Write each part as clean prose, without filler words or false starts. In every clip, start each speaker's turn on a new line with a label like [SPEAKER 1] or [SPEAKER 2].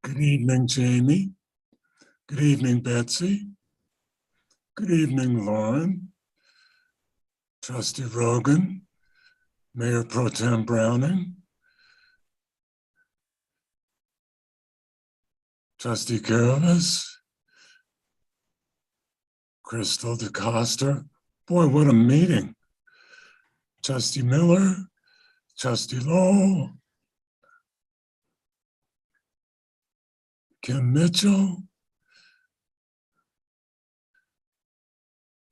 [SPEAKER 1] Good evening, Jamie. Good evening, Betsy. Good evening, Lauren. Trustee Rogan, Mayor Pro Tem Browning, Trustee Gillis, Crystal DeCosta. Boy, what a meeting. Trustee Miller, Trustee Lowell, Kim Mitchell,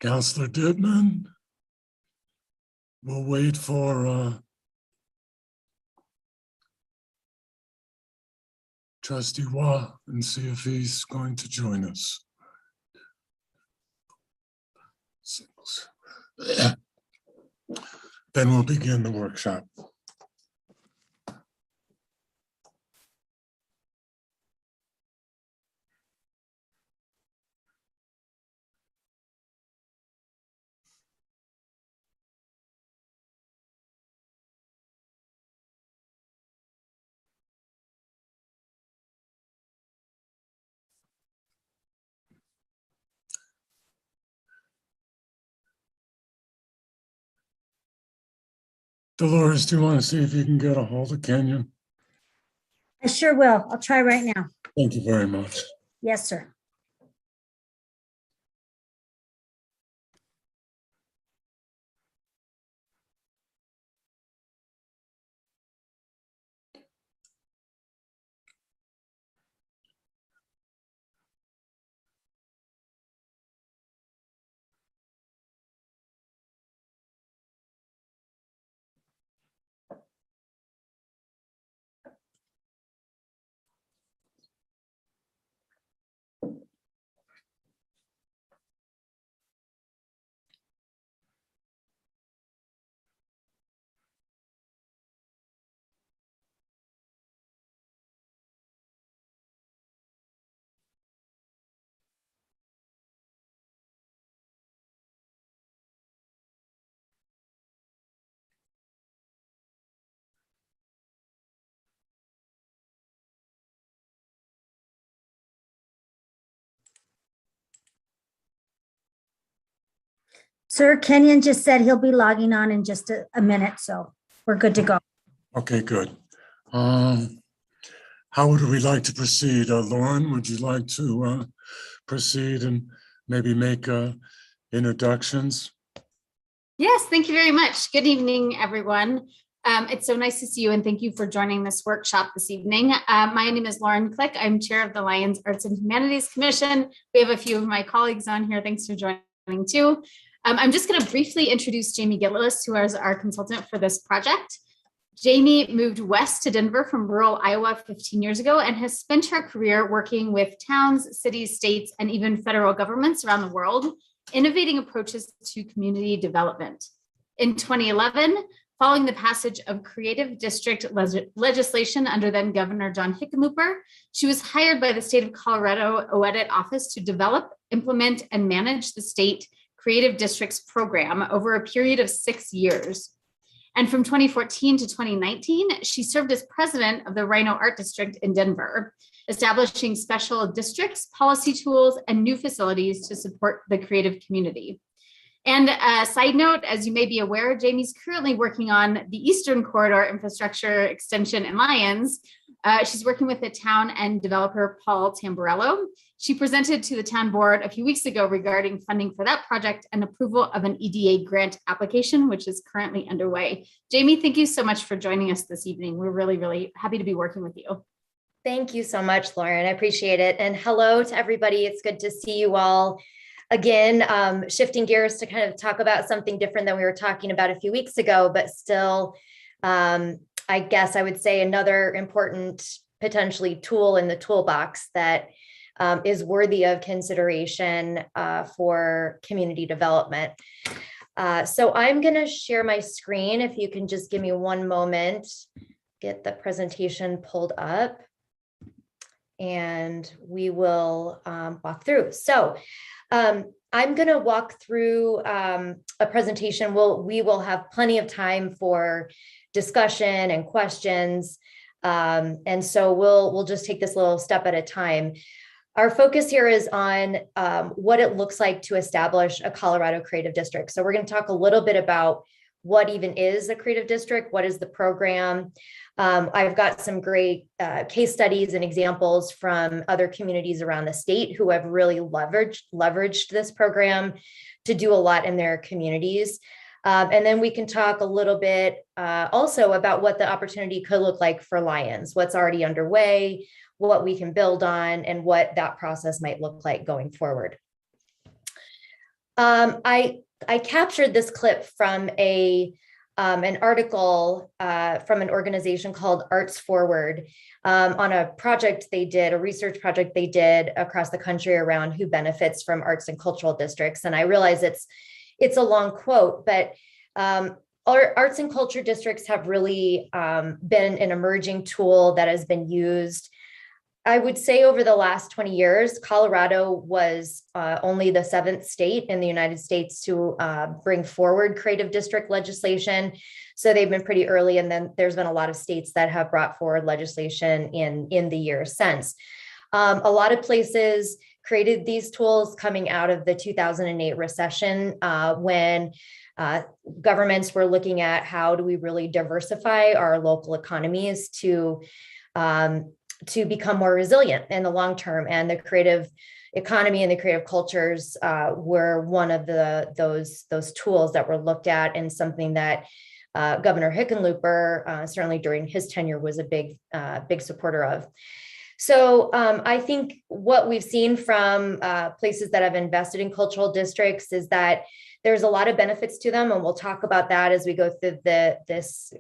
[SPEAKER 1] Councilor Dittman. We'll wait for Trustee Wah and see if he's going to join us. Then we'll begin the workshop. Dolores, do you want to see if you can get a hold of Kenyon?
[SPEAKER 2] I sure will. I'll try right now.
[SPEAKER 1] Thank you very much.
[SPEAKER 2] Yes, sir. Sir, Kenyon just said he'll be logging on in just a minute, so we're good to go.
[SPEAKER 1] Okay, good. How would we like to proceed? Lauren, would you like to proceed and maybe make introductions?
[SPEAKER 3] Yes, thank you very much. Good evening, everyone. It's so nice to see you and thank you for joining this workshop this evening. My name is Lauren Click. I'm chair of the Lions Arts and Humanities Commission. We have a few of my colleagues on here. Thanks for joining too. I'm just going to briefly introduce Jamie Gillis, who is our consultant for this project. Jamie moved west to Denver from rural Iowa 15 years ago and has spent her career working with towns, cities, states, and even federal governments around the world, innovating approaches to community development. In 2011, following the passage of creative district legislation under then Governor John Hickenlooper, she was hired by the state of Colorado OEDIT office to develop, implement, and manage the state Creative Districts program over a period of 6 years. And from 2014 to 2019, she served as president of the Rhino Art District in Denver, establishing special districts, policy tools, and new facilities to support the creative community. And a side note, as you may be aware, Jamie's currently working on the Eastern Corridor Infrastructure Extension in Lyons. She's working with the town and developer Paul Tamburello. She presented to the town board a few weeks ago regarding funding for that project and approval of an EDA grant application, which is currently underway. Jamie, thank you so much for joining us this evening. We're really, really happy to be working with you.
[SPEAKER 4] Thank you so much, Lauren. I appreciate it. And hello to everybody. It's good to see you all again, shifting gears to kind of talk about something different than we were talking about a few weeks ago, but still, I guess I would say another important potentially tool in the toolbox that is worthy of consideration for community development. So I'm going to share my screen. If you can just give me one moment, get the presentation pulled up, and we will walk through. So I'm going to walk through a presentation. We will have plenty of time for discussion and questions. And so we'll just take this little step at a time. Our focus here is on what it looks like to establish a Colorado Creative District. So we're going to talk a little bit about what even is a creative district, what is the program. I've got some great case studies and examples from other communities around the state who have really leveraged this program to do a lot in their communities. And then we can talk a little bit also about what the opportunity could look like for Lions, what's already underway, what we can build on, and what that process might look like going forward. I captured this clip from an article from an organization called Arts Forward on a project they did, a research project they did across the country around who benefits from arts and cultural districts. And I realize it's a long quote, but arts and culture districts have really been an emerging tool that has been used. I would say over the last 20 years, Colorado was only the 7th state in the United States to bring forward creative district legislation. So they've been pretty early. And then there's been a lot of states that have brought forward legislation in the years since. A lot of places created these tools coming out of the 2008 recession when governments were looking at how do we really diversify our local economies to become more resilient in the long term. And the creative economy and the creative cultures were one of those tools that were looked at, and something that Governor Hickenlooper, certainly during his tenure, was a big supporter of. So I think what we've seen from places that have invested in cultural districts is that there's a lot of benefits to them, and we'll talk about that as we go through this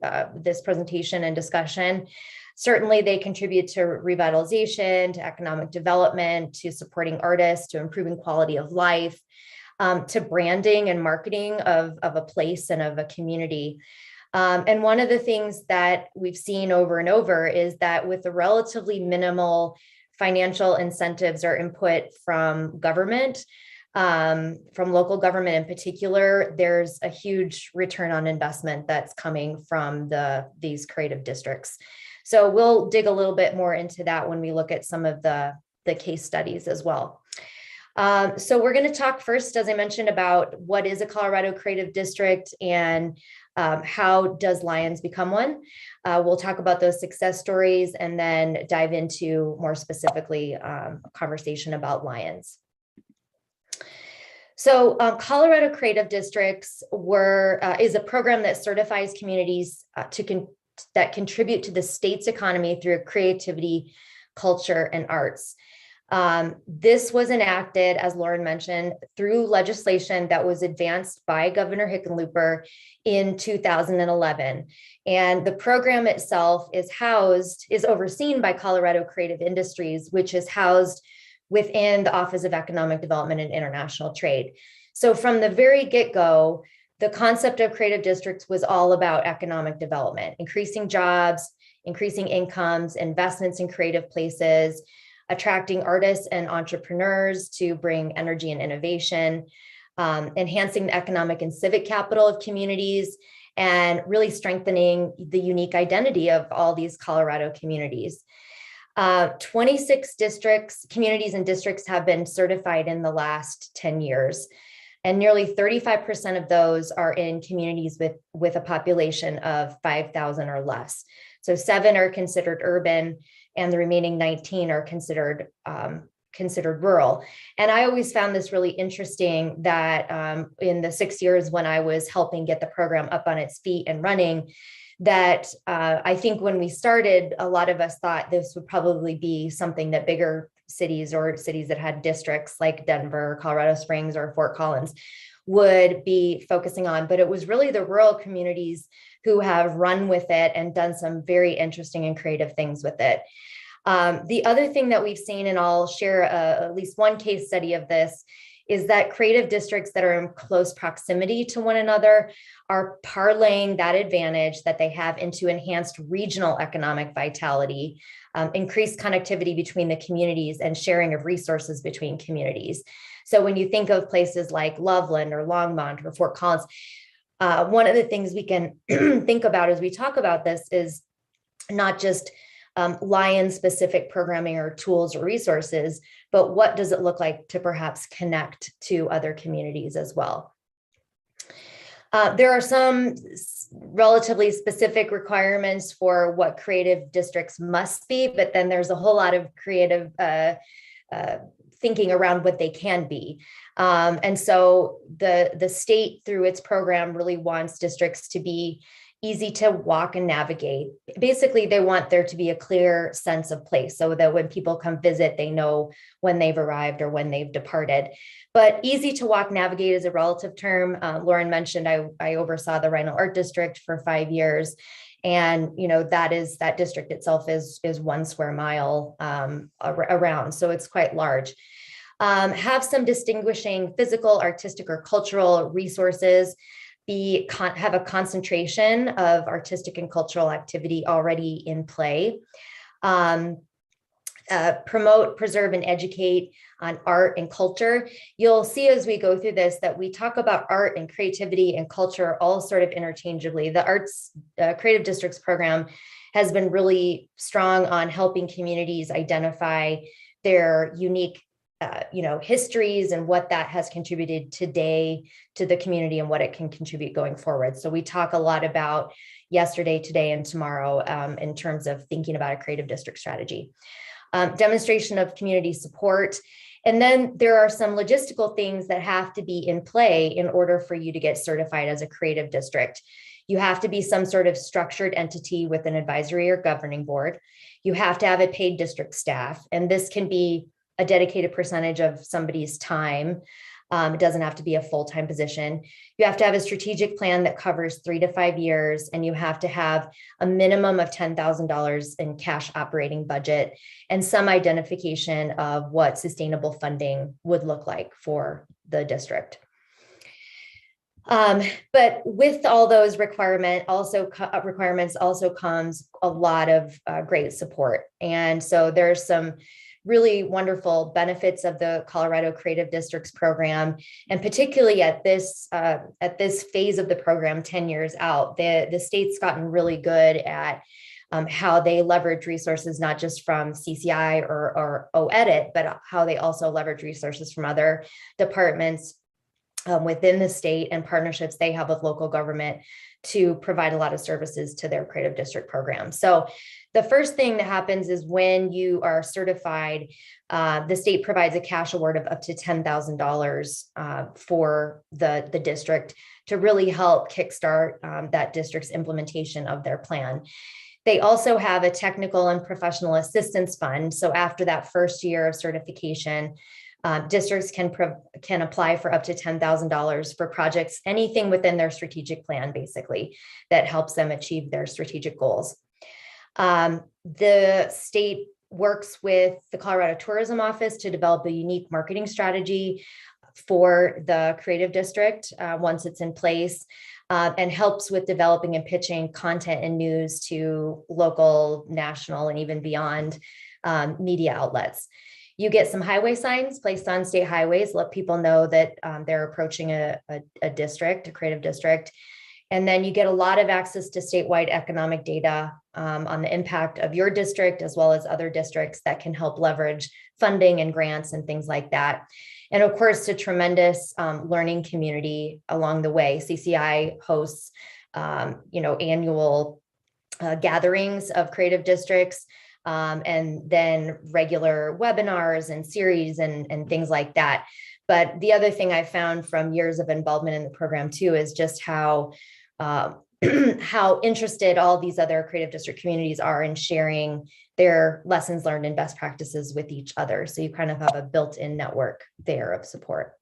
[SPEAKER 4] presentation and discussion. Certainly, they contribute to revitalization, to economic development, to supporting artists, to improving quality of life, to branding and marketing of a place and of a community. And one of the things that we've seen over and over is that with the relatively minimal financial incentives or input from government, from local government in particular, there's a huge return on investment that's coming from these creative districts. So we'll dig a little bit more into that when we look at some of the case studies as well. So we're going to talk first, as I mentioned, about what is a Colorado Creative District and how does Lions become one. We'll talk about those success stories and then dive into more specifically a conversation about Lions. So Colorado Creative Districts is a program that certifies communities that contribute to the state's economy through creativity, culture, and arts. This was enacted, as Lauren mentioned, through legislation that was advanced by Governor Hickenlooper in 2011. And the program itself is overseen by Colorado Creative Industries, which is housed within the Office of Economic Development and International Trade. So from the very get-go, the concept of creative districts was all about economic development, increasing jobs, increasing incomes, investments in creative places, attracting artists and entrepreneurs to bring energy and innovation, enhancing the economic and civic capital of communities, and really strengthening the unique identity of all these Colorado communities. 26 communities and districts have been certified in the last 10 years. And nearly 35% of those are in communities with a population of 5,000 or less. So 7 are considered urban, and the remaining 19 are considered rural. And I always found this really interesting that in the 6 years when I was helping get the program up on its feet and running, that I think when we started, a lot of us thought this would probably be something that bigger cities or cities that had districts like Denver, Colorado Springs, or Fort Collins would be focusing on, but it was really the rural communities who have run with it and done some very interesting and creative things with it. The other thing that we've seen, and I'll share at least one case study of this, is that creative districts that are in close proximity to one another are parlaying that advantage that they have into enhanced regional economic vitality, increased connectivity between the communities, and sharing of resources between communities. So when you think of places like Loveland or Longmont or Fort Collins, one of the things we can think about as we talk about this is not just Lion specific programming or tools or resources, but what does it look like to perhaps connect to other communities as well? There are some relatively specific requirements for what creative districts must be, but then there's a whole lot of creative thinking around what they can be. And so the state through its program really wants districts to be easy to walk and navigate. Basically, they want there to be a clear sense of place so that when people come visit, they know when they've arrived or when they've departed. But easy to walk, navigate is a relative term. Lauren mentioned I oversaw the Rhino Art District for 5 years. And, that district itself is 1 square mile around. So it's quite large. Have some distinguishing physical, artistic, or cultural resources. Have a concentration of artistic and cultural activity already in play. Promote, preserve, and educate on art and culture. You'll see as we go through this that we talk about art and creativity and culture all sort of interchangeably. The Arts Creative Districts program has been really strong on helping communities identify their unique histories and what that has contributed today to the community and what it can contribute going forward. So we talk a lot about yesterday, today, and tomorrow in terms of thinking about a creative district strategy. Demonstration of community support. And then there are some logistical things that have to be in play in order for you to get certified as a creative district. You have to be some sort of structured entity with an advisory or governing board. You have to have a paid district staff, and this can be a dedicated percentage of somebody's time. It doesn't have to be a full-time position. You have to have a strategic plan that covers 3 to 5 years, and you have to have a minimum of $10,000 in cash operating budget and some identification of what sustainable funding would look like for the district. But with all those requirements also comes a lot of great support. And so there's some really wonderful benefits of the Colorado Creative Districts program, and particularly at this phase of the program, 10 years out, the state's gotten really good at how they leverage resources, not just from CCI or OEdit, but how they also leverage resources from other departments within the state and partnerships they have with local government to provide a lot of services to their creative district program. So the first thing that happens is when you are certified, the state provides a cash award of up to $10,000 for the district to really help kickstart that district's implementation of their plan. They also have a technical and professional assistance fund. So after that first year of certification, districts can apply for up to $10,000 for projects, anything within their strategic plan, basically, that helps them achieve their strategic goals. The state works with the Colorado Tourism Office to develop a unique marketing strategy for the creative district once it's in place, and helps with developing and pitching content and news to local, national, and even beyond media outlets. You get some highway signs placed on state highways, let people know that they're approaching a district, a creative district. And then you get a lot of access to statewide economic data on the impact of your district, as well as other districts that can help leverage funding and grants and things like that. And of course, a tremendous learning community along the way. CCI hosts, annual gatherings of creative districts, and then regular webinars and series and things like that. But the other thing I found from years of involvement in the program too is just how interested all these other creative district communities are in sharing their lessons learned and best practices with each other. So you kind of have a built-in network there of support.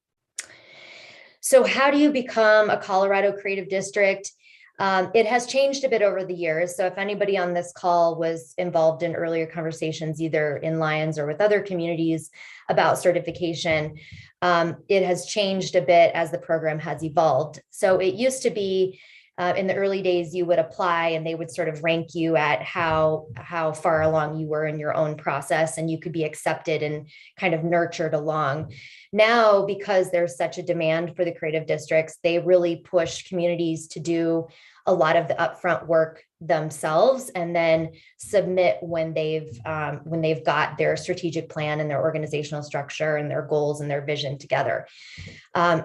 [SPEAKER 4] So how do you become a Colorado Creative District? It has changed a bit over the years. So if anybody on this call was involved in earlier conversations, either in Lions or with other communities about certification, it has changed a bit as the program has evolved. So it used to be in the early days, you would apply and they would sort of rank you at how far along you were in your own process, and you could be accepted and kind of nurtured along. Now, because there's such a demand for the creative districts, they really push communities to do a lot of the upfront work themselves and then submit when they've got their strategic plan and their organizational structure and their goals and their vision together.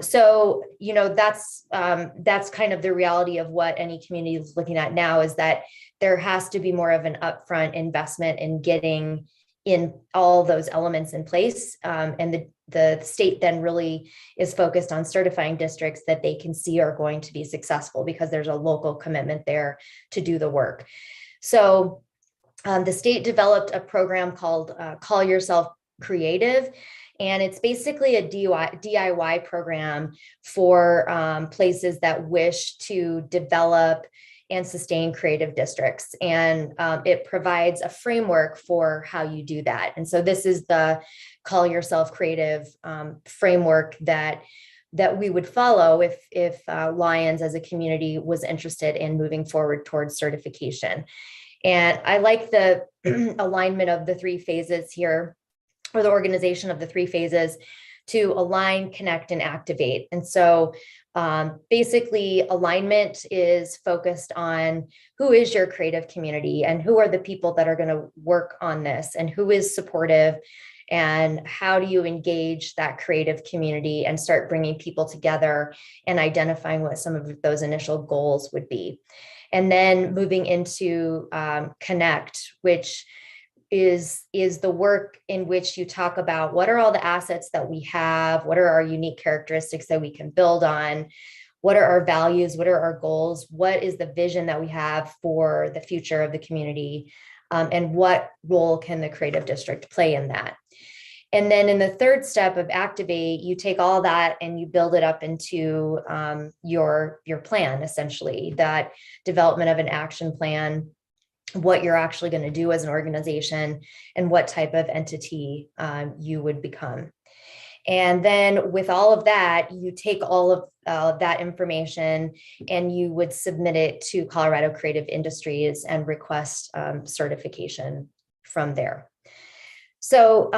[SPEAKER 4] So, you know, that's kind of the reality of what any community is looking at now, is that there has to be more of an upfront investment in getting in all those elements in place. And the state then really is focused on certifying districts that they can see are going to be successful, because there's a local commitment there to do the work. So the state developed a program called Call Yourself Creative. And it's basically a DIY program for places that wish to develop and sustain creative districts. And it provides a framework for how you do that. And so this is the Call Yourself Creative framework that we would follow if Lions as a community was interested in moving forward towards certification. And I like the alignment of the 3 phases here, or the organization of the 3 phases, to align, connect, and activate. And so basically, alignment is focused on who is your creative community and who are the people that are going to work on this, and who is supportive, and how do you engage that creative community and start bringing people together and identifying what some of those initial goals would be. And then moving into connect, which is the work in which you talk about what are all the assets that we have, what are our unique characteristics that we can build on, what are our values, what are our goals, what is the vision that we have for the future of the community, and what role can the creative district play in that. And then in the third step of activate, you take all that and you build it up into your plan, essentially, that development of an action plan, what you're actually going to do as an organization, and what type of entity you would become. And then with all of that, you take all of that information and you would submit it to Colorado Creative Industries and request certification from there. So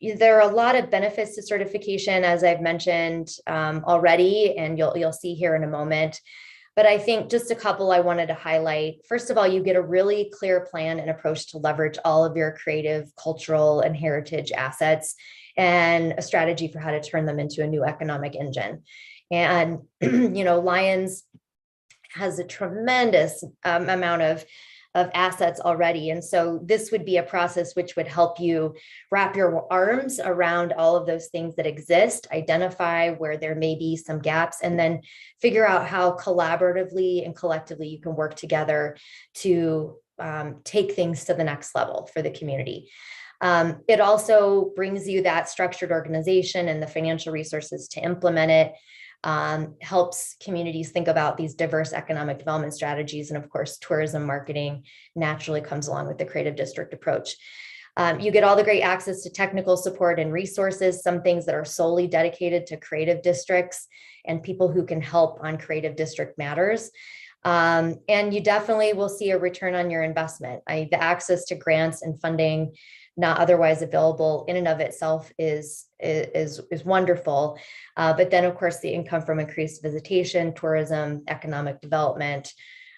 [SPEAKER 4] there are a lot of benefits to certification, as I've mentioned already, and you'll see here in a moment. But I think just a couple I wanted to highlight. First of all, you get a really clear plan and approach to leverage all of your creative, cultural, and heritage assets, and a strategy for how to turn them into a new economic engine. And, you know, Lions has a tremendous amount of assets already. And so this would be a process which would help you wrap your arms around all of those things that exist, identify where there may be some gaps, and then figure out how collaboratively and collectively you can work together to take things to the next level for the community. It also brings you that structured organization and the financial resources to implement it. Helps communities think about these diverse economic development strategies. And of course, tourism marketing naturally comes along with the creative district approach. You get all the great access to technical support and resources, some things that are solely dedicated to creative districts and people who can help on creative district matters. And you definitely will see a return on your investment. The access to grants and funding not otherwise available in and of itself is wonderful. But then, of course, the income from increased visitation, tourism, economic development,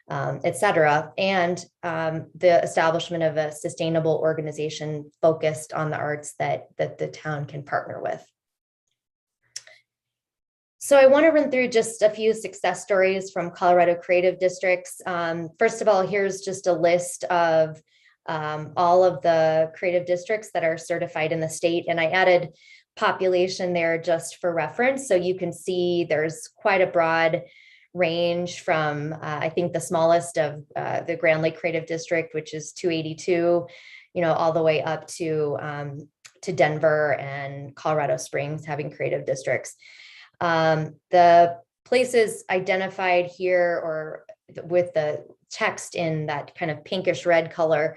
[SPEAKER 4] et cetera, and the establishment of a sustainable organization focused on the arts that the town can partner with. So I want to run through just a few success stories from Colorado creative districts. First of all, here's just a list of all of the creative districts that are certified in the state. And I added population there just for reference. So you can see there's quite a broad range from, I think the smallest of the Grand Lake Creative District, which is 282, all the way up to Denver and Colorado Springs having creative districts. The places identified here, or with the text in that kind of pinkish red color,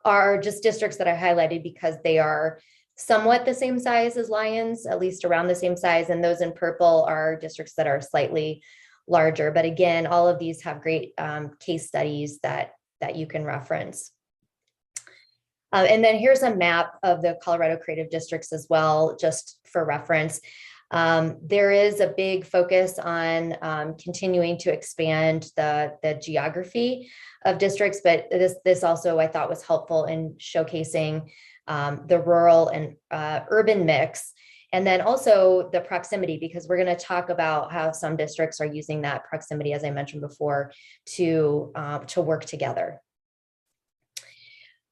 [SPEAKER 4] are just districts that I highlighted because they are somewhat the same size as Lions, at least around the same size. And those in purple are districts that are slightly larger. But again, all of these have great case studies that you can reference. And then here's a map of the Colorado Creative Districts as well, just for reference. There is a big focus on continuing to expand the geography of districts, but this also I thought was helpful in showcasing the rural and urban mix, and then also the proximity, because we're going to talk about how some districts are using that proximity, as I mentioned before, to work together.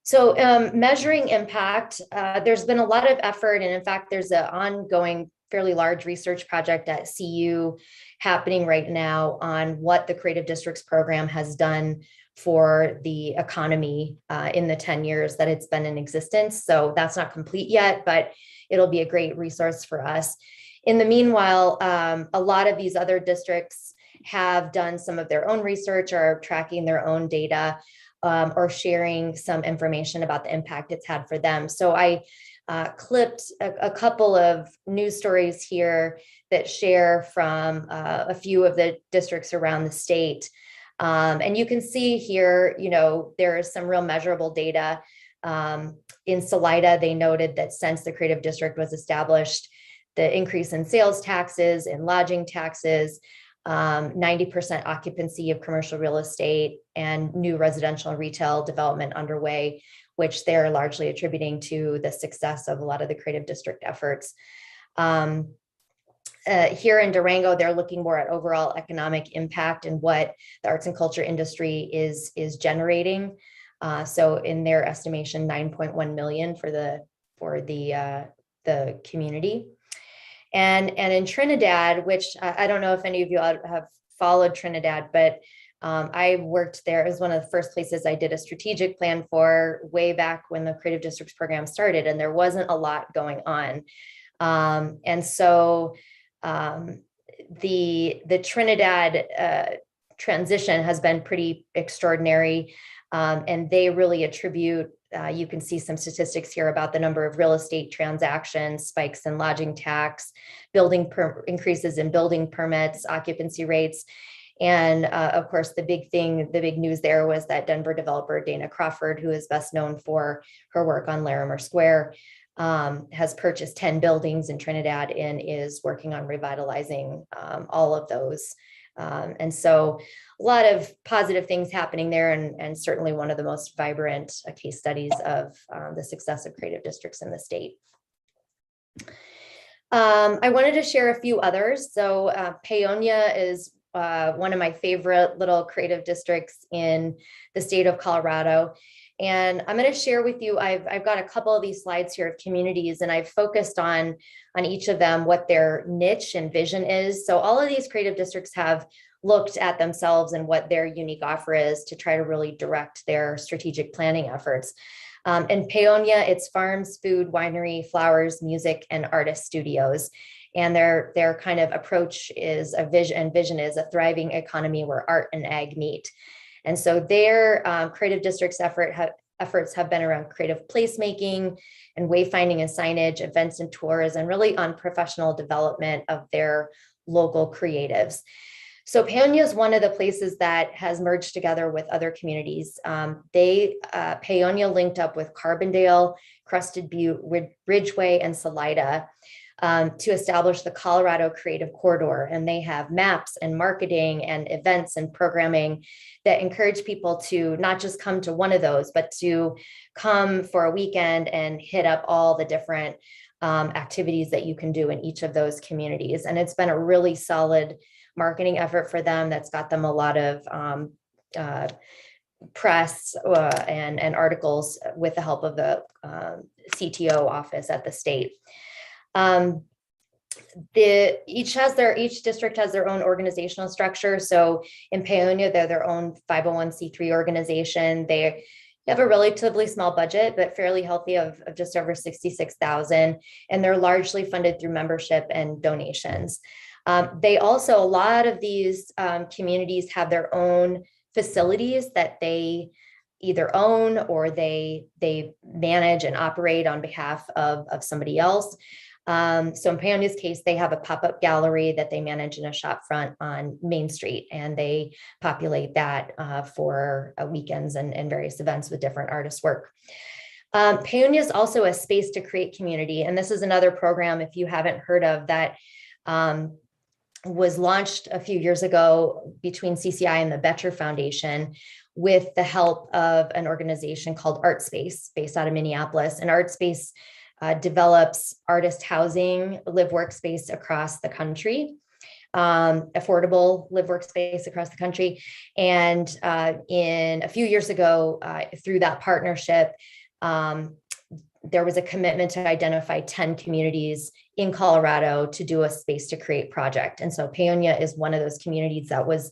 [SPEAKER 4] So measuring impact, there's been a lot of effort, and in fact, there's an ongoing fairly large research project at CU happening right now on what the Creative Districts program has done for the economy in the 10 years that it's been in existence. So that's not complete yet, but it'll be a great resource for us. In the meanwhile, a lot of these other districts have done some of their own research or are tracking their own data or sharing some information about the impact it's had for them. So I clipped a couple of news stories here that share from a few of the districts around the state. And you can see here, there is some real measurable data. In Salida, they noted that since the Creative District was established, the increase in sales taxes and lodging taxes, 90% occupancy of commercial real estate, and new residential and retail development underway, which they're largely attributing to the success of a lot of the Creative District efforts. Here in Durango, they're looking more at overall economic impact and what the arts and culture industry is generating. So in their estimation, 9.1 million for the community. And in Trinidad, which I don't know if any of you have followed Trinidad, but I worked there. It was one of the first places I did a strategic plan for way back when the Creative Districts program started, and there wasn't a lot going on. And so the Trinidad transition has been pretty extraordinary, and they really attribute, you can see some statistics here about the number of real estate transactions, spikes in lodging tax, increases in building permits, occupancy rates. And of course, the big news there was that Denver developer Dana Crawford, who is best known for her work on Larimer Square, has purchased 10 buildings in Trinidad and is working on revitalizing all of those. And so a lot of positive things happening there, and certainly one of the most vibrant case studies of the success of creative districts in the state. I wanted to share a few others. So Paonia is one of my favorite little creative districts in the state of Colorado. And I'm going to share with you, I've got a couple of these slides here of communities, and I've focused on each of them what their niche and vision is. So all of these creative districts have looked at themselves and what their unique offer is to try to really direct their strategic planning efforts. In Paonia, it's farms, food, winery, flowers, music, and artist studios. And their kind of approach is a vision is a thriving economy where art and ag meet. And so their creative districts efforts have been around creative placemaking and wayfinding and signage, events and tours, and really on professional development of their local creatives. So Paonia is one of the places that has merged together with other communities. Paonia linked up with Carbondale, Crested Butte, Ridgeway, and Salida to establish the Colorado Creative Corridor. And they have maps and marketing and events and programming that encourage people to not just come to one of those, but to come for a weekend and hit up all the different activities that you can do in each of those communities. And it's been a really solid marketing effort for them that's got them a lot of press and articles with the help of the CTO office at the state. Each district has their own organizational structure. So in Paonia, they're their own 501c3 organization. They have a relatively small budget, but fairly healthy of just over 66,000, and they're largely funded through membership and donations. They also, a lot of these communities have their own facilities that they either own or they manage and operate on behalf of somebody else. So in Paonia's case, they have a pop-up gallery that they manage in a shop front on Main Street, and they populate that for weekends and various events with different artists' work. Paonia is also a space to create community. And this is another program, if you haven't heard of, that was launched a few years ago between CCI and the Betcher Foundation with the help of an organization called ArtSpace based out of Minneapolis. And ArtSpace develops artist housing, live workspace across the country, affordable live workspace across the country. And in a few years ago, through that partnership, there was a commitment to identify 10 communities in Colorado to do a space to create project. And so Paonia is one of those communities that was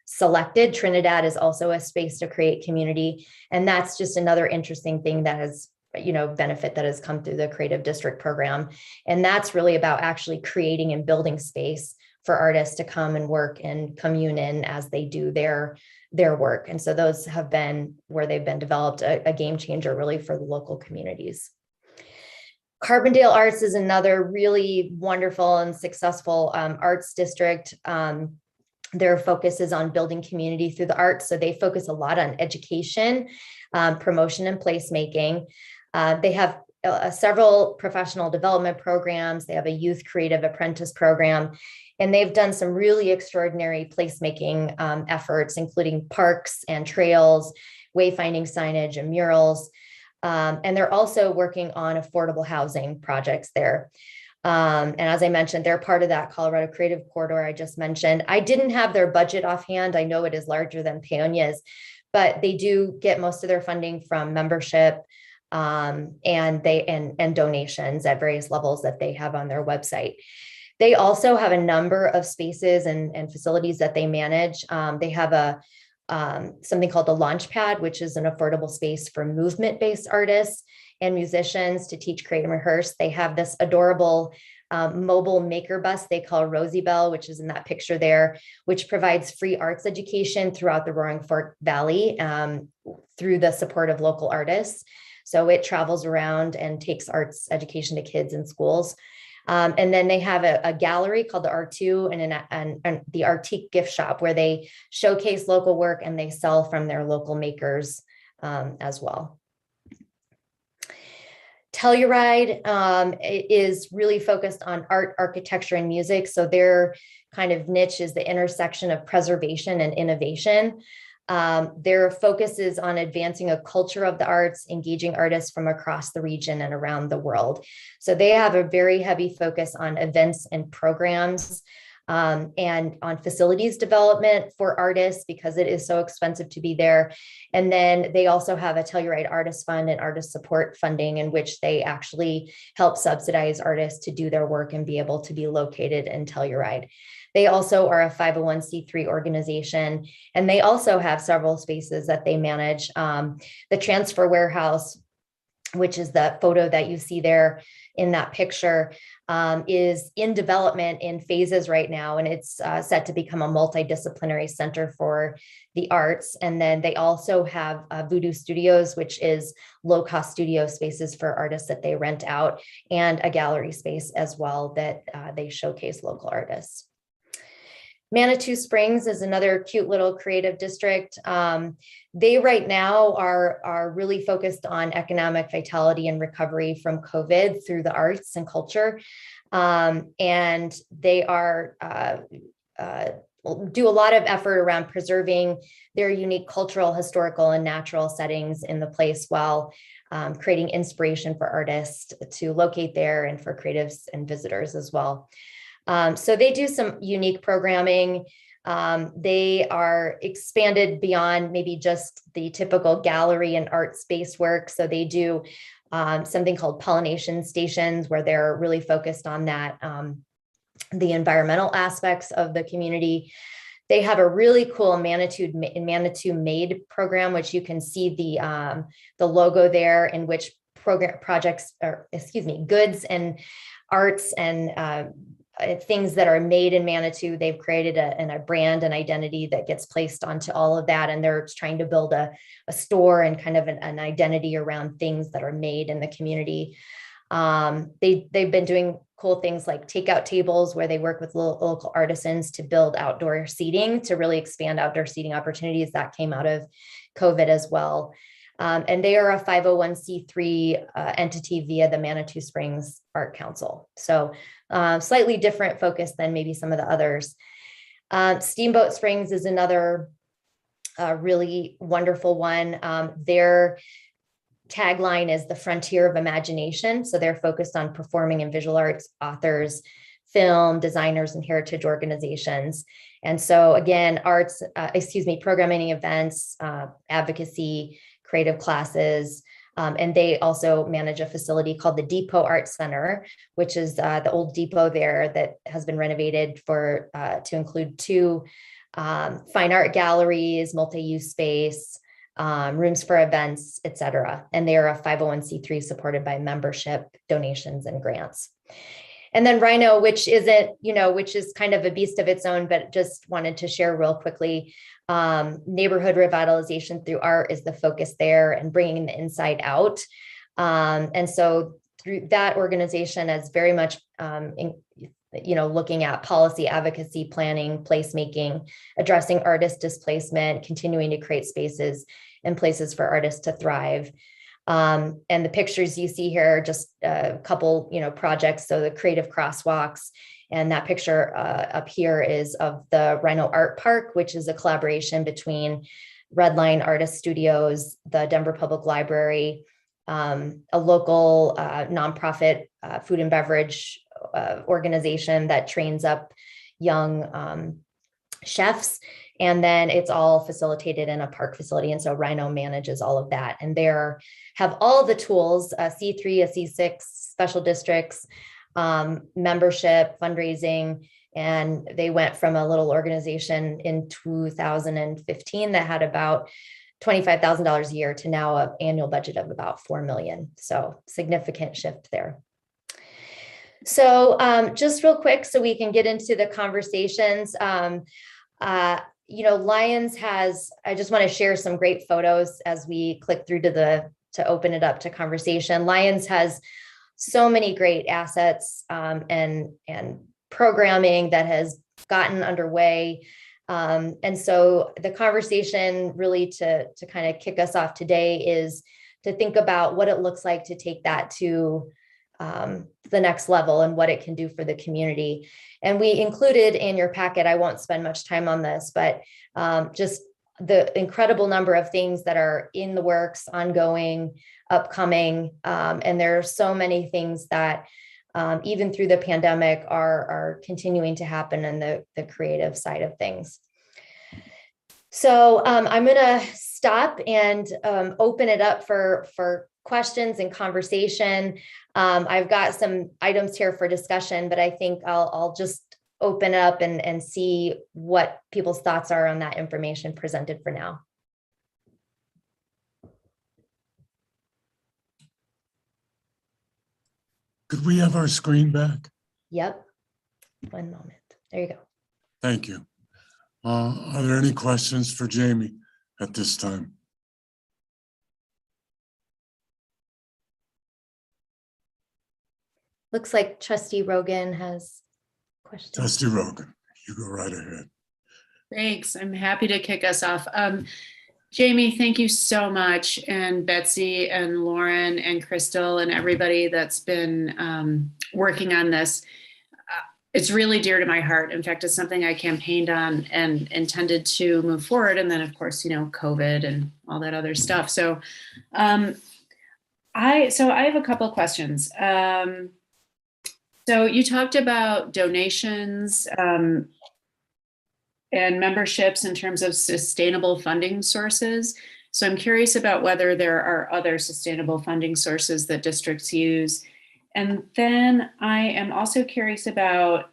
[SPEAKER 4] selected. Trinidad is also a space to create community. And that's just another interesting thing that has, benefit that has come through the Creative District program. And that's really about actually creating and building space for artists to come and work and commune in as they do their work. And so those have been where they've been developed, a game changer really for the local communities. Carbondale Arts is another really wonderful and successful arts district. Their focus is on building community through the arts. So they focus a lot on education, promotion, and placemaking. They have several professional development programs. They have a youth creative apprentice program, and they've done some really extraordinary placemaking efforts, including parks and trails, wayfinding signage, and murals. And they're also working on affordable housing projects there. And as I mentioned, they're part of that Colorado Creative Corridor I just mentioned. I didn't have their budget offhand. I know it is larger than Paonia's, but they do get most of their funding from membership and donations at various levels that they have on their website. They also have a number of spaces and facilities that they manage. They have something called the Launchpad, which is an affordable space for movement-based artists and musicians to teach, create, and rehearse. They have this adorable mobile maker bus they call Rosie Bell, which is in that picture there, which provides free arts education throughout the Roaring Fork Valley through the support of local artists. So it travels around and takes arts education to kids in schools. And then they have a gallery called the R2 and the Artique gift shop where they showcase local work and they sell from their local makers as well. Telluride is really focused on art, architecture, and music. So their kind of niche is the intersection of preservation and innovation. Their focus is on advancing a culture of the arts, engaging artists from across the region and around the world. So they have a very heavy focus on events and programs and on facilities development for artists because it is so expensive to be there. And then they also have a Telluride Artist Fund and artist support funding in which they actually help subsidize artists to do their work and be able to be located in Telluride. They also are a 501c3 organization, and they also have several spaces that they manage. The Transfer Warehouse, which is the photo that you see there in that picture, is in development in phases right now, and it's set to become a multidisciplinary center for the arts. And then they also have Voodoo Studios, which is low-cost studio spaces for artists that they rent out, and a gallery space as well that they showcase local artists. Manitou Springs is another cute little creative district. They right now are really focused on economic vitality and recovery from COVID through the arts and culture. And they are do a lot of effort around preserving their unique cultural, historical, and natural settings in the place while creating inspiration for artists to locate there and for creatives and visitors as well. So they do some unique programming. They are expanded beyond maybe just the typical gallery and art space work. So they do something called Pollination Stations, where they're really focused on that, the environmental aspects of the community. They have a really cool Manitou Made program, which you can see the logo there, in which goods and arts and things that are made in Manitou. They've created a brand and identity that gets placed onto all of that. And they're trying to build a store and kind of an identity around things that are made in the community. They've been doing cool things like takeout tables where they work with local artisans to build outdoor seating to really expand outdoor seating opportunities that came out of COVID as well. And they are a 501c3 entity via the Manitou Springs Art Council. So slightly different focus than maybe some of the others. Steamboat Springs is another really wonderful one. Their tagline is the frontier of imagination. So they're focused on performing and visual arts authors, film designers, and heritage organizations. And so again, programming events, advocacy, creative classes, and they also manage a facility called the Depot Art Center, which is the old depot there that has been renovated to include 2 fine art galleries, multi-use space, rooms for events, et cetera. And they are a 501c3 supported by membership, donations, and grants. And then Rhino, which is kind of a beast of its own, but just wanted to share real quickly. Neighborhood revitalization through art is the focus there, and bringing the inside out. And so through that organization is very much, looking at policy advocacy, planning, placemaking, addressing artist displacement, continuing to create spaces and places for artists to thrive. And the pictures you see here are just a couple, projects. So the creative crosswalks, and that picture up here is of the Rhino Art Park, which is a collaboration between Redline Artist Studios, the Denver Public Library, a local nonprofit food and beverage organization that trains up young chefs. And then it's all facilitated in a park facility. And so Rhino manages all of that. And they have all the tools, a C3, a C6, special districts, membership, fundraising. And they went from a little organization in 2015 that had about $25,000 a year to now an annual budget of about $4 million. So significant shift there. So just real quick, so we can get into the conversations. Lions I just want to share some great photos as we click through to open it up to conversation. Lions has so many great assets and programming that has gotten underway. And so the conversation really to kind of kick us off today is to think about what it looks like to take that to the next level and what it can do for the community. And we included in your packet, I won't spend much time on this, but just the incredible number of things that are in the works, ongoing, upcoming. And there are so many things that even through the pandemic are continuing to happen in the creative side of things. So I'm going to stop and open it up for questions and conversation. I've got some items here for discussion, but I think I'll just open up and see what people's thoughts are on that information presented for now.
[SPEAKER 1] Could we have our screen back?
[SPEAKER 4] Yep. One moment. There you go.
[SPEAKER 1] Thank you. Are there any questions for Jamie at this time?
[SPEAKER 4] Looks like Trustee Rogan has questions.
[SPEAKER 1] Trustee Rogan, you go right ahead.
[SPEAKER 5] Thanks. I'm happy to kick us off. Jamie, thank you so much. And Betsy and Lauren and Crystal and everybody that's been working on this. It's really dear to my heart. In fact, it's something I campaigned on and intended to move forward. And then of course, COVID and all that other stuff. So I have a couple of questions. So you talked about donations and memberships in terms of sustainable funding sources. So I'm curious about whether there are other sustainable funding sources that districts use. And then I am also curious about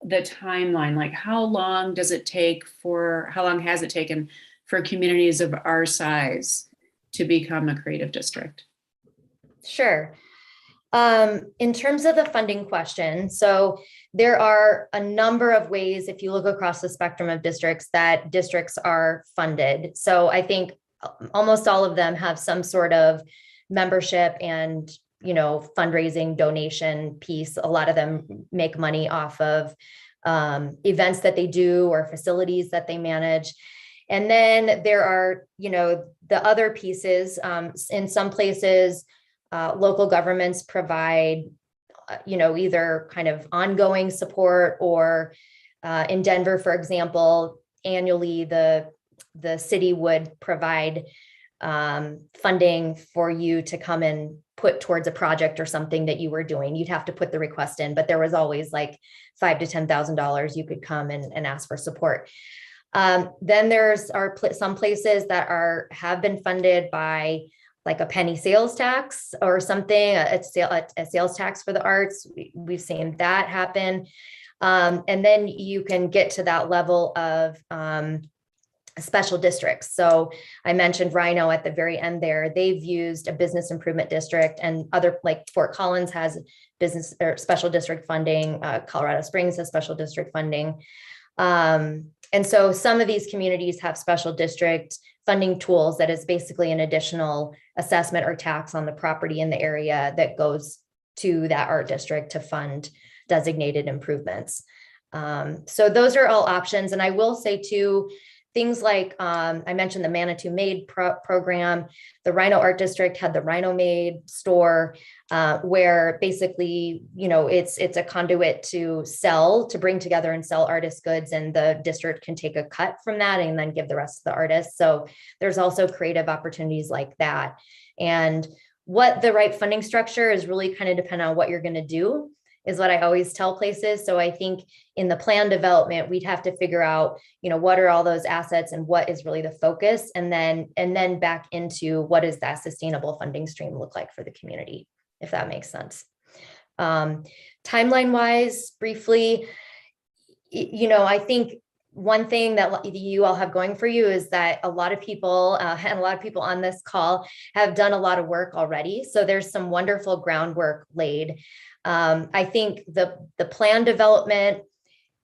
[SPEAKER 5] the timeline, like how long has it taken for communities of our size to become a creative district?
[SPEAKER 4] Sure. In terms of the funding question, so there are a number of ways, if you look across the spectrum of districts, that districts are funded. So I think almost all of them have some sort of membership and fundraising donation piece. A lot of them make money off of events that they do or facilities that they manage. And then there are, the other pieces. In some places, local governments provide, either kind of ongoing support, or in Denver, for example, annually the city would provide funding for you to come and put towards a project or something that you were doing. You'd have to put the request in, but there was always like $5,000 to $10,000 you could come and ask for support. Then there's some places that have been funded by like a penny sales tax or something, a sales tax for the arts. We've seen that happen. And then you can get to that level of special districts. So I mentioned Rhino at the very end there. They've used a business improvement district, and other, like Fort Collins has business or special district funding. Colorado Springs has special district funding. And so some of these communities have special district funding tools that is basically an additional assessment or tax on the property in the area that goes to that art district to fund designated improvements. So those are all options. And I will say too, things like I mentioned the Manitou Made program. The Rhino Art District had the Rhino Made store, where basically, it's a conduit to bring together and sell artist goods, and the district can take a cut from that and then give the rest to the artists. So there's also creative opportunities like that. And what the right funding structure is really kind of depend on what you're going to do, is what I always tell places. So I think in the plan development, we'd have to figure out, what are all those assets and what is really the focus, and then back into what does that sustainable funding stream look like for the community, if that makes sense. Timeline wise, briefly, I think one thing that you all have going for you is that a lot of people and a lot of people on this call have done a lot of work already. So there's some wonderful groundwork laid. I think the plan development,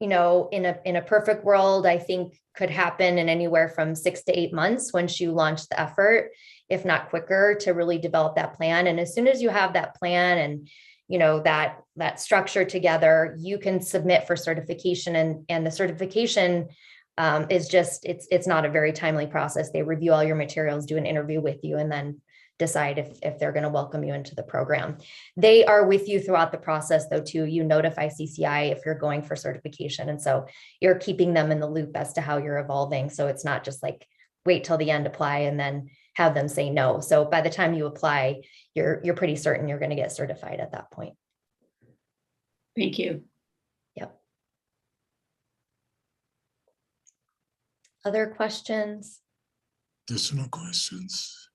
[SPEAKER 4] in a perfect world, I think could happen in anywhere from 6 to 8 months once you launch the effort, if not quicker, to really develop that plan. And as soon as you have that plan and, that structure together, you can submit for certification, and the certification is just, it's not a very timely process. They review all your materials, do an interview with you, and then decide if they're going to welcome you into the program. They are with you throughout the process though, too. You notify CCI if you're going for certification. And so you're keeping them in the loop as to how you're evolving. So it's not just like wait till the end, apply, and then have them say no. So by the time you apply, you're pretty certain you're going to get certified at that point.
[SPEAKER 5] Thank you.
[SPEAKER 4] Yep. Other questions?
[SPEAKER 1] Additional questions?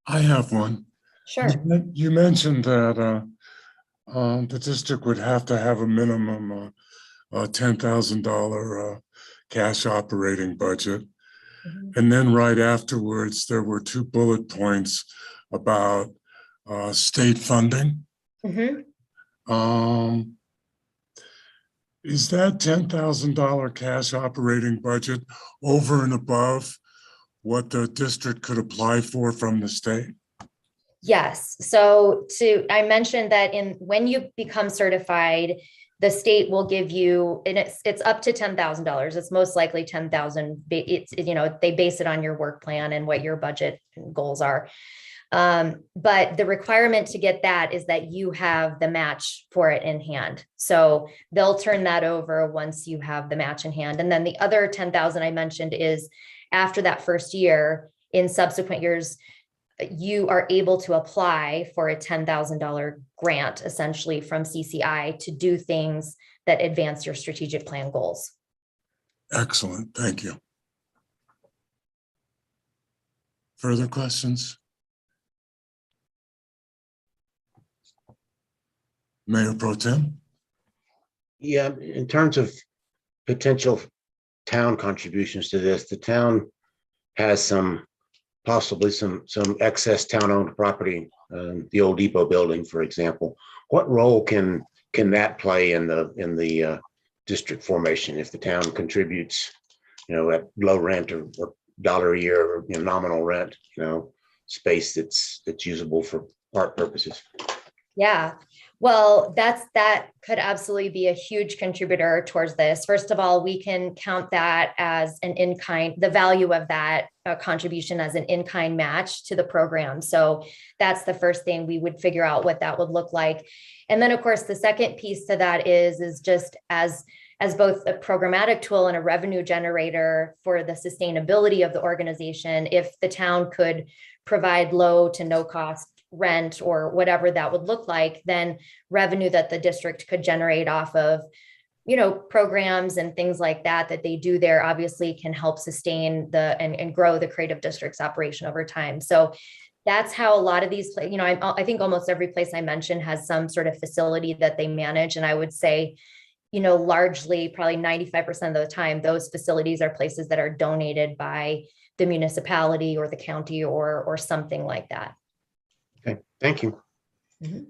[SPEAKER 1] I have one.
[SPEAKER 4] Sure.
[SPEAKER 1] You mentioned that the district would have to have a minimum $10,000 cash operating budget.
[SPEAKER 4] Mhm.
[SPEAKER 1] And then right afterwards, there were 2 bullet points about state funding.
[SPEAKER 4] Mhm.
[SPEAKER 1] Is that $10,000 cash operating budget over and above what the district could apply for from the state?
[SPEAKER 4] Yes. So I mentioned that when you become certified, the state will give you, and it's up to $10,000. It's most likely 10,000. It's, they base it on your work plan and what your budget and goals are. But the requirement to get that is that you have the match for it in hand. So they'll turn that over once you have the match in hand. And then the other 10,000 I mentioned is after that first year, in subsequent years, you are able to apply for a $10,000 grant, essentially from CCI, to do things that advance your strategic plan goals.
[SPEAKER 1] Excellent, thank you. Further questions? Mayor Pro Tem?
[SPEAKER 6] Yeah, in terms of potential town contributions to this, the town has possibly some excess town-owned property, the old depot building, for example. What role can that play in the district formation if the town contributes, at low rent or $1 a year, or nominal rent, space that's usable for art purposes?
[SPEAKER 4] Yeah. Well, that could absolutely be a huge contributor towards this. First of all, we can count that as an in-kind, the value of that contribution as an in-kind match to the program. So that's the first thing we would figure out what that would look like. And then of course, the second piece to that is just as both a programmatic tool and a revenue generator for the sustainability of the organization, if the town could provide low to no cost rent or whatever that would look like, then revenue that the district could generate off of, programs and things like that they do there obviously can help sustain and grow the creative district's operation over time. So that's how a lot of these, I think almost every place I mentioned has some sort of facility that they manage. And I would say, largely probably 95% of the time, those facilities are places that are donated by the municipality or the county or something like that.
[SPEAKER 6] Okay, thank you.
[SPEAKER 4] Mhm.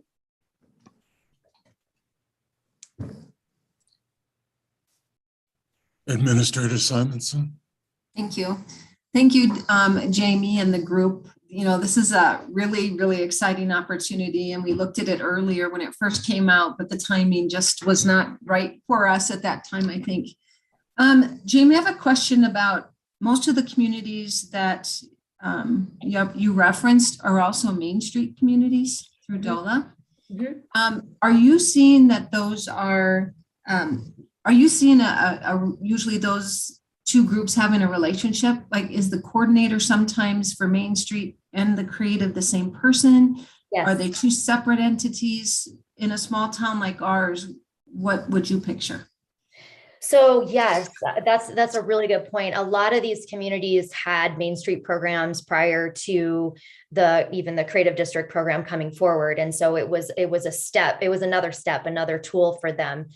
[SPEAKER 1] Administrator Simonson.
[SPEAKER 7] Thank you. Thank you, Jamie and the group. This is a really, really exciting opportunity, and we looked at it earlier when it first came out, but the timing just was not right for us at that time, I think. Jamie, I have a question about most of the communities that you referenced are also Main Street communities through DOLA.
[SPEAKER 4] Mhm.
[SPEAKER 7] Are you seeing that those are you seeing usually those two groups having a relationship? Like, is the coordinator sometimes for Main Street and the creative the same person?
[SPEAKER 4] Yes.
[SPEAKER 7] Are they two separate entities in a small town like ours? What would you picture?
[SPEAKER 4] So yes, that's a really good point. A lot of these communities had Main Street programs prior to even the creative district program coming forward. And so it was another step, another tool for them.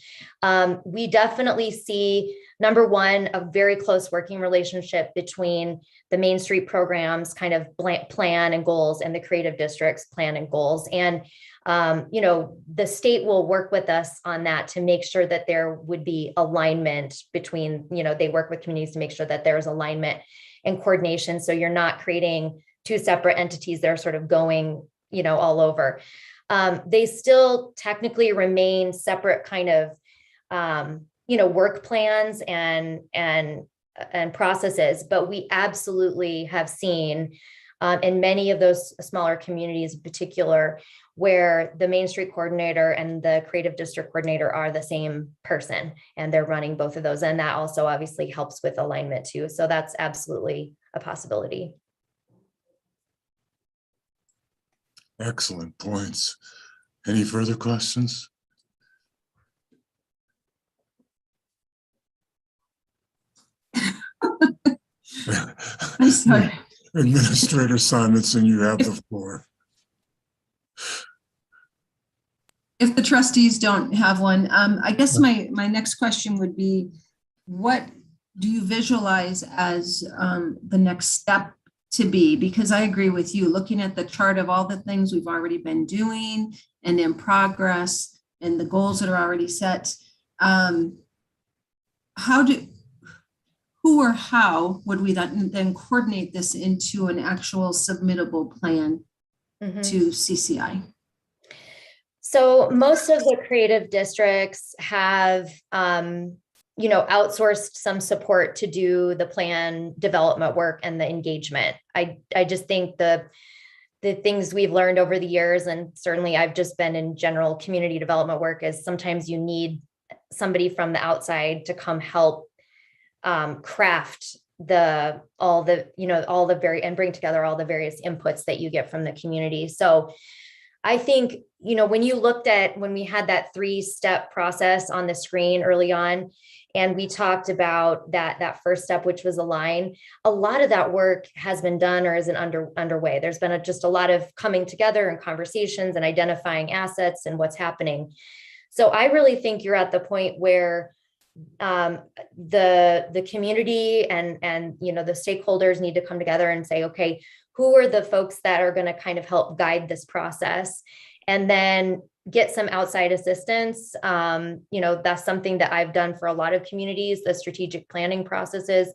[SPEAKER 4] We definitely see, number one, a very close working relationship between the Main Street programs kind of plan and goals and the creative district's plan and goals. And the state will work with us on that to make sure that there would be alignment between, they work with communities to make sure that there's alignment and coordination. So you're not creating two separate entities that are sort of going, all over. They still technically remain separate kind of, work plans and processes, but we absolutely have seen in many of those smaller communities in particular, where the Main Street coordinator and the creative district coordinator are the same person and they're running both of those. And that also obviously helps with alignment too. So that's absolutely a possibility.
[SPEAKER 1] Excellent points. Any further questions?
[SPEAKER 7] I'm sorry.
[SPEAKER 1] Administrator Simonson, you have the floor.
[SPEAKER 7] If the trustees don't have one, I guess my next question would be, what do you visualize as the next step to be? Because I agree with you, looking at the chart of all the things we've already been doing and in progress and the goals that are already set, who or how would we then coordinate this into an actual submittable plan to CCI?
[SPEAKER 4] So most of the creative districts have, outsourced some support to do the plan development work and the engagement. I just think the things we've learned over the years, and certainly I've just been in general community development work, is sometimes you need somebody from the outside to come help craft and bring together all the various inputs that you get from the community. So I think, when we had that 3-step process on the screen early on, and we talked about that first step, which was align, a lot of that work has been done or isn't underway. There's been just a lot of coming together and conversations and identifying assets and what's happening. So I really think you're at the point where the community and the stakeholders need to come together and say, okay, who are the folks that are going to kind of help guide this process, and then get some outside assistance. That's something that I've done for a lot of communities, the strategic planning processes,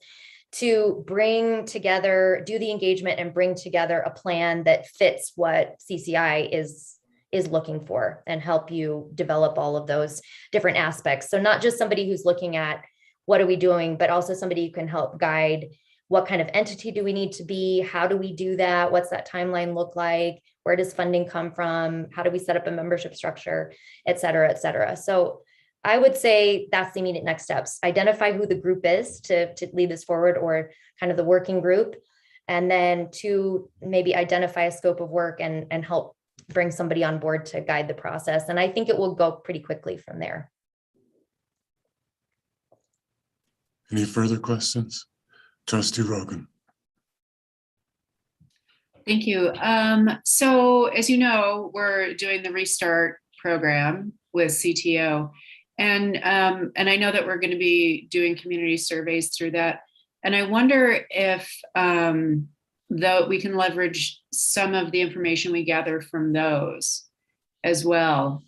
[SPEAKER 4] to bring together, do the engagement and bring together a plan that fits what CCI is is looking for and help you develop all of those different aspects. So not just somebody who's looking at what are we doing, but also somebody who can help guide what kind of entity do we need to be? How do we do that? What's that timeline look like? Where does funding come from? How do we set up a membership structure, et cetera, et cetera. So I would say that's the immediate next steps. Identify who the group is to lead this forward, or kind of the working group. And then to maybe identify a scope of work and help bring somebody on board to guide the process. And I think it will go pretty quickly from there.
[SPEAKER 1] Any further questions? Trustee Rogan.
[SPEAKER 5] Thank you. So as you know, we're doing the Restart program with CTO. And I know that we're going to be doing community surveys through that. And I wonder if though we can leverage some of the information we gather from those as well,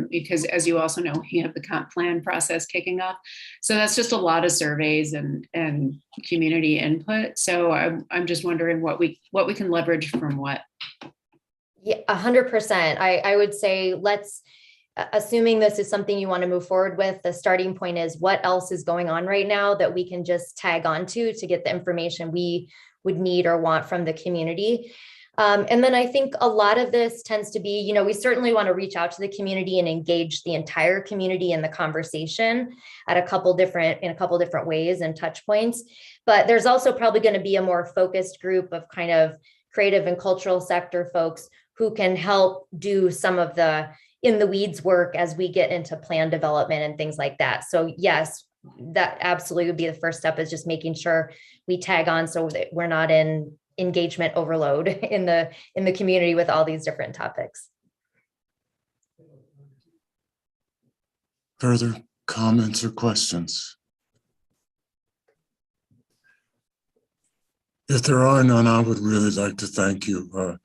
[SPEAKER 5] because as you also know, we have the comp plan process kicking off. So that's just a lot of surveys and community input. So I'm just wondering what we can leverage from what.
[SPEAKER 4] Yeah, 100%. I would say assuming this is something you want to move forward with, the starting point is what else is going on right now that we can just tag onto to get the information we would need or want from the community. And then I think a lot of this tends to be, we certainly want to reach out to the community and engage the entire community in the conversation in a couple different ways and touch points. But there's also probably going to be a more focused group of kind of creative and cultural sector folks who can help do some of the in the weeds work as we get into plan development and things like that. So yes, that absolutely would be the first step, is just making sure we tag on so that we're not in engagement overload in the community with all these different topics.
[SPEAKER 1] Further comments or questions? If there are none, I would really like to thank you,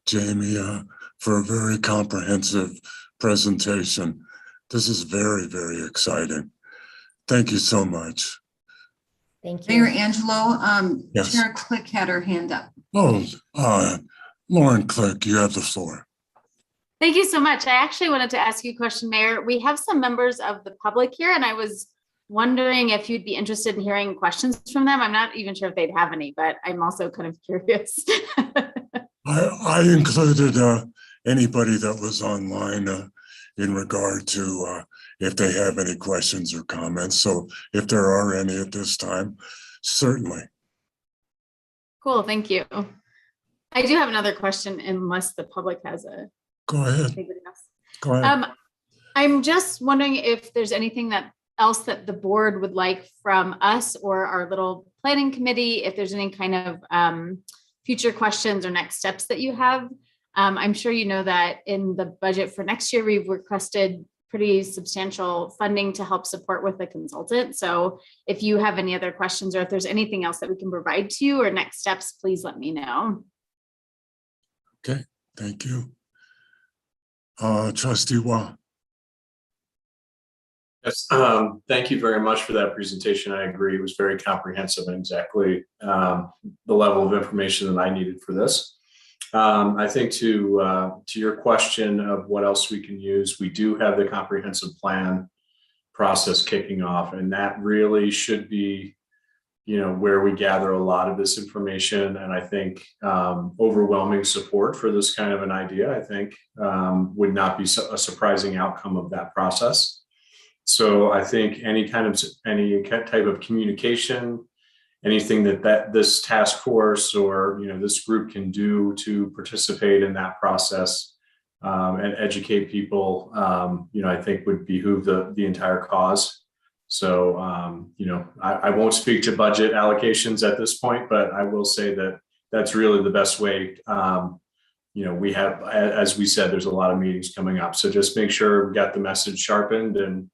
[SPEAKER 1] Jamie, for a very comprehensive presentation. This is very, very exciting. Thank you so much.
[SPEAKER 4] Thank you.
[SPEAKER 7] Mayor Angelo,
[SPEAKER 1] Yes.
[SPEAKER 7] Chair Click had her hand up.
[SPEAKER 1] Oh, Lauren Click, you have the floor.
[SPEAKER 3] Thank you so much. I actually wanted to ask you a question, Mayor. We have some members of the public here, and I was wondering if you'd be interested in hearing questions from them. I'm not even sure if they'd have any, but I'm also kind of curious.
[SPEAKER 1] I included anybody that was online in regard to if they have any questions or comments. So if there are any at this time, certainly.
[SPEAKER 3] Cool, thank you. I do have another question, unless the public has a.
[SPEAKER 1] Go ahead. Go ahead.
[SPEAKER 3] I'm just wondering if there's anything else that the board would like from us or our little planning committee, if there's any kind of future questions or next steps that you have. I'm sure you know that in the budget for next year, we've requested pretty substantial funding to help support with a consultant. So if you have any other questions, or if there's anything else that we can provide to you or next steps, please let me know.
[SPEAKER 1] Okay, thank you. Trustee Wah.
[SPEAKER 8] Yes, thank you very much for that presentation. I agree, it was very comprehensive and exactly the level of information that I needed for this. I think to your question of what else we can use, we do have the comprehensive plan process kicking off, and that really should be, where we gather a lot of this information. And I think overwhelming support for this kind of an idea, I think, would not be a surprising outcome of that process. So I think any type of communication, anything that this task force or this group can do to participate in that process and educate people, I think would behoove the entire cause. So I won't speak to budget allocations at this point, but I will say that that's really the best way. We have, as we said, there's a lot of meetings coming up, so just make sure we got the message sharpened and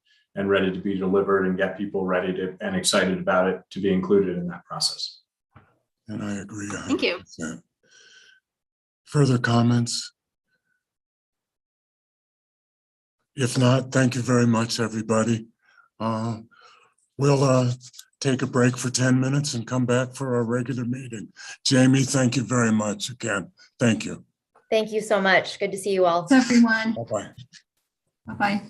[SPEAKER 8] ready to be delivered, and get people ready to and excited about it to be included in that process.
[SPEAKER 1] And I agree. 100%.
[SPEAKER 3] Thank you.
[SPEAKER 1] Further comments? If not, thank you very much, everybody. We'll take a break for 10 minutes and come back for our regular meeting. Jamie, thank you very much again. Thank you.
[SPEAKER 4] Thank you so much. Good to see you all.
[SPEAKER 7] Thanks, everyone.
[SPEAKER 1] Bye-bye.
[SPEAKER 7] Bye-bye.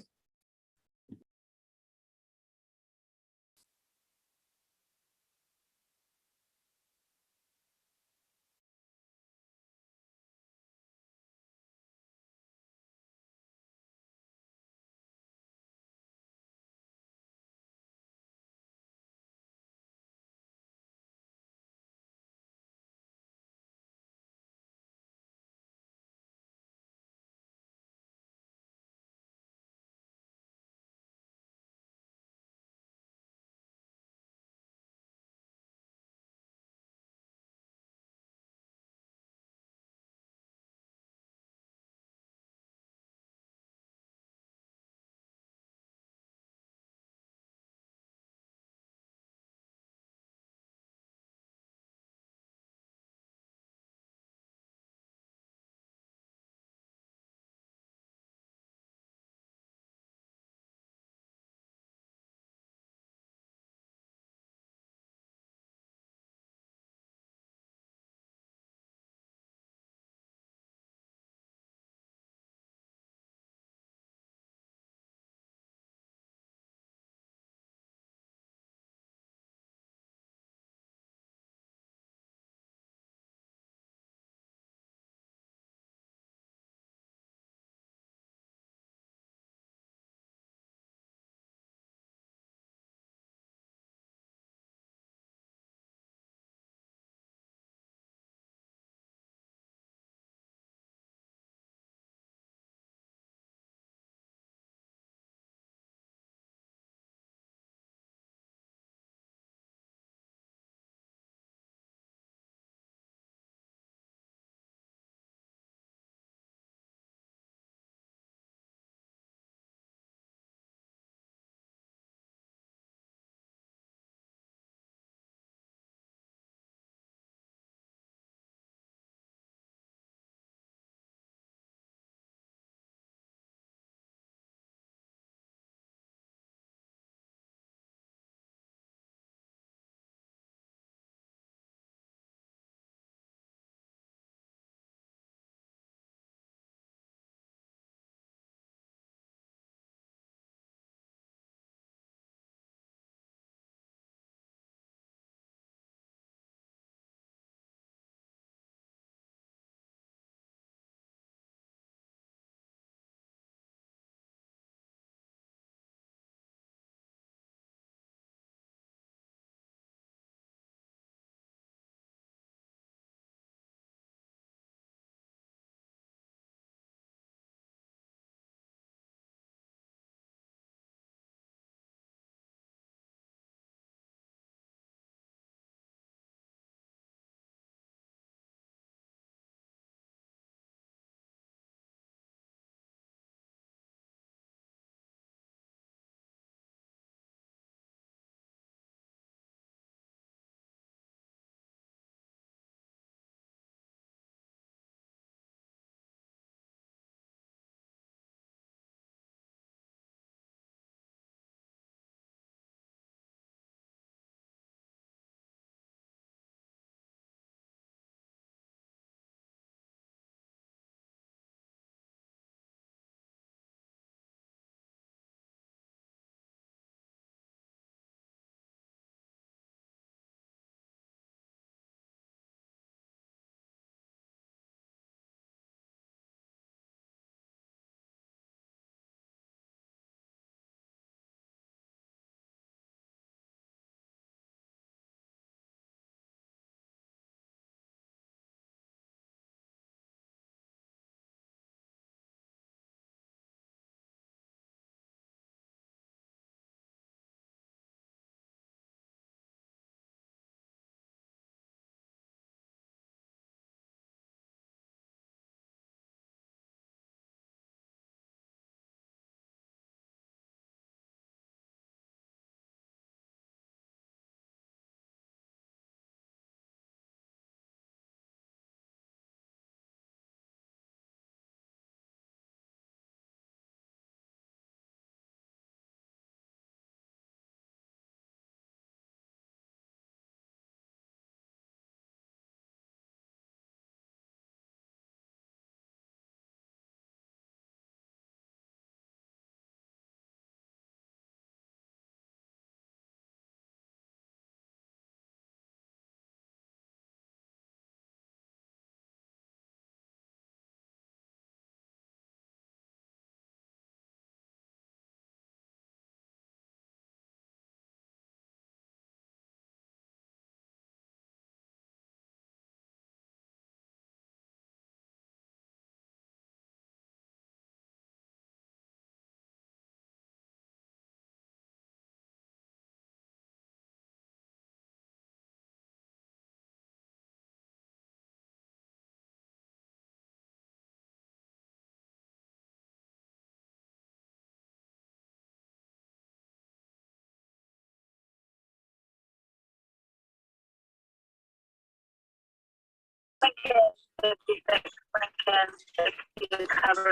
[SPEAKER 9] Cover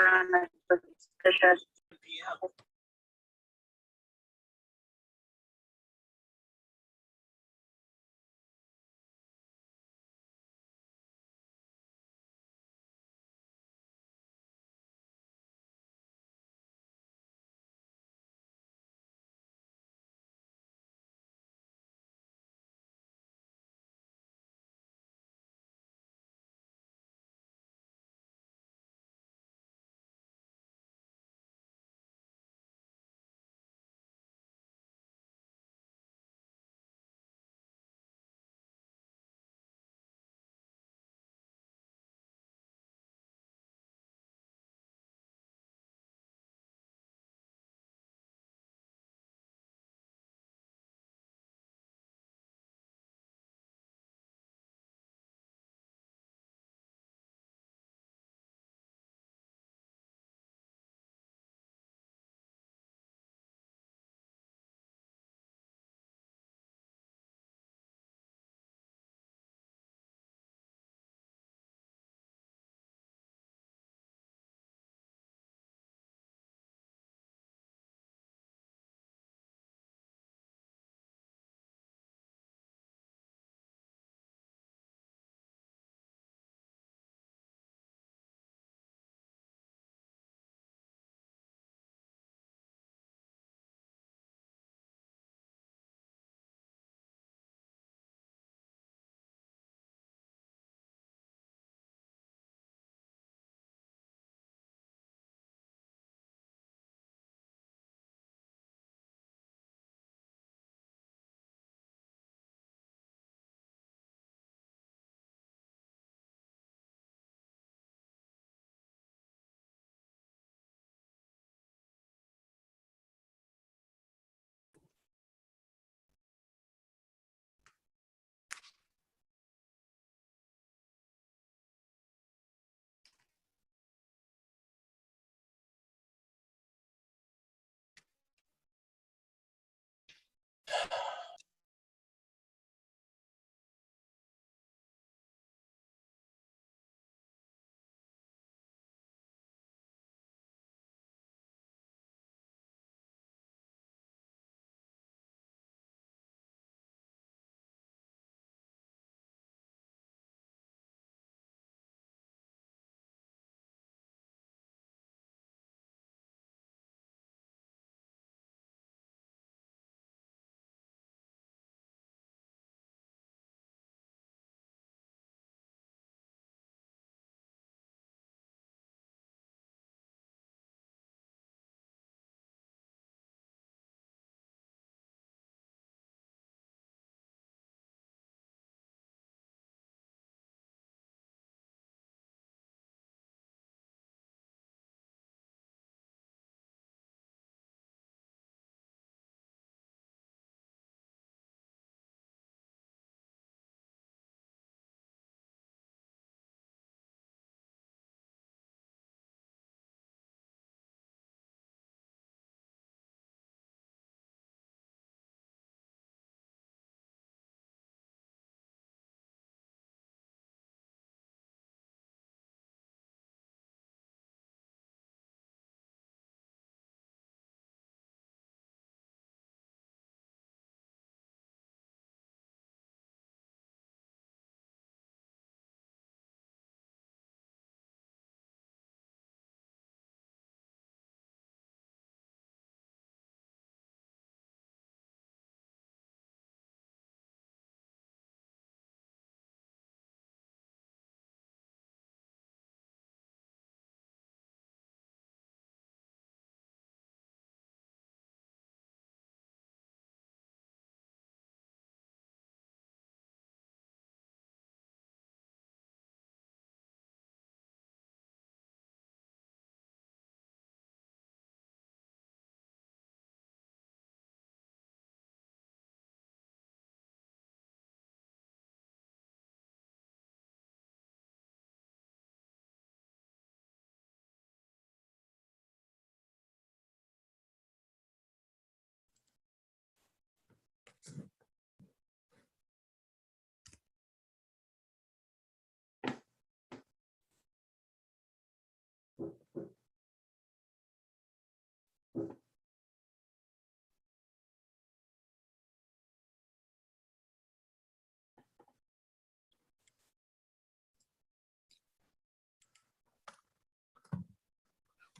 [SPEAKER 9] on the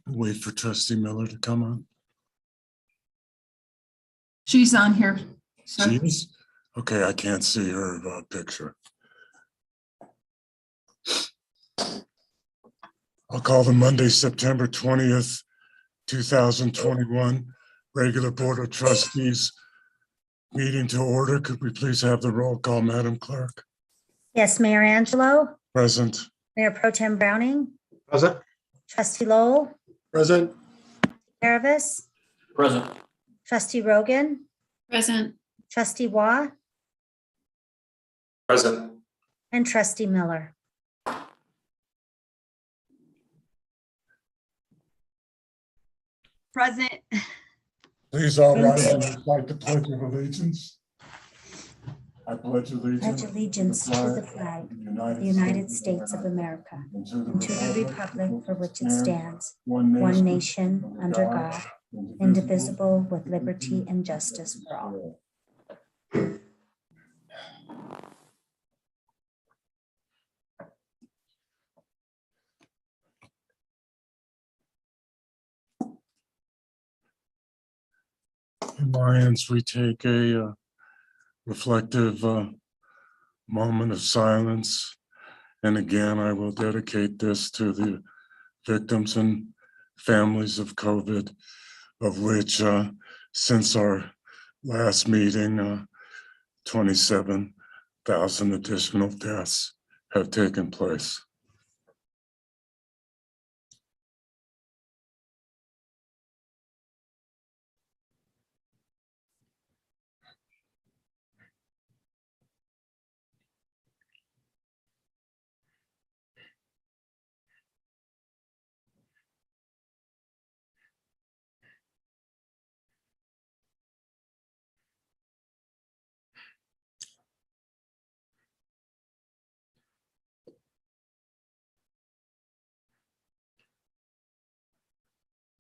[SPEAKER 1] Wait for trustee Miller to come on.
[SPEAKER 7] She's on here. So
[SPEAKER 1] She is? Okay, I can't see her picture. I'll call the Monday, September 20th, 2021, regular Board of Trustees meeting to order. Could we please have the roll call, Madam Clerk?
[SPEAKER 2] Yes, Mayor Angelo,
[SPEAKER 1] Present.
[SPEAKER 2] Mayor Pro Tem Browning,
[SPEAKER 6] Present?
[SPEAKER 2] Trustee Lowell,
[SPEAKER 6] Present.
[SPEAKER 2] Caravas,
[SPEAKER 8] Present.
[SPEAKER 2] Trustee Rogan,
[SPEAKER 5] Present.
[SPEAKER 2] Trustee Waugh,
[SPEAKER 8] Present.
[SPEAKER 2] and Trustee Miller.
[SPEAKER 9] Present.
[SPEAKER 1] Please all rise and recite the Pledge of Allegiance. I pledge allegiance.
[SPEAKER 2] Pledge allegiance to the flag of the United States of America
[SPEAKER 1] and
[SPEAKER 2] and to the republic for which it stands, one nation, under God, indivisible, with liberty and justice for all.
[SPEAKER 1] In Lions, we take a reflective moment of silence. And again, I will dedicate this to the victims and families of COVID, of which since our last meeting, 27,000 additional deaths have taken place.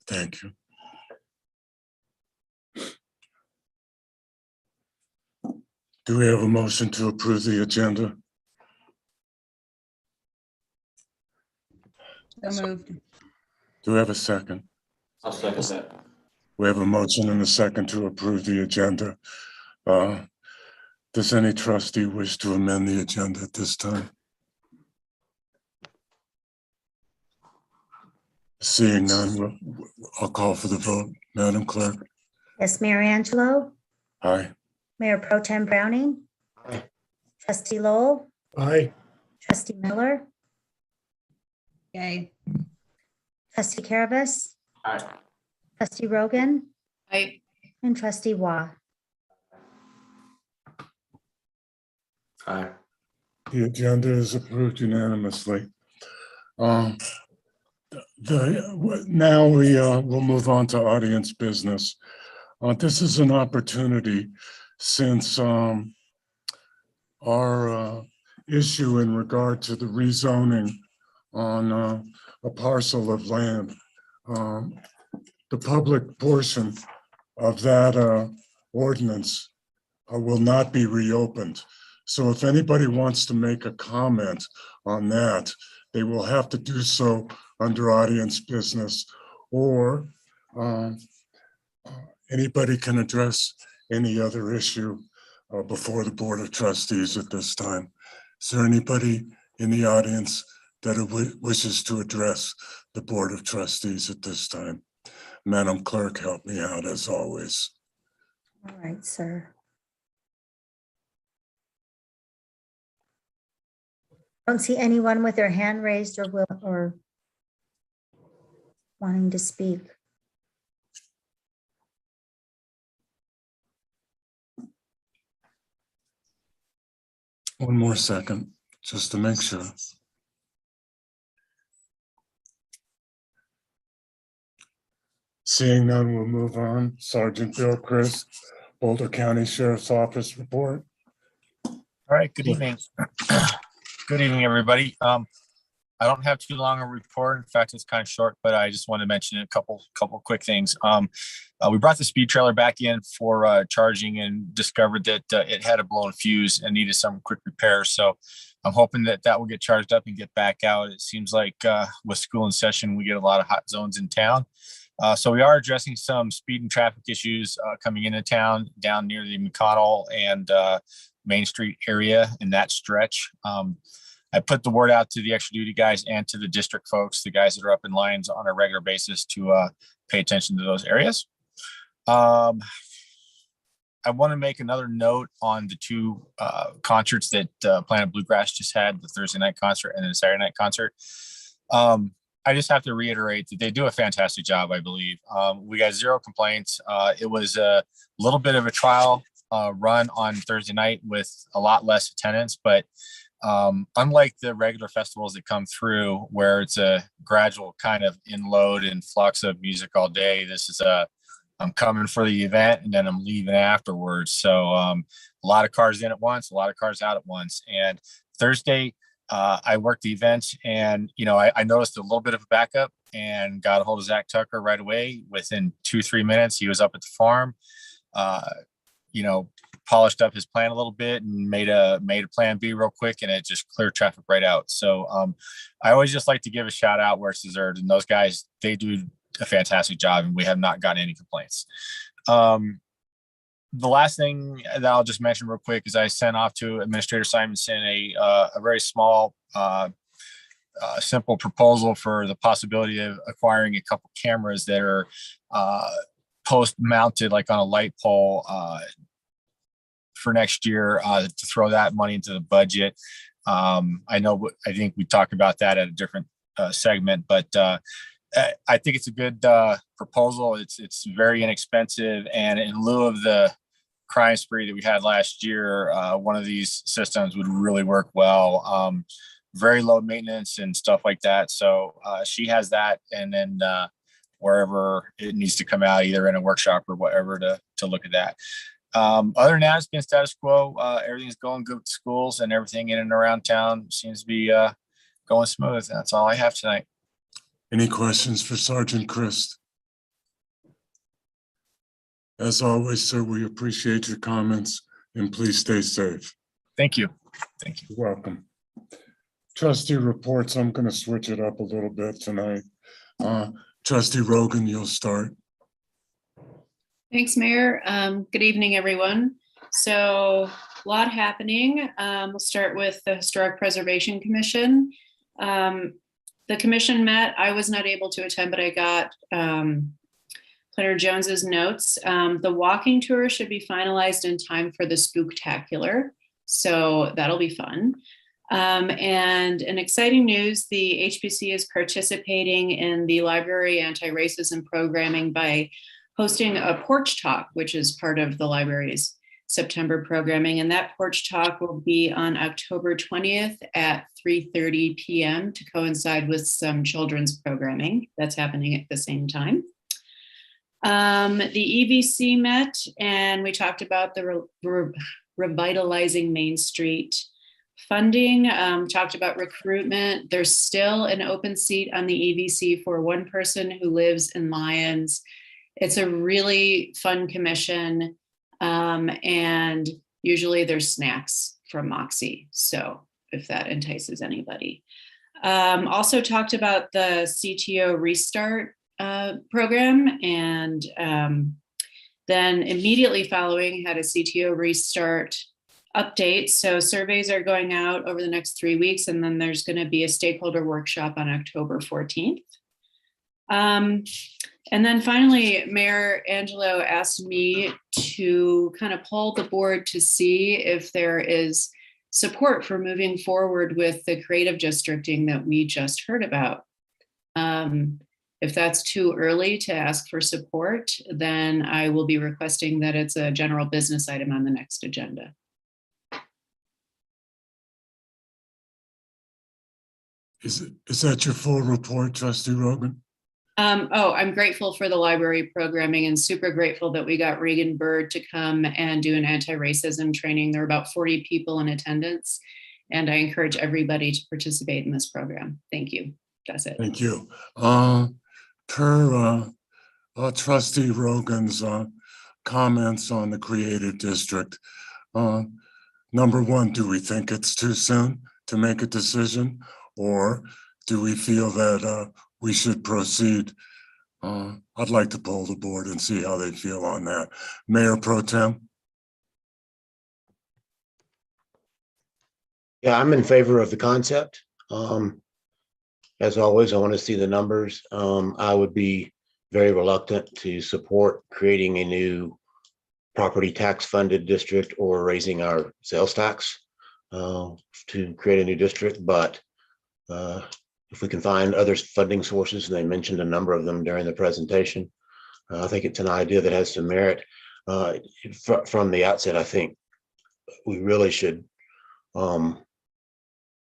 [SPEAKER 1] Thank you. Do we have a motion to approve the agenda?
[SPEAKER 9] So moved.
[SPEAKER 1] Do we have a second?
[SPEAKER 8] I'll second that.
[SPEAKER 1] We have a motion and a second to approve the agenda. Does any trustee wish to amend the agenda at this time? Seeing none, I'll call for the vote. Madam Clerk?
[SPEAKER 2] Yes, Mayor Angelo,
[SPEAKER 1] Aye.
[SPEAKER 2] Mayor Pro Tem Browning,
[SPEAKER 6] Aye.
[SPEAKER 2] Trustee Lowell,
[SPEAKER 6] Aye.
[SPEAKER 2] Trustee Miller,
[SPEAKER 9] Yay.
[SPEAKER 2] Trustee Caravas,
[SPEAKER 8] Aye.
[SPEAKER 2] Trustee Rogan,
[SPEAKER 5] Aye.
[SPEAKER 2] and Trustee Waugh.
[SPEAKER 8] Aye.
[SPEAKER 1] The agenda is approved unanimously. Now we will move on to audience business. This is an opportunity since our issue in regard to the rezoning on a parcel of land. The public portion of that ordinance will not be reopened. So if anybody wants to make a comment on that, they will have to do so under audience business, or anybody can address any other issue before the Board of Trustees at this time. Is there anybody in the audience that wishes to address the Board of Trustees at this time? Madam Clerk, help me out as always.
[SPEAKER 2] All right, sir. Don't see anyone with their hand raised or wanting to speak.
[SPEAKER 1] One more second, just to make sure. Seeing none, we'll move on. Sergeant Bill Chris, Boulder County Sheriff's Office report.
[SPEAKER 10] All right, good evening. Good evening, everybody. I don't have too long a report. In fact, it's kind of short, but I just want to mention a couple quick things. We brought the speed trailer back in for charging and discovered that it had a blown fuse and needed some quick repair. So I'm hoping that that will get charged up and get back out. It seems like with school in session, we get a lot of hot zones in town. So we are addressing some speed and traffic issues coming into town down near the McConnell and Main Street area in that stretch. I put the word out to the extra duty guys and to the district folks, the guys that are up in lines on a regular basis, to pay attention to those areas. I want to make another note on the two concerts that Planet Bluegrass just had, the Thursday night concert and the Saturday night concert. I just have to reiterate that they do a fantastic job, I believe. We got 0 complaints. It was a little bit of a trial run on Thursday night with a lot less attendance, but unlike the regular festivals that come through where it's a gradual kind of inload and flux of music all day, this is I'm coming for the event and then I'm leaving afterwards. So a lot of cars in at once, a lot of cars out at once. And Thursday, I worked the event and, I noticed a little bit of a backup and got a hold of Zach Tucker right away. Within 2-3 minutes, he was up at the farm, polished up his plan a little bit and made a plan B real quick, and it just cleared traffic right out. So I always just like to give a shout out where it's deserved, and those guys, they do a fantastic job and we have not gotten any complaints. The last thing that I'll just mention real quick is I sent off to Administrator Simonson a very small, simple proposal for the possibility of acquiring a couple cameras that are post mounted, like on a light pole, for next year, to throw that money into the budget. I think we talked about that at a different segment, but I think it's a good proposal. It's very inexpensive, and in lieu of the crime spree that we had last year, one of these systems would really work well. Very low maintenance and stuff like that. So she has that, and then wherever it needs to come out, either in a workshop or whatever, to look at that. Other than that, it's been status quo. Everything's going good with schools, and everything in and around town seems to be going smooth. That's all I have tonight.
[SPEAKER 1] Any questions for Sergeant Christ? As always, sir, we appreciate your comments, and please stay safe.
[SPEAKER 10] Thank you. Thank you.
[SPEAKER 1] You're welcome. Trustee reports, I'm going to switch it up a little bit tonight. Trustee Rogan, you'll start.
[SPEAKER 5] Thanks, Mayor. Good evening, everyone. So a lot happening. We'll start with the Historic Preservation Commission. The commission met. I was not able to attend, but I got Planner Jones's notes. The walking tour should be finalized in time for the Spooktacular, so that'll be fun. And in exciting news, the HPC is participating in the library anti-racism programming by hosting a porch talk, which is part of the library's September programming. And that porch talk will be on October 20th at 3:30 p.m. to coincide with some children's programming that's happening at the same time. The EVC met and we talked about the revitalizing Main Street funding, talked about recruitment. There's still an open seat on the EVC for one person who lives in Lyons. It's a really fun commission, and usually there's snacks from Moxie, so if that entices anybody. Also talked about the CTO Restart program, and then immediately following had a CTO Restart update. So surveys are going out over the next 3 weeks, and then there's going to be a stakeholder workshop on October 14th. And then finally, Mayor Angelo asked me to kind of poll the board to see if there is support for moving forward with the creative districting that we just heard about. If that's too early to ask for support, then I will be requesting that it's a general business item on the next agenda.
[SPEAKER 1] Is that your full report, Trustee Rogan?
[SPEAKER 5] I'm grateful for the library programming and super grateful that we got Regan Bird to come and do an anti-racism training. There were about 40 people in attendance, and I encourage everybody to participate in this program. Thank you. That's it.
[SPEAKER 1] Thank you. Per Trustee Rogan's comments on the creative district, number one, do we think it's too soon? to make a decision, or do we feel that we should proceed? I'd like to poll the board and see how they feel on that. Mayor Pro Tem?
[SPEAKER 6] Yeah, I'm in favor of the concept. As always, I want to see the numbers. I would be very reluctant to support creating a new property tax funded district or raising our sales tax to create a new district. But if we can find other funding sources, and they mentioned a number of them during the presentation, I think it's an idea that has some merit. From the outset, I think we really should,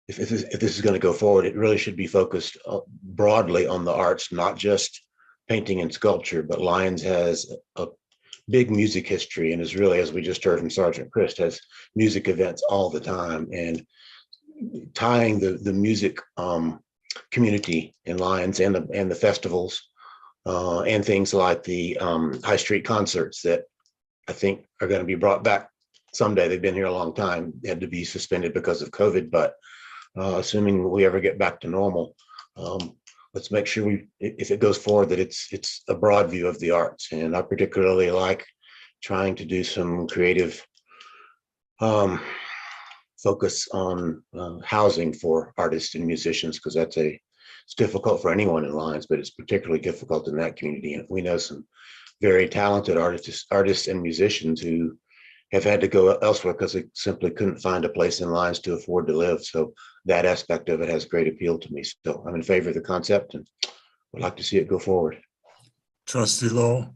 [SPEAKER 6] if this is going to go forward, it really should be focused broadly on the arts, not just painting and sculpture, but Lyons has a big music history and is really, as we just heard from Sergeant Christ, has music events all the time, and tying the music community in Lyons and the festivals and things like the High Street concerts that I think are going to be brought back someday. They've been here a long time. They had to be suspended because of COVID, but assuming we ever get back to normal, let's make sure if it goes forward, that it's a broad view of the arts. And I particularly like trying to do some creative focus on housing for artists and musicians, because it's difficult for anyone in Lyons, but it's particularly difficult in that community. And we know some very talented artists and musicians who have had to go elsewhere because they simply couldn't find a place in Lyons to afford to live. So that aspect of it has great appeal to me. So I'm in favor of the concept and would like to see it go forward.
[SPEAKER 1] Trustee Lowell?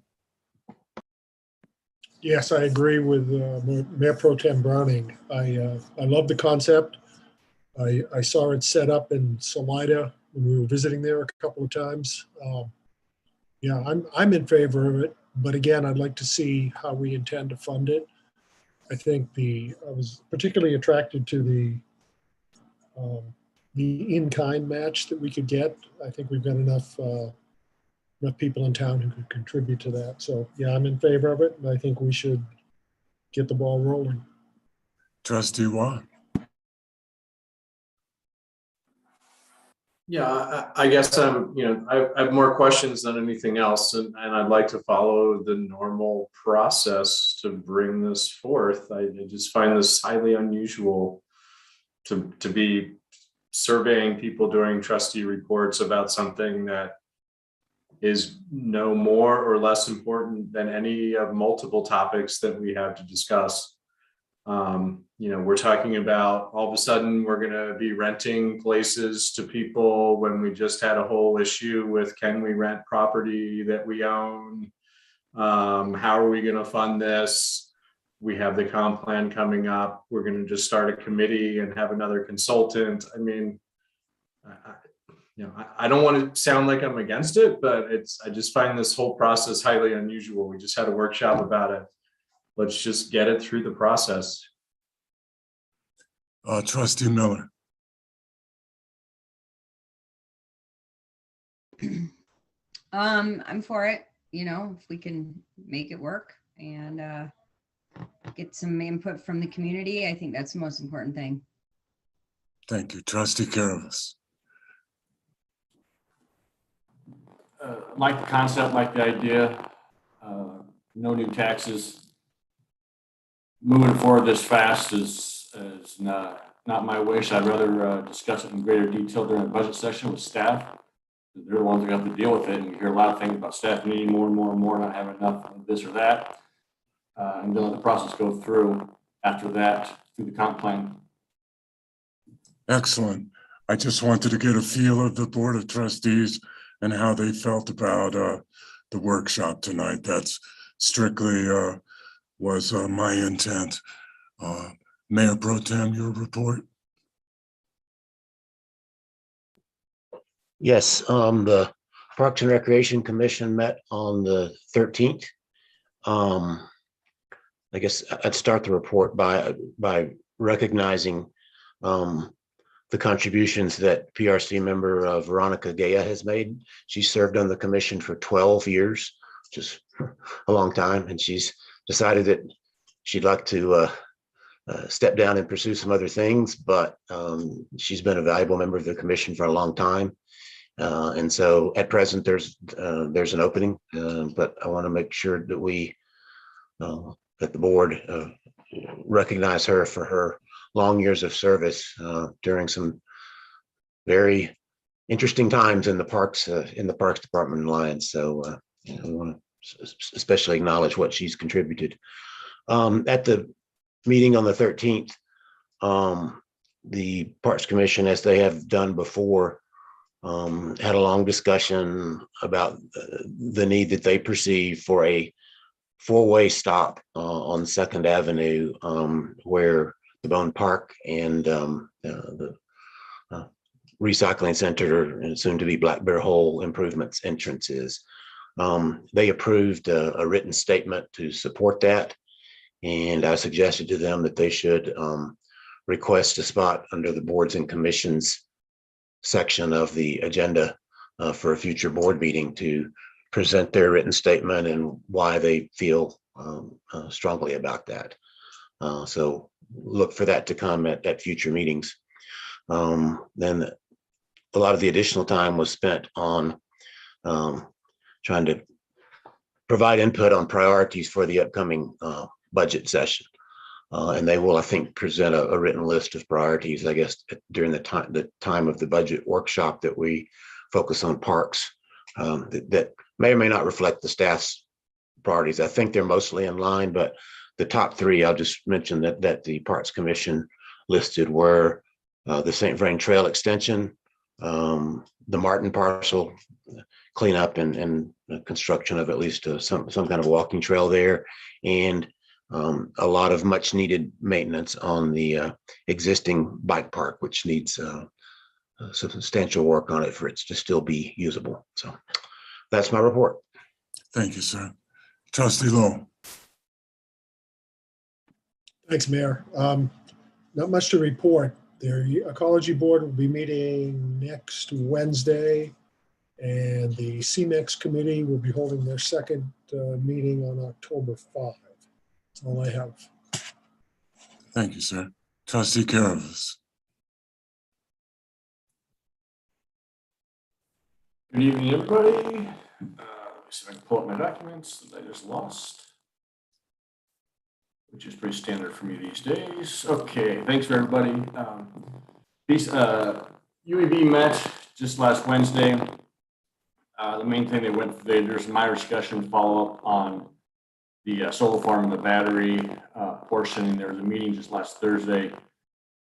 [SPEAKER 9] Yes, I agree with Mayor Pro Tem Browning. I love the concept. I saw it set up in Salida when we were visiting there a couple of times. Yeah, I'm in favor of it, but again, I'd like to see how we intend to fund it. I think I was particularly attracted to the in-kind match that we could get. I think we've got enough people in town who could contribute to that. So yeah, I'm in favor of it, and I think we should get the ball rolling.
[SPEAKER 1] Trustee Watt?
[SPEAKER 8] Yeah, I guess I have more questions than anything else, and I'd like to follow the normal process to bring this forth. I just find this highly unusual to be surveying people during trustee reports about something that is no more or less important than any of multiple topics that we have to discuss. We're talking about all of a sudden we're going to be renting places to people when we just had a whole issue with, can we rent property that we own? How are we going to fund this? We have the comp plan coming up. We're going to just start a committee and have another consultant. I mean, I don't want to sound like I'm against it, but I just find this whole process highly unusual. We just had a workshop about it. Let's just get it through the process.
[SPEAKER 1] Trustee Miller?
[SPEAKER 11] I'm for it, if we can make it work and get some input from the community. I think that's the most important thing.
[SPEAKER 1] Thank you. Trustee Caravas?
[SPEAKER 12] Like the concept, like the idea, no new taxes. Moving forward this fast is not my wish. I'd rather discuss it in greater detail during the budget session with staff. They're the ones that have to deal with it, and we hear a lot of things about staff needing more and more and more, not having enough of this or that, and then let the process go through after that through the comp plan.
[SPEAKER 1] Excellent. I just wanted to get a feel of the Board of Trustees and how they felt about the workshop tonight. That's strictly was my intent. Mayor Pro Tem, your report?
[SPEAKER 6] Yes, the Parks and Recreation Commission met on the 13th. I guess I'd start the report by recognizing the contributions that PRC member Veronica Gaya has made. She served on the commission for 12 years, which is a long time, and she's decided that she'd like to step down and pursue some other things, but she's been a valuable member of the commission for a long time. And so at present, there's an opening, but I want to make sure that we, that the board recognize her for her long years of service during some very interesting times in the parks department in Lyons. So I want to especially acknowledge what she's contributed. At the meeting on the 13th, the Parks Commission, as they have done before, had a long discussion about the need that they perceive for a four-way stop on 2nd Avenue, where the Bone Park and the recycling center and soon to be Black Bear Hole improvements entrance is. They approved a written statement to support that. And I suggested to them that they should request a spot under the boards and commissions section of the agenda for a future board meeting to present their written statement and why they feel strongly about that. So look for that to come at future meetings. Then a lot of the additional time was spent on trying to provide input on priorities for the upcoming budget session. And they will, I think, present a written list of priorities, I guess, during the time of the budget workshop that we focus on parks that may or may not reflect the staff's priorities. I think they're mostly in line, but the top three, I'll just mention that the Parks Commission listed were the St. Vrain Trail extension, the Martin parcel cleanup and construction of at least some kind of walking trail there, and a lot of much needed maintenance on the existing bike park, which needs substantial work on it for it to still be usable. So that's my report.
[SPEAKER 1] Thank you, sir. Trustee Lowe.
[SPEAKER 9] Thanks, Mayor. Not much to report. Their ecology board will be meeting next Wednesday, and the CMEX committee will be holding their second meeting on October 5. That's all I have.
[SPEAKER 1] Thank you, sir. Trustee Caravas.
[SPEAKER 12] Good evening, everybody. Let me see if I can pull up my documents that I just lost, which is pretty standard for me these days. Okay, thanks for everybody. UAB met just last Wednesday. The main thing they went through, there's a minor discussion follow-up on the solar farm and the battery portion. There was a meeting just last Thursday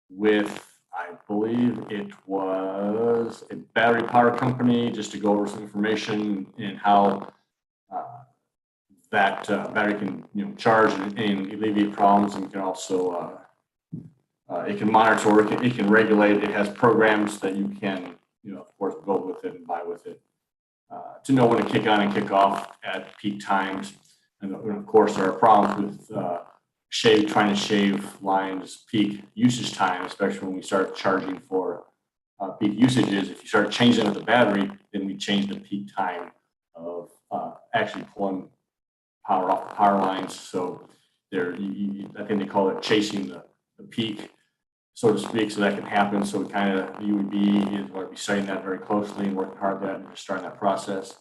[SPEAKER 12] with, I believe it was a battery power company, just to go over some information and how that battery can charge and alleviate problems, and can also it can monitor, it can regulate. It has programs that you can of course build with it and buy with it to know when to kick on and kick off at peak times. And of course there are problems with trying to shave Lyons peak usage time, especially when we start charging for peak usages. If you start changing out the battery, then we change the peak time of actually pulling power off the power lines. So there, I think they call it chasing the peak, so to speak. So that can happen. So the UEB is going to be studying that very closely and working hard at that and just starting that process.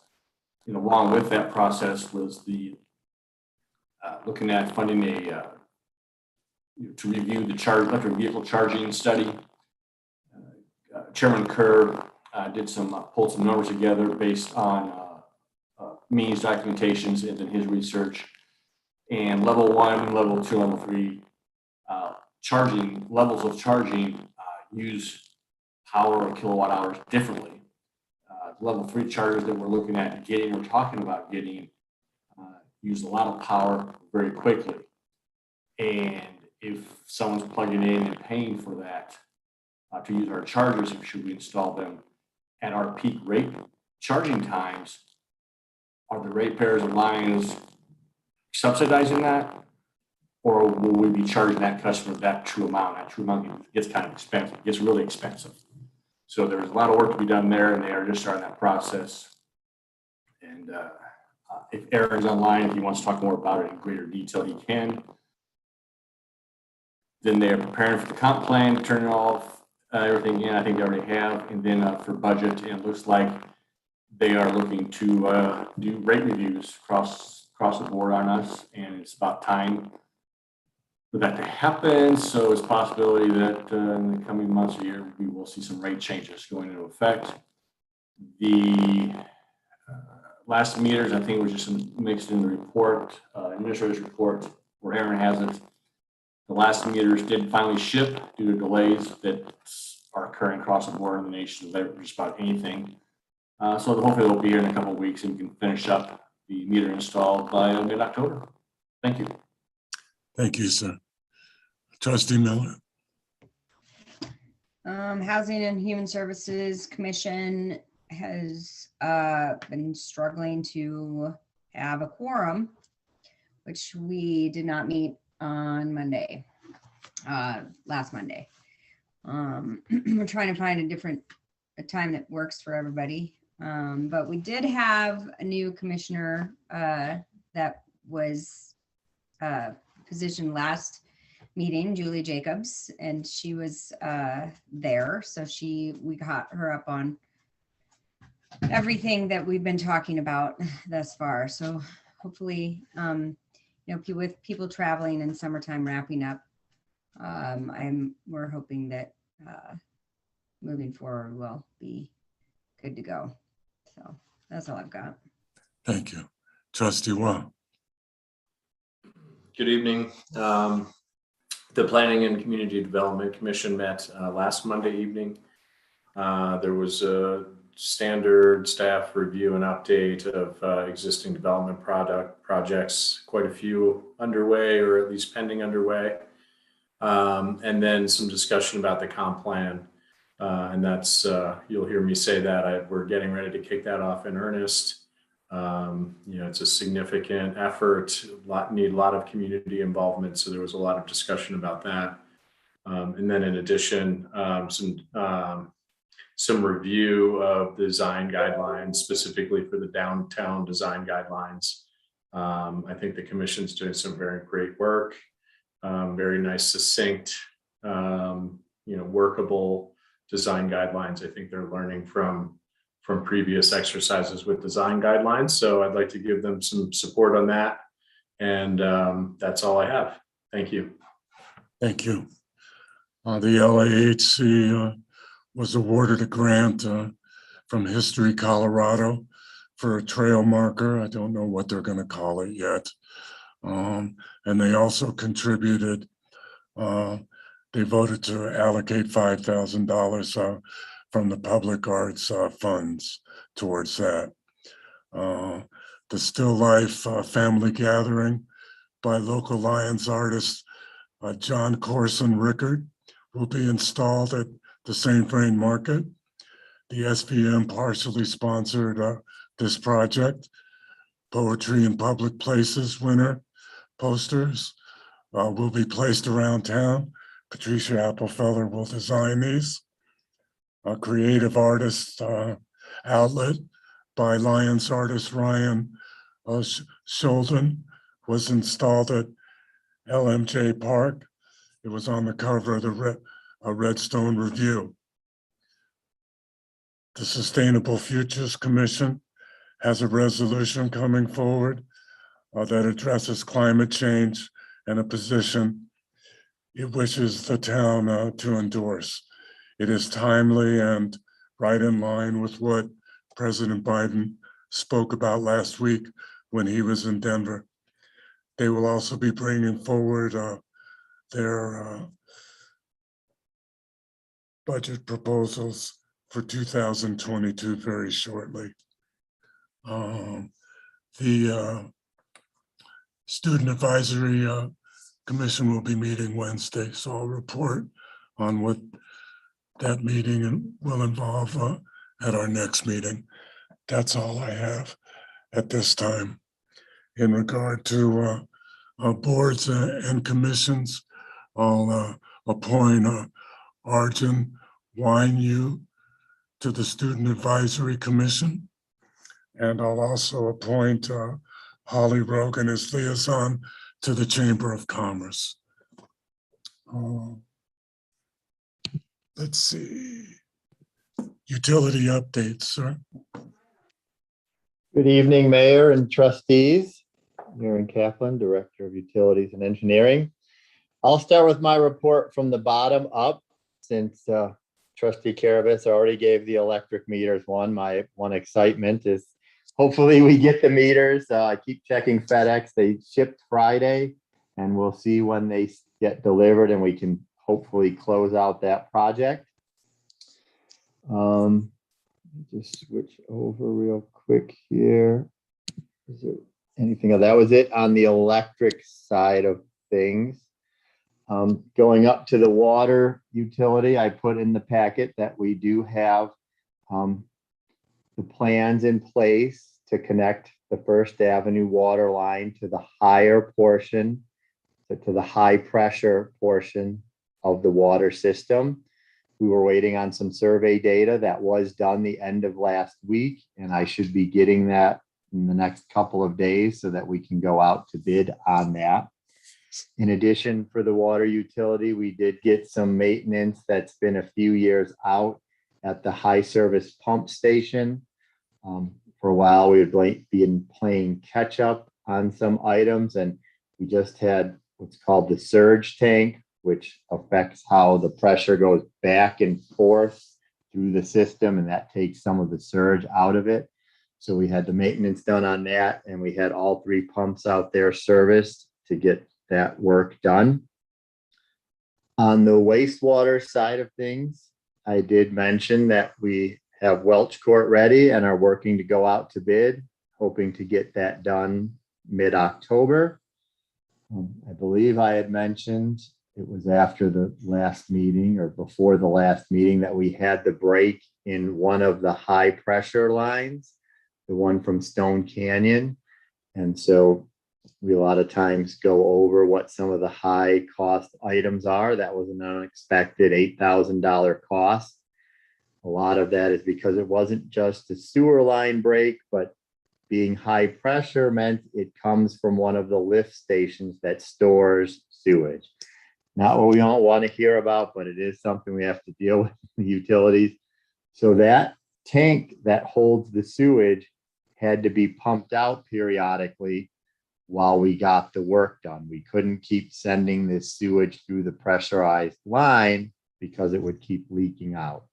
[SPEAKER 12] Along with that process was the looking at funding to review the electric vehicle charging study. Chairman Kerr pulled some numbers together based on means documentations and then his research, and level 1, level 2, level 3 charging levels of charging use power or kilowatt hours differently. Level 3 chargers that we're looking at getting or talking about getting use a lot of power very quickly, and if someone's plugging in and paying for that to use our chargers, should we install them at our peak rate charging times? Are the ratepayers and Lyons subsidizing that, or will we be charging that customer that true amount? That true amount gets kind of expensive. It gets really expensive. So there's a lot of work to be done there, and they are just starting that process. And if Aaron's online, if he wants to talk more about it in greater detail, he can. Then they are preparing for the comp plan, turning off everything in. I think they already have. And then for budget, and it looks like they are looking to do rate reviews across the board on us. And it's about time for that to happen. So it's a possibility that in the coming months or year, we will see some rate changes going into effect. The last meters, I think, was just mixed in the report, administrator's report, where Aaron has it. The last meters did finally ship due to delays that are occurring across the board in the nation, just about anything. So hopefully they'll be here in a couple of weeks and we can finish up the meter install by mid-October. Thank you.
[SPEAKER 1] Thank you, sir. Trustee Miller.
[SPEAKER 11] Housing and Human Services Commission has been struggling to have a quorum, which we did not meet on Monday, last Monday. We're trying to find a time that works for everybody. But we did have a new commissioner that was positioned last meeting, Julie Jacobs, and she was there. So we got her up on everything that we've been talking about thus far. So hopefully, with people traveling and summertime wrapping up, we're hoping that moving forward we'll be good to go. So that's all I've got.
[SPEAKER 1] Thank you. Trustee Wong.
[SPEAKER 8] Good evening. The Planning and Community Development Commission met last Monday evening. There was a standard staff review and update of existing development projects, quite a few underway or at least pending underway. And then some discussion about the comp plan. And that's, you'll hear me say that we're getting ready to kick that off in earnest. It's a significant effort, need a lot of community involvement. So there was a lot of discussion about that. And then in addition, some review of the design guidelines, specifically for the downtown design guidelines. I think the commission's doing some very great work, very nice, succinct, workable design guidelines. I think they're learning from previous exercises with design guidelines. So I'd like to give them some support on that. And that's all I have. Thank you.
[SPEAKER 1] Thank you. The LAHC was awarded a grant from History Colorado for a trail marker. I don't know what they're going to call it yet. And they also contributed, they voted to allocate $5,000 from the public arts funds towards that. The Still Life family gathering by local Lions artist John Corson Rickard will be installed at the St. Vrain Market. The SPM partially sponsored this project. Poetry in Public Places winner posters will be placed around town. Patricia Applefeller will design these. A creative artist outlet by Lions artist Ryan Sholden was installed at LMJ Park. It was on the cover of the Redstone Review. The Sustainable Futures Commission has a resolution coming forward that addresses climate change and a position it wishes the town to endorse. It is timely and right in line with what President Biden spoke about last week when he was in Denver. They will also be bringing forward their budget proposals for 2022 very shortly. The Student Advisory Commission will be meeting Wednesday, so I'll report on what that meeting will involve at our next meeting. That's all I have at this time. In regard to boards and commissions, I'll appoint Arjun Wainu to the Student Advisory Commission, and I'll also appoint Holly Rogan as liaison to the Chamber of Commerce. Let's see. Utility updates, sir.
[SPEAKER 13] Good evening, Mayor and Trustees. Aaron Kaplan, Director of Utilities and Engineering. I'll start with my report from the bottom up, since Trustee Karabas already gave the electric meters one. My one excitement is hopefully we get the meters. I keep checking FedEx. They shipped Friday, and we'll see when they get delivered, and we can hopefully close out that project. Just switch over real quick here. Is there anything else? That was it on the electric side of things. Going up to the water utility, I put in the packet that we do have the plans in place to connect the First Avenue water line to the higher portion, to the high pressure portion of the water system. We were waiting on some survey data that was done the end of last week, and I should be getting that in the next couple of days so that we can go out to bid on that. In addition, for the water utility, we did get some maintenance that's been a few years out at the high service pump station. For a while, we had been playing catch up on some items, and we just had what's called the surge tank, which affects how the pressure goes back and forth through the system, and that takes some of the surge out of it. So we had the maintenance done on that, and we had all 3 pumps out there serviced to get that work done. On the wastewater side of things, I did mention that we have Welch Court ready and are working to go out to bid, hoping to get that done mid-October. I believe I had mentioned it was after the last meeting or before the last meeting that we had the break in one of the high pressure lines, the one from Stone Canyon. And so we a lot of times go over what some of the high cost items are. That was an unexpected $8,000 cost. A lot of that is because it wasn't just a sewer line break, but being high pressure meant it comes from one of the lift stations that stores sewage. Not what we don't want to hear about, but it is something we have to deal with the utilities. So that tank that holds the sewage had to be pumped out periodically while we got the work done. We couldn't keep sending this sewage through the pressurized line because it would keep leaking out.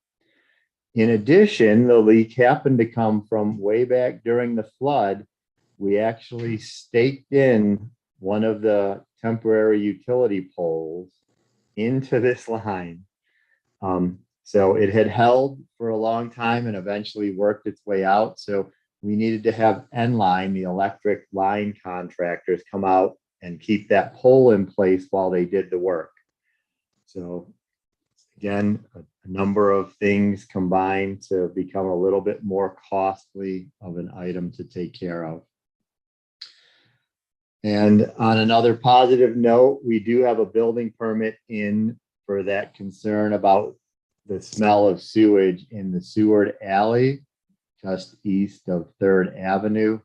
[SPEAKER 13] In addition, the leak happened to come from way back during the flood. We actually staked in one of the temporary utility poles into this line. So it had held for a long time and eventually worked its way out. So we needed to have N-Line, the electric line contractors, come out and keep that pole in place while they did the work. So again, a number of things combined to become a little bit more costly of an item to take care of. And on another positive note, we do have a building permit in for that concern about the smell of sewage in the Seward Alley, just east of 3rd Avenue.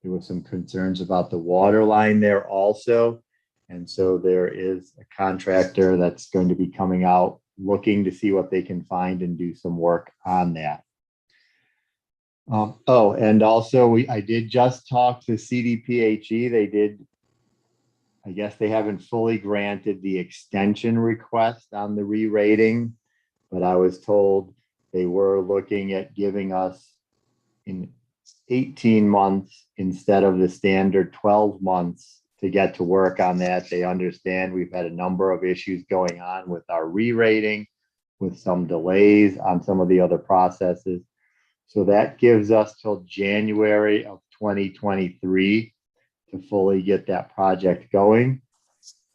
[SPEAKER 13] There were some concerns about the water line there also. And so there is a contractor that's going to be coming out looking to see what they can find and do some work on that. And also I did just talk to CDPHE. They did, I guess they haven't fully granted the extension request on the re-rating, but I was told they were looking at giving us in 18 months instead of the standard 12 months to get to work on that. They understand we've had a number of issues going on with our re-rating, with some delays on some of the other processes. So that gives us till January of 2023 to fully get that project going.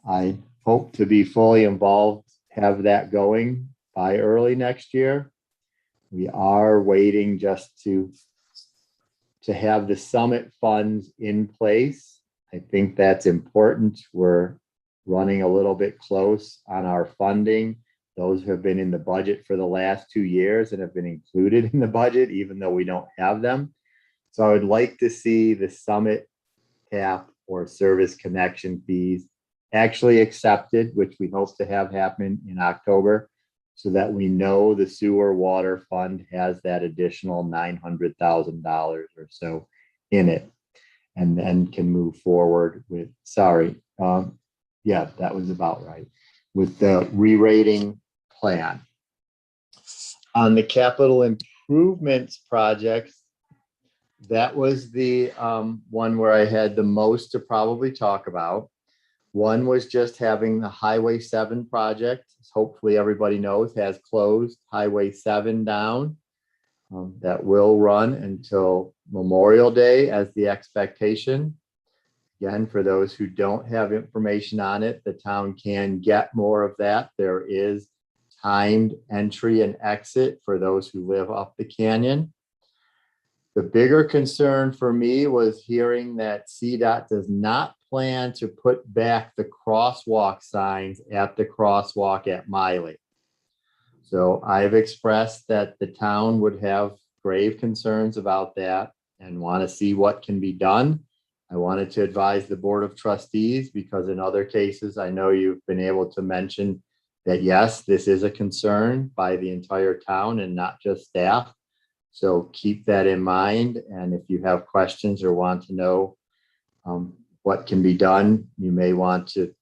[SPEAKER 13] I hope to be fully involved, have that going by early next year. We are waiting just to have the summit funds in place. I think that's important. We're running a little bit close on our funding. Those have been in the budget for the last 2 years and have been included in the budget, even though we don't have them. So I would like to see the summit tap or service connection fees actually accepted, which we hope to have happen in October, so that we know the sewer water fund has that additional $900,000 or so in it, and then can move forward with, yeah, that was about right, with the re-rating plan. On the capital improvements projects, that was the one where I had the most to probably talk about. One was just having the Highway 7 project, hopefully everybody knows, has closed Highway 7 down. That will run until Memorial Day as the expectation. Again, for those who don't have information on it, the town can get more of that. There is timed entry and exit for those who live up the canyon. The bigger concern for me was hearing that CDOT does not plan to put back the crosswalk signs at the crosswalk at Miley. So I've expressed that the town would have grave concerns about that and want to see what can be done. I wanted to advise the Board of Trustees, because in other cases, I know you've been able to mention that, yes, this is a concern by the entire town and not just staff. So keep that in mind. And if you have questions or want to know what can be done, you may want to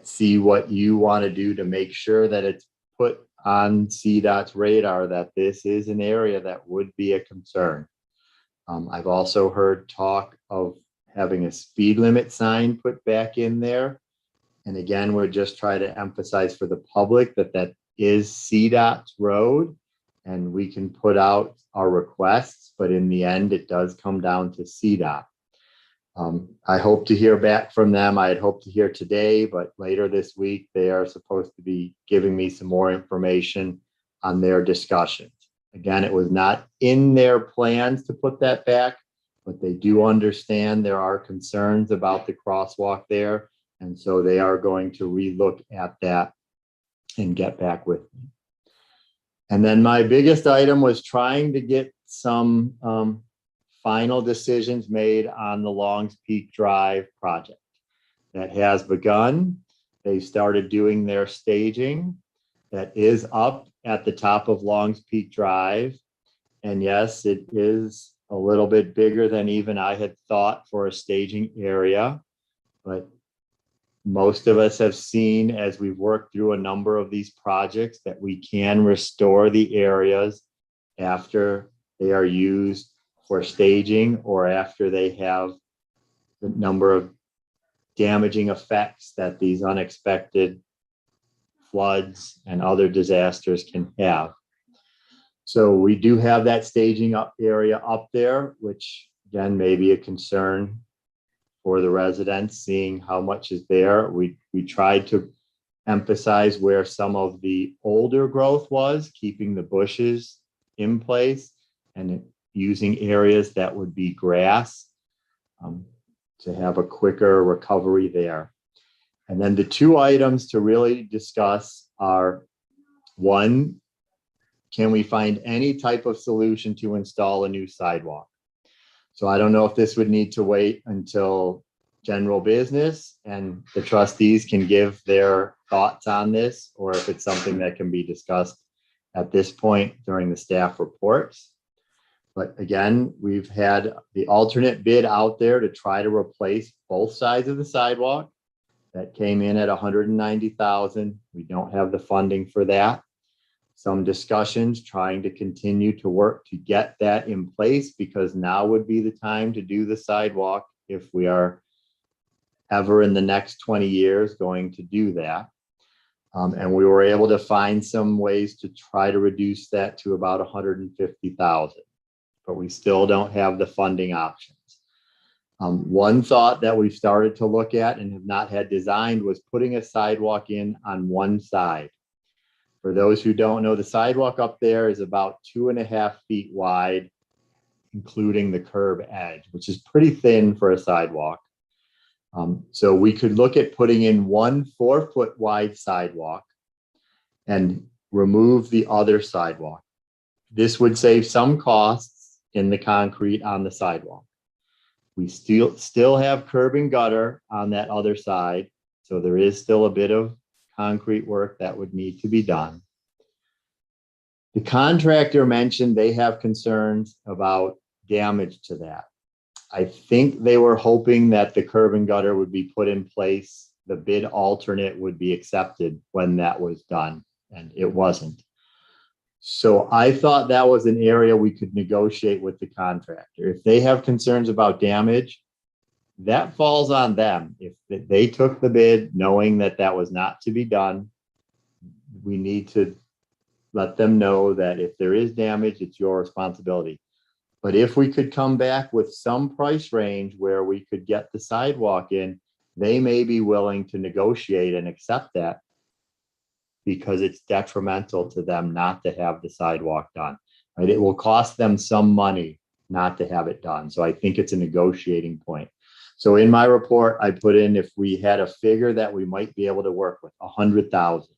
[SPEAKER 13] see what you want to do to make sure that it's put on CDOT's radar that this is an area that would be a concern. I've also heard talk of having a speed limit sign put back in there. And again, we're just trying to emphasize for the public that that is CDOT's road, and we can put out our requests, but in the end, it does come down to CDOT. I hope to hear back from them. I had hoped to hear today, but later this week, they are supposed to be giving me some more information on their discussions. Again, it was not in their plans to put that back, but they do understand there are concerns about the crosswalk there. And so they are going to relook at that and get back with me. And then my biggest item was trying to get some final decisions made on the Longs Peak Drive project. That has begun. They started doing their staging. That is up at the top of Longs Peak Drive. And yes, it is a little bit bigger than even I had thought for a staging area. But most of us have seen, as we've worked through a number of these projects, that we can restore the areas after they are used for staging or after they have the number of damaging effects that these unexpected floods and other disasters can have. So we do have that staging up area up there, which again may be a concern for the residents, seeing how much is there. We tried to emphasize where some of the older growth was, keeping the bushes in place and using areas that would be grass to have a quicker recovery there. And then the two items to really discuss are, one, can we find any type of solution to install a new sidewalk? So I don't know if this would need to wait until general business and the trustees can give their thoughts on this, or if it's something that can be discussed at this point during the staff reports. But again, we've had the alternate bid out there to try to replace both sides of the sidewalk. That came in at $190,000. We don't have the funding for that. Some discussions trying to continue to work to get that in place, because now would be the time to do the sidewalk if we are ever in the next 20 years going to do that. And we were able to find some ways to try to reduce that to about $150,000, but we still don't have the funding options. One thought that we've started to look at and have not had designed was putting a sidewalk in on one side. For those who don't know, the sidewalk up there is about 2.5 feet wide, including the curb edge, which is pretty thin for a sidewalk. So we could look at putting in one 4-foot wide sidewalk and remove the other sidewalk. This would save some costs in the concrete on the sidewalk. We still have curb and gutter on that other side. So there is still a bit of concrete work that would need to be done. The contractor mentioned they have concerns about damage to that. I think they were hoping that the curb and gutter would be put in place. The bid alternate would be accepted when that was done, and it wasn't. So I thought that was an area we could negotiate with the contractor. If they have concerns about damage, that falls on them. If they took the bid knowing that that was not to be done, we need to let them know that if there is damage, it's your responsibility. But if we could come back with some price range where we could get the sidewalk in, they may be willing to negotiate and accept that, because it's detrimental to them not to have the sidewalk done. Right? It will cost them some money not to have it done. So I think it's a negotiating point. So in my report, I put in, if we had a figure that we might be able to work with, 100,000.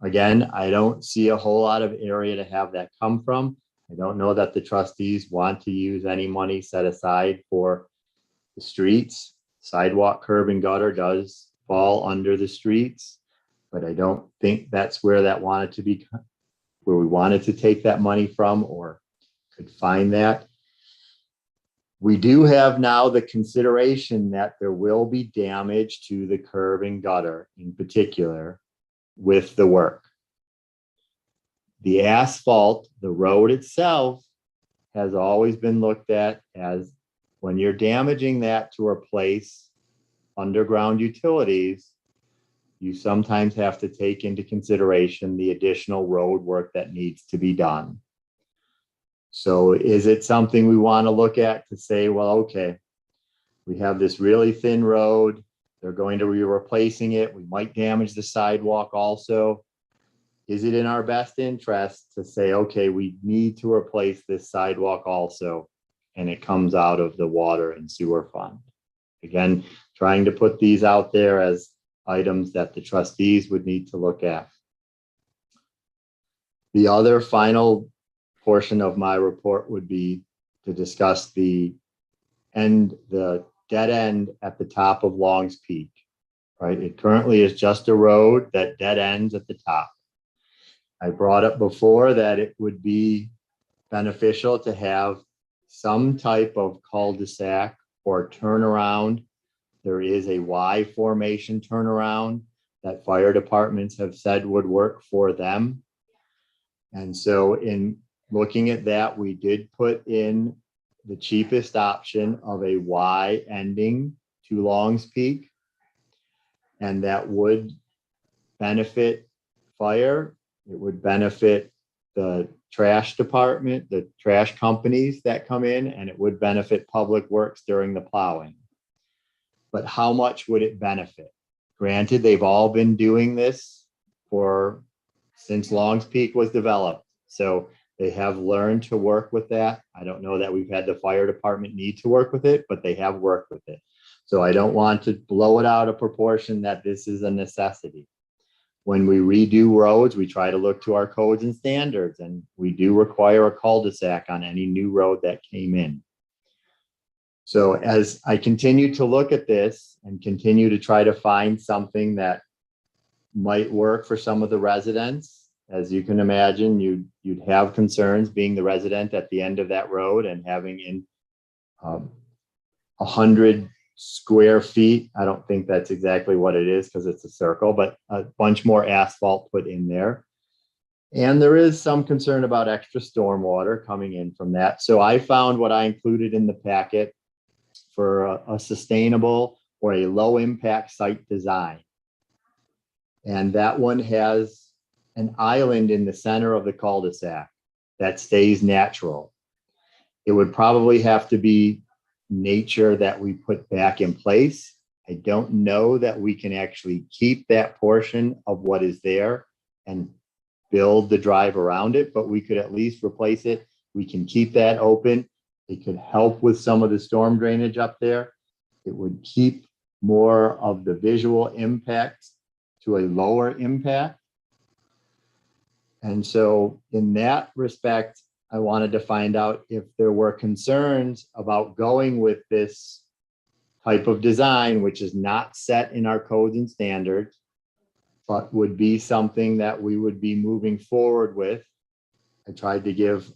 [SPEAKER 13] Again, I don't see a whole lot of area to have that come from. I don't know that the trustees want to use any money set aside for the streets. Sidewalk, curb, and gutter does fall under the streets, but I don't think that's where that wanted to be, where we wanted to take that money from or could find that. We do have now the consideration that there will be damage to the curb and gutter in particular with the work. The asphalt, the road itself, has always been looked at as, when you're damaging that to replace underground utilities, you sometimes have to take into consideration the additional road work that needs to be done. So is it something we want to look at to say, well, okay, we have this really thin road, they're going to be replacing it, we might damage the sidewalk also. Is it in our best interest to say, okay, we need to replace this sidewalk also, and it comes out of the water and sewer fund? Again, trying to put these out there as items that the trustees would need to look at. The other final portion of my report would be to discuss the dead end at the top of Long's Peak, right? It currently is just a road that dead ends at the top. I brought up before that it would be beneficial to have some type of cul-de-sac or turnaround. There is a Y formation turnaround that fire departments have said would work for them. And so in looking at that, we did put in the cheapest option of a Y ending to Long's Peak. And that would benefit fire. It would benefit the trash department, the trash companies that come in, and it would benefit public works during the plowing. But how much would it benefit? Granted, they've all been doing this since Long's Peak was developed. So they have learned to work with that. I don't know that we've had the fire department need to work with it, but they have worked with it. So I don't want to blow it out of proportion that this is a necessity. When we redo roads, we try to look to our codes and standards, and we do require a cul-de-sac on any new road that came in. So as I continue to look at this and continue to try to find something that might work for some of the residents, as you can imagine, you'd have concerns being the resident at the end of that road and having in 100 square feet. I don't think that's exactly what it is because it's a circle, but a bunch more asphalt put in there. And there is some concern about extra stormwater coming in from that. So I found what I included in the packet for a sustainable or a low impact site design. And that one has an island in the center of the cul-de-sac that stays natural. It would probably have to be nature that we put back in place. I don't know that we can actually keep that portion of what is there and build the drive around it, but we could at least replace it. We can keep that open. It could help with some of the storm drainage up there. It would keep more of the visual impact to a lower impact. And so in that respect, I wanted to find out if there were concerns about going with this type of design, which is not set in our codes and standards, but would be something that we would be moving forward with. I tried to give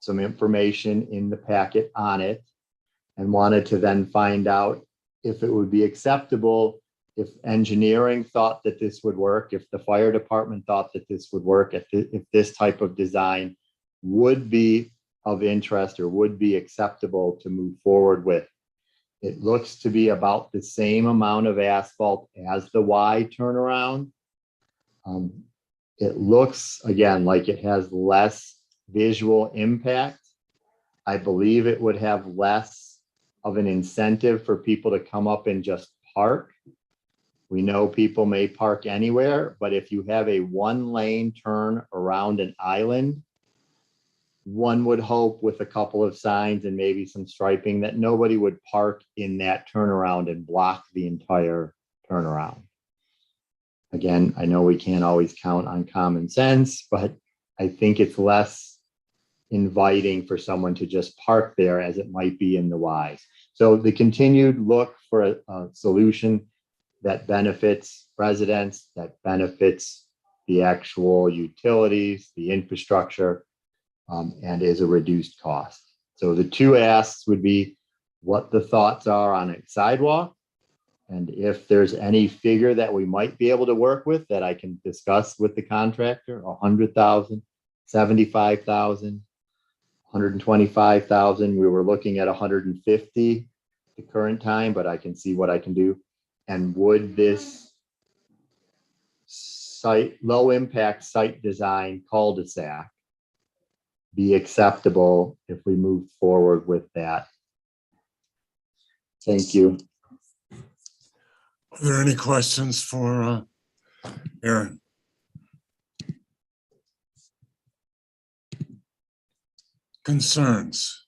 [SPEAKER 13] some information in the packet on it and wanted to then find out if it would be acceptable, if engineering thought that this would work, if the fire department thought that this would work, if this type of design would be of interest or would be acceptable to move forward with. It looks to be about the same amount of asphalt as the Y turnaround. It looks, again, like it has less visual impact. I believe it would have less of an incentive for people to come up and just park. We know people may park anywhere, but if you have a one-lane turn around an island, one would hope with a couple of signs and maybe some striping that nobody would park in that turnaround and block the entire turnaround. Again, I know we can't always count on common sense, but I think it's less inviting for someone to just park there as it might be in the Ys. So the continued look for a solution that benefits residents, that benefits the actual utilities, the infrastructure, and is a reduced cost. So the two asks would be what the thoughts are on a sidewalk, and if there's any figure that we might be able to work with that I can discuss with the contractor, 100,000, 75,000, 125,000. We were looking at 150 the current time, but I can see what I can do. And would this site, low impact site design cul-de-sac be acceptable if we move forward with that? Thank you.
[SPEAKER 1] Are there any questions for Aaron? Concerns?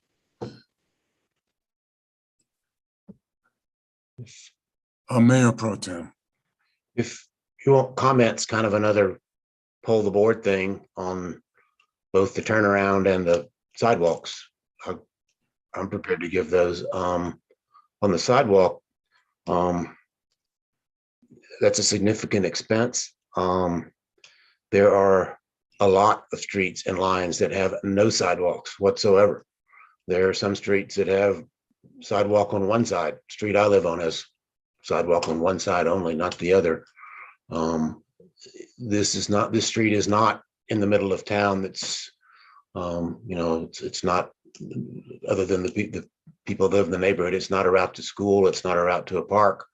[SPEAKER 1] Mayor Pro Tem.
[SPEAKER 6] If you want comments, kind of another poll the board thing on both the turnaround and the sidewalks. I'm prepared to give those. On the sidewalk, that's a significant expense. There are a lot of streets and lines that have no sidewalks whatsoever. There are some streets that have sidewalk on one side. Street I live on has sidewalk on one side only, not the other. This street is not in the middle of town. That's, it's not, other than the people that live in the neighborhood, it's not a route to school. It's not a route to a park.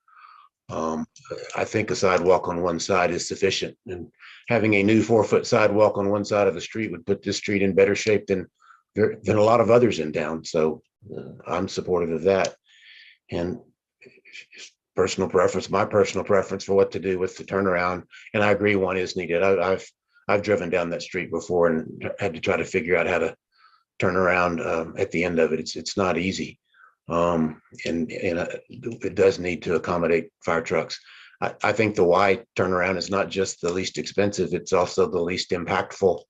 [SPEAKER 6] I think a sidewalk on one side is sufficient, and having a new 4-foot sidewalk on one side of the street would put this street in better shape than a lot of others in town. So I'm supportive of that. And personal preference, my personal preference for what to do with the turnaround. And I agree one is needed. I've driven down that street before and had to try to figure out how to turn around at the end of it. It's not easy. And it does need to accommodate fire trucks. I think the Y turnaround is not just the least expensive, it's also the least impactful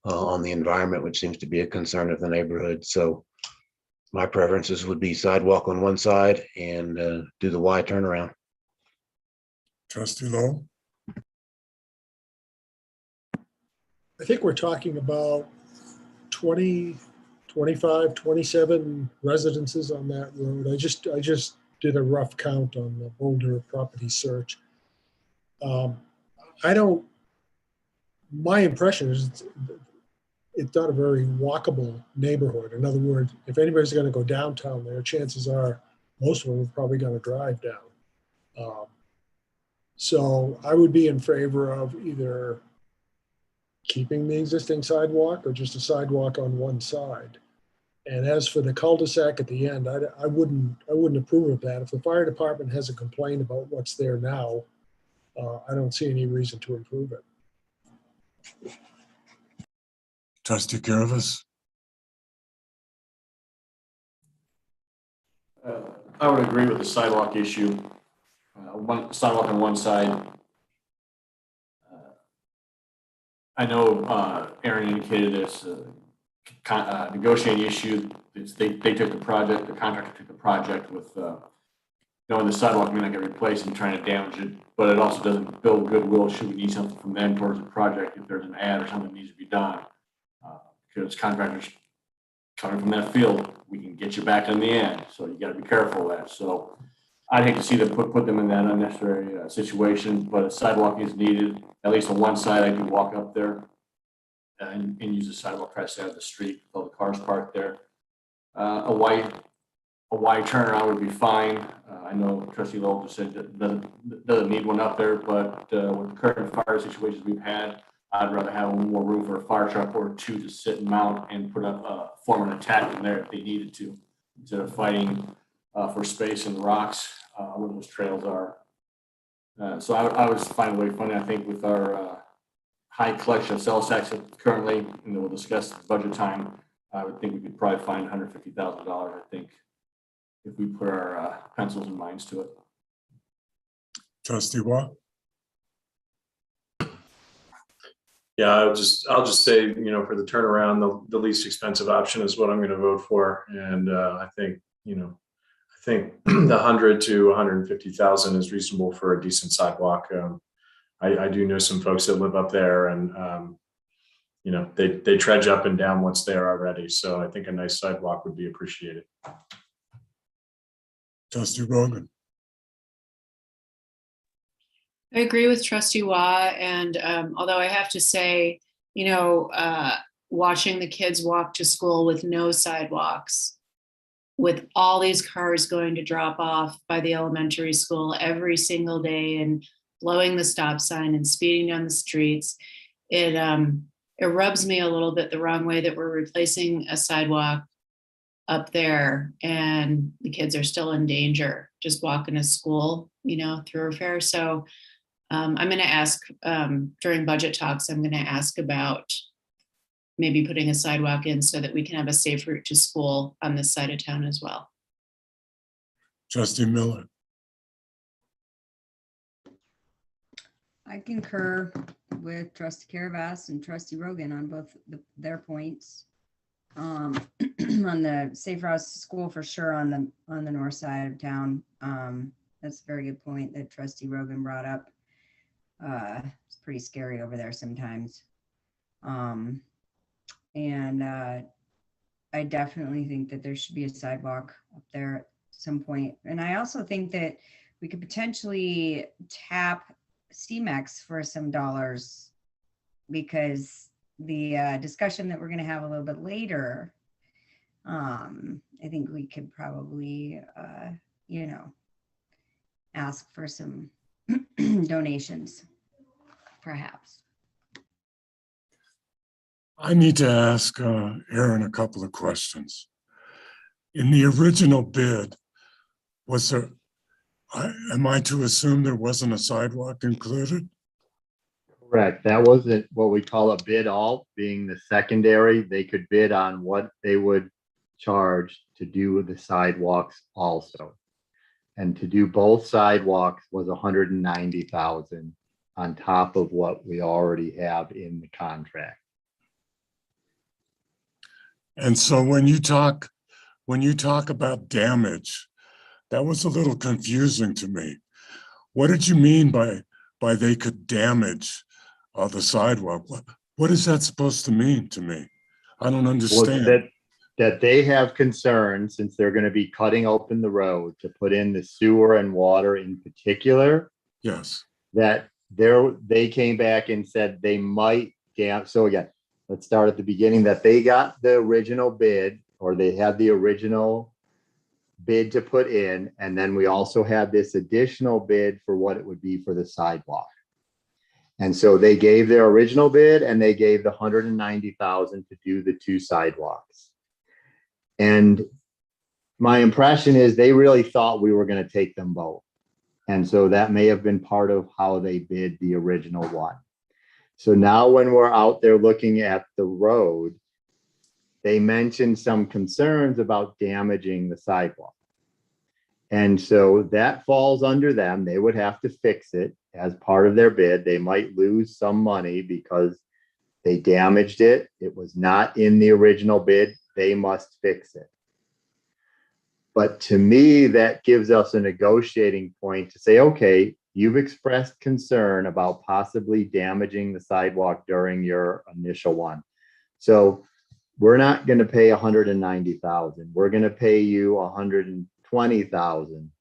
[SPEAKER 6] on the environment, which seems to be a concern of the neighborhood. So my preferences would be sidewalk on one side and do the Y turnaround.
[SPEAKER 1] Trustee Lowe?
[SPEAKER 9] I think we're talking about 20, 25, 27 residences on that road. I just did a rough count on the Boulder property search. My impression is it's not a very walkable neighborhood. In other words, if anybody's going to go downtown there, chances are most of them are probably going to drive down. So I would be in favor of either keeping the existing sidewalk or just a sidewalk on one side. And as for the cul-de-sac at the end, I wouldn't approve of that. If the fire department has a complaint about what's there now, I don't see any reason to improve it.
[SPEAKER 1] Trustee Gillis?
[SPEAKER 12] I would agree with the sidewalk issue. One sidewalk on one side. I know Aaron indicated it's a negotiating issue. They took the project, the contractor took the project with knowing the sidewalk may not get replaced and trying to damage it, but it also doesn't build goodwill should we need something from them towards the project if there's an ad or something that needs to be done. Because contractors coming from that field, we can get you back in the end. So you got to be careful of that. So I'd hate to see them put them in that unnecessary situation, but a sidewalk is needed. At least on one side, I can walk up there and use the sidewalk, try to stay out of the street, all the cars parked there. A wide turnaround would be fine. I know Trustee Lowell just said that doesn't need one up there, but with the current fire situations we've had, I'd rather have more room for a fire truck or two to sit and mount and put up form an attack in there if they needed to, instead of fighting for space in the rocks where those trails are. So I would find a way funny. I think with our high collection of sales tax currently, and we'll discuss budget time, I would think we could probably find $150,000. I think if we put our pencils and minds to it.
[SPEAKER 1] Trustee Watt?
[SPEAKER 8] Yeah, I'll just say, for the turnaround, the least expensive option is what I'm going to vote for. And I think the 100 to 150,000 is reasonable for a decent sidewalk. I do know some folks that live up there, and they trudge up and down what's there already. So I think a nice sidewalk would be appreciated.
[SPEAKER 1] Trustee Rogan?
[SPEAKER 5] I agree with Trustee Waugh, and although I have to say, watching the kids walk to school with no sidewalks, with all these cars going to drop off by the elementary school every single day and blowing the stop sign and speeding down the streets, it rubs me a little bit the wrong way that we're replacing a sidewalk up there and the kids are still in danger just walking to school, thoroughfare. So I'm going to ask during budget talks, I'm going to ask about maybe putting a sidewalk in so that we can have a safe route to school on this side of town as well.
[SPEAKER 1] Trustee Miller?
[SPEAKER 11] I concur with Trustee Caravas and Trustee Rogan on both their points. On the safe routes to school, for sure, on the north side of town. That's a very good point that Trustee Rogan brought up. It's pretty scary over there sometimes. And I definitely think that there should be a sidewalk up there at some point. And I also think that we could potentially tap CMEX for some dollars, because the discussion that we're going to have a little bit later, I think we could probably, ask for some donations, perhaps.
[SPEAKER 1] I need to ask Aaron a couple of questions. In the original bid, was there, am I to assume there wasn't a sidewalk included?
[SPEAKER 13] Correct. That wasn't what we call a bid alt, being the secondary. They could bid on what they would charge to do the sidewalks also. And to do both sidewalks was 190,000 on top of what we already have in the contract.
[SPEAKER 1] And so when you talk about damage, that was a little confusing to me. What did you mean by they could damage the sidewalk? What is that supposed to mean to me? I don't understand.
[SPEAKER 13] Well, that they have concerns, since they're going to be cutting open the road to put in the sewer and water in particular.
[SPEAKER 1] Yes.
[SPEAKER 13] That they came back and said they might so again, let's start at the beginning, that they got the original bid, or they had the original bid to put in, and then we also had this additional bid for what it would be for the sidewalk. And so they gave their original bid, and they gave the 190,000 to do the two sidewalks. And my impression is they really thought we were going to take them both. And so that may have been part of how they bid the original one. So now when we're out there looking at the road, they mentioned some concerns about damaging the sidewalk. And so that falls under them. They would have to fix it as part of their bid. They might lose some money because they damaged it. It was not in the original bid. They must fix it. But to me, that gives us a negotiating point to say, okay, you've expressed concern about possibly damaging the sidewalk during your initial one. So we're not going to pay 190,000. We're going to pay you 120,000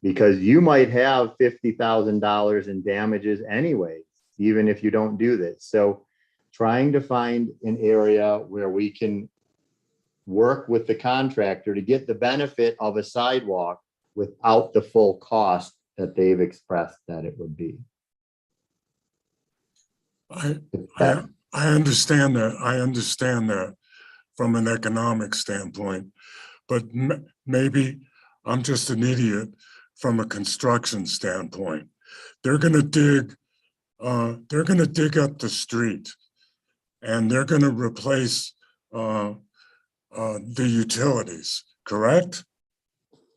[SPEAKER 13] because you might have $50,000 in damages anyways, even if you don't do this. So trying to find an area where we can work with the contractor to get the benefit of a sidewalk without the full cost that they've expressed that it would be.
[SPEAKER 1] I understand that. I understand that from an economic standpoint, but maybe I'm just an idiot from a construction standpoint. They're going to dig up the street, and they're going to replace the utilities, correct?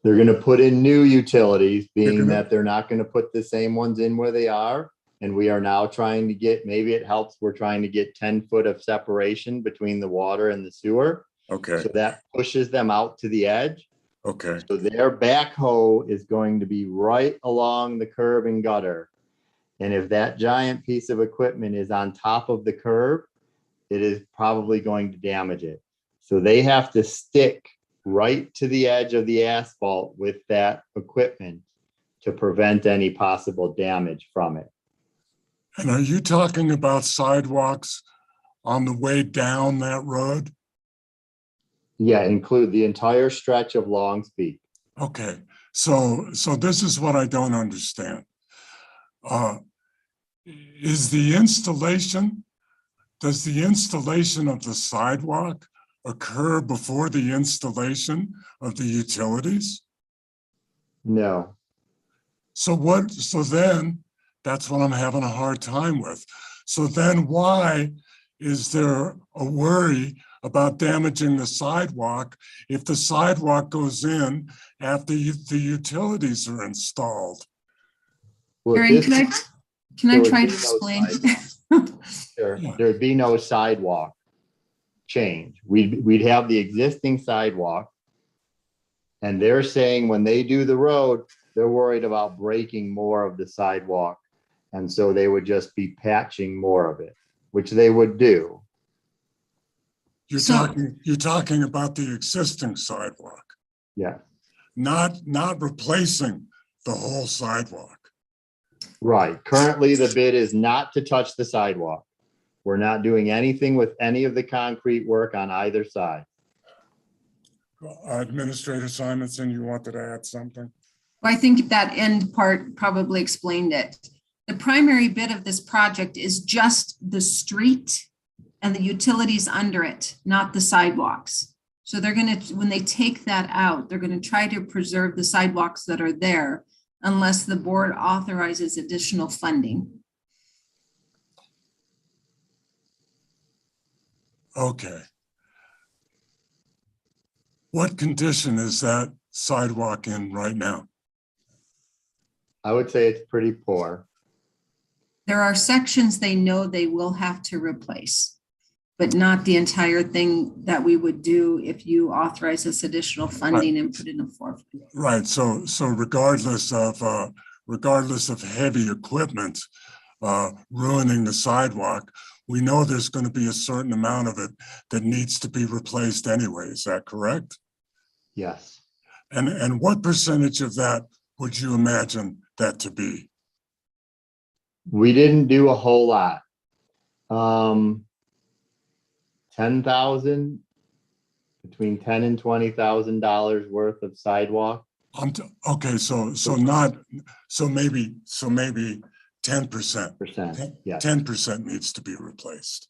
[SPEAKER 13] They're going to put in new utilities, being that they're not going to put the same ones in where they are. And we are now trying to get, maybe it helps, we're trying to get 10 foot of separation between the water and the sewer.
[SPEAKER 1] Okay.
[SPEAKER 13] So that pushes them out to the edge.
[SPEAKER 1] Okay.
[SPEAKER 13] So their backhoe is going to be right along the curb and gutter. And if that giant piece of equipment is on top of the curb, it is probably going to damage it. So they have to stick right to the edge of the asphalt with that equipment to prevent any possible damage from it.
[SPEAKER 1] And are you talking about sidewalks on the way down that road?
[SPEAKER 13] Yeah, include the entire stretch of Longs Peak.
[SPEAKER 1] Okay, so this is what I don't understand. Does the installation of the sidewalk occur before the installation of the utilities?
[SPEAKER 13] No.
[SPEAKER 1] So then that's what I'm having a hard time with. So then why is there a worry about damaging the sidewalk if the sidewalk goes in after the utilities are installed?
[SPEAKER 13] Well,
[SPEAKER 7] Erin, can I try to explain?
[SPEAKER 13] Sure. There'd be no sidewalk change. We'd have the existing sidewalk. And they're saying when they do the road, they're worried about breaking more of the sidewalk. And so they would just be patching more of it, which they would do.
[SPEAKER 1] You're talking about the existing sidewalk.
[SPEAKER 13] Yeah.
[SPEAKER 1] Not replacing the whole sidewalk.
[SPEAKER 13] Right. Currently, the bid is not to touch the sidewalk. We're not doing anything with any of the concrete work on either side.
[SPEAKER 1] Administrator Simonson, you wanted to add something?
[SPEAKER 7] Well, I think that end part probably explained it. The primary bit of this project is just the street and the utilities under it, not the sidewalks. So they're going to, when they take that out, they're going to try to preserve the sidewalks that are there unless the board authorizes additional funding.
[SPEAKER 1] Okay. What condition is that sidewalk in right now?
[SPEAKER 13] I would say it's pretty poor.
[SPEAKER 7] There are sections they know they will have to replace, but not the entire thing that we would do if you authorize this additional funding and put in a forfeit.
[SPEAKER 1] Right. So regardless of heavy equipment ruining the sidewalk, we know there's going to be a certain amount of it that needs to be replaced anyway. Is that correct?
[SPEAKER 13] Yes.
[SPEAKER 1] And what percentage of that would you imagine that to be?
[SPEAKER 13] We didn't do a whole lot. 10,000, between $10,000 and $20,000 worth of sidewalk.
[SPEAKER 1] Okay, so maybe 10%.
[SPEAKER 13] Yeah.
[SPEAKER 1] 10% needs to be replaced.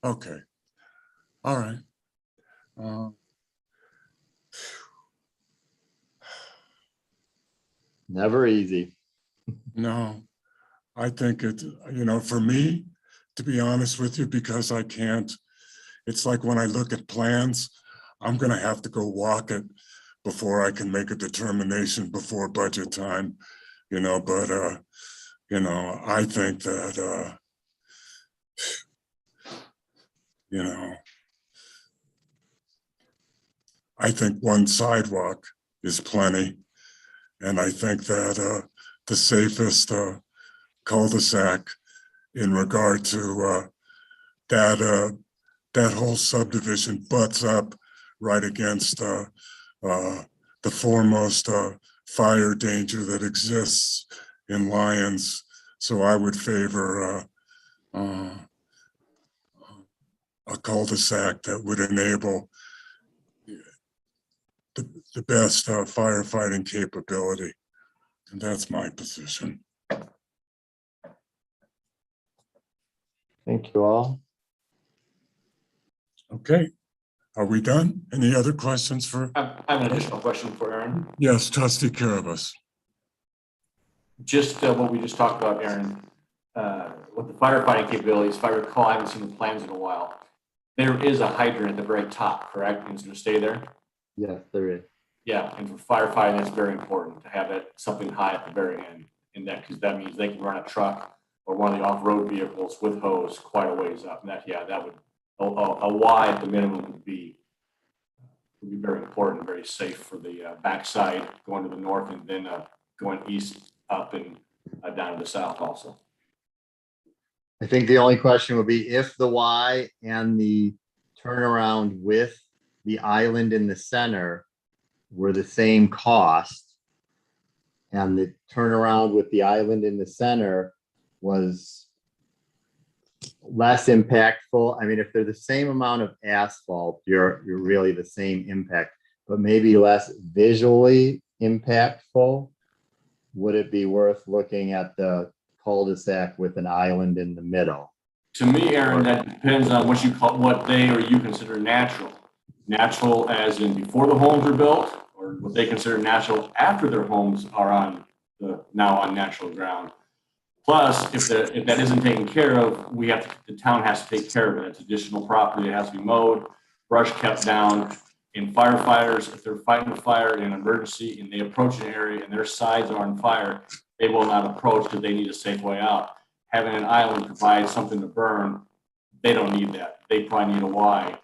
[SPEAKER 1] Okay. All right.
[SPEAKER 13] Never easy.
[SPEAKER 1] No, I think it, for me, to be honest with you, because I can't, it's like when I look at plans, I'm going to have to go walk it before I can make a determination before budget time, but, I think that, I think one sidewalk is plenty. And I think that the safest cul-de-sac in regard to that whole subdivision butts up right against the foremost fire danger that exists in Lyons. So I would favor a cul-de-sac that would enable the best firefighting capability. And that's my position.
[SPEAKER 13] Thank you all.
[SPEAKER 1] Okay, are we done? Any other questions for?
[SPEAKER 12] I have an additional question for Aaron.
[SPEAKER 1] Yes, Trustee Carabas.
[SPEAKER 12] Just what we just talked about, Aaron, with the firefighting capabilities, if I recall, I haven't seen the plans in a while. There is a hydrant at the very top, correct? It's going to stay there?
[SPEAKER 13] Yes, there is.
[SPEAKER 12] Yeah, and for firefighting, that's very important to have that something high at the very end. In that, because that means they can run a truck or one of the off-road vehicles with hose quite a ways up. And that, yeah, that would a Y at the minimum would be very important, very safe for the backside going to the north and then going east up and down to the south also.
[SPEAKER 13] I think the only question would be if the Y and the turnaround with the island in the center were the same cost, and the turnaround with the island in the center was less impactful. I mean, if they're the same amount of asphalt, you're really the same impact, but maybe less visually impactful. Would it be worth looking at the cul-de-sac with an island in the middle?
[SPEAKER 12] To me, Aaron, that depends on what you call, what they or you consider natural. Natural as in before the homes are built, or what they consider natural after their homes are on now on natural ground. Plus, if that isn't taken care of, the town has to take care of it. It's additional property that has to be mowed, brush kept down. And firefighters, if they're fighting a fire in an emergency and they approach an area and their sides are on fire, they will not approach because they need a safe way out. Having an island provide something to burn, they don't need that. They probably need a Y.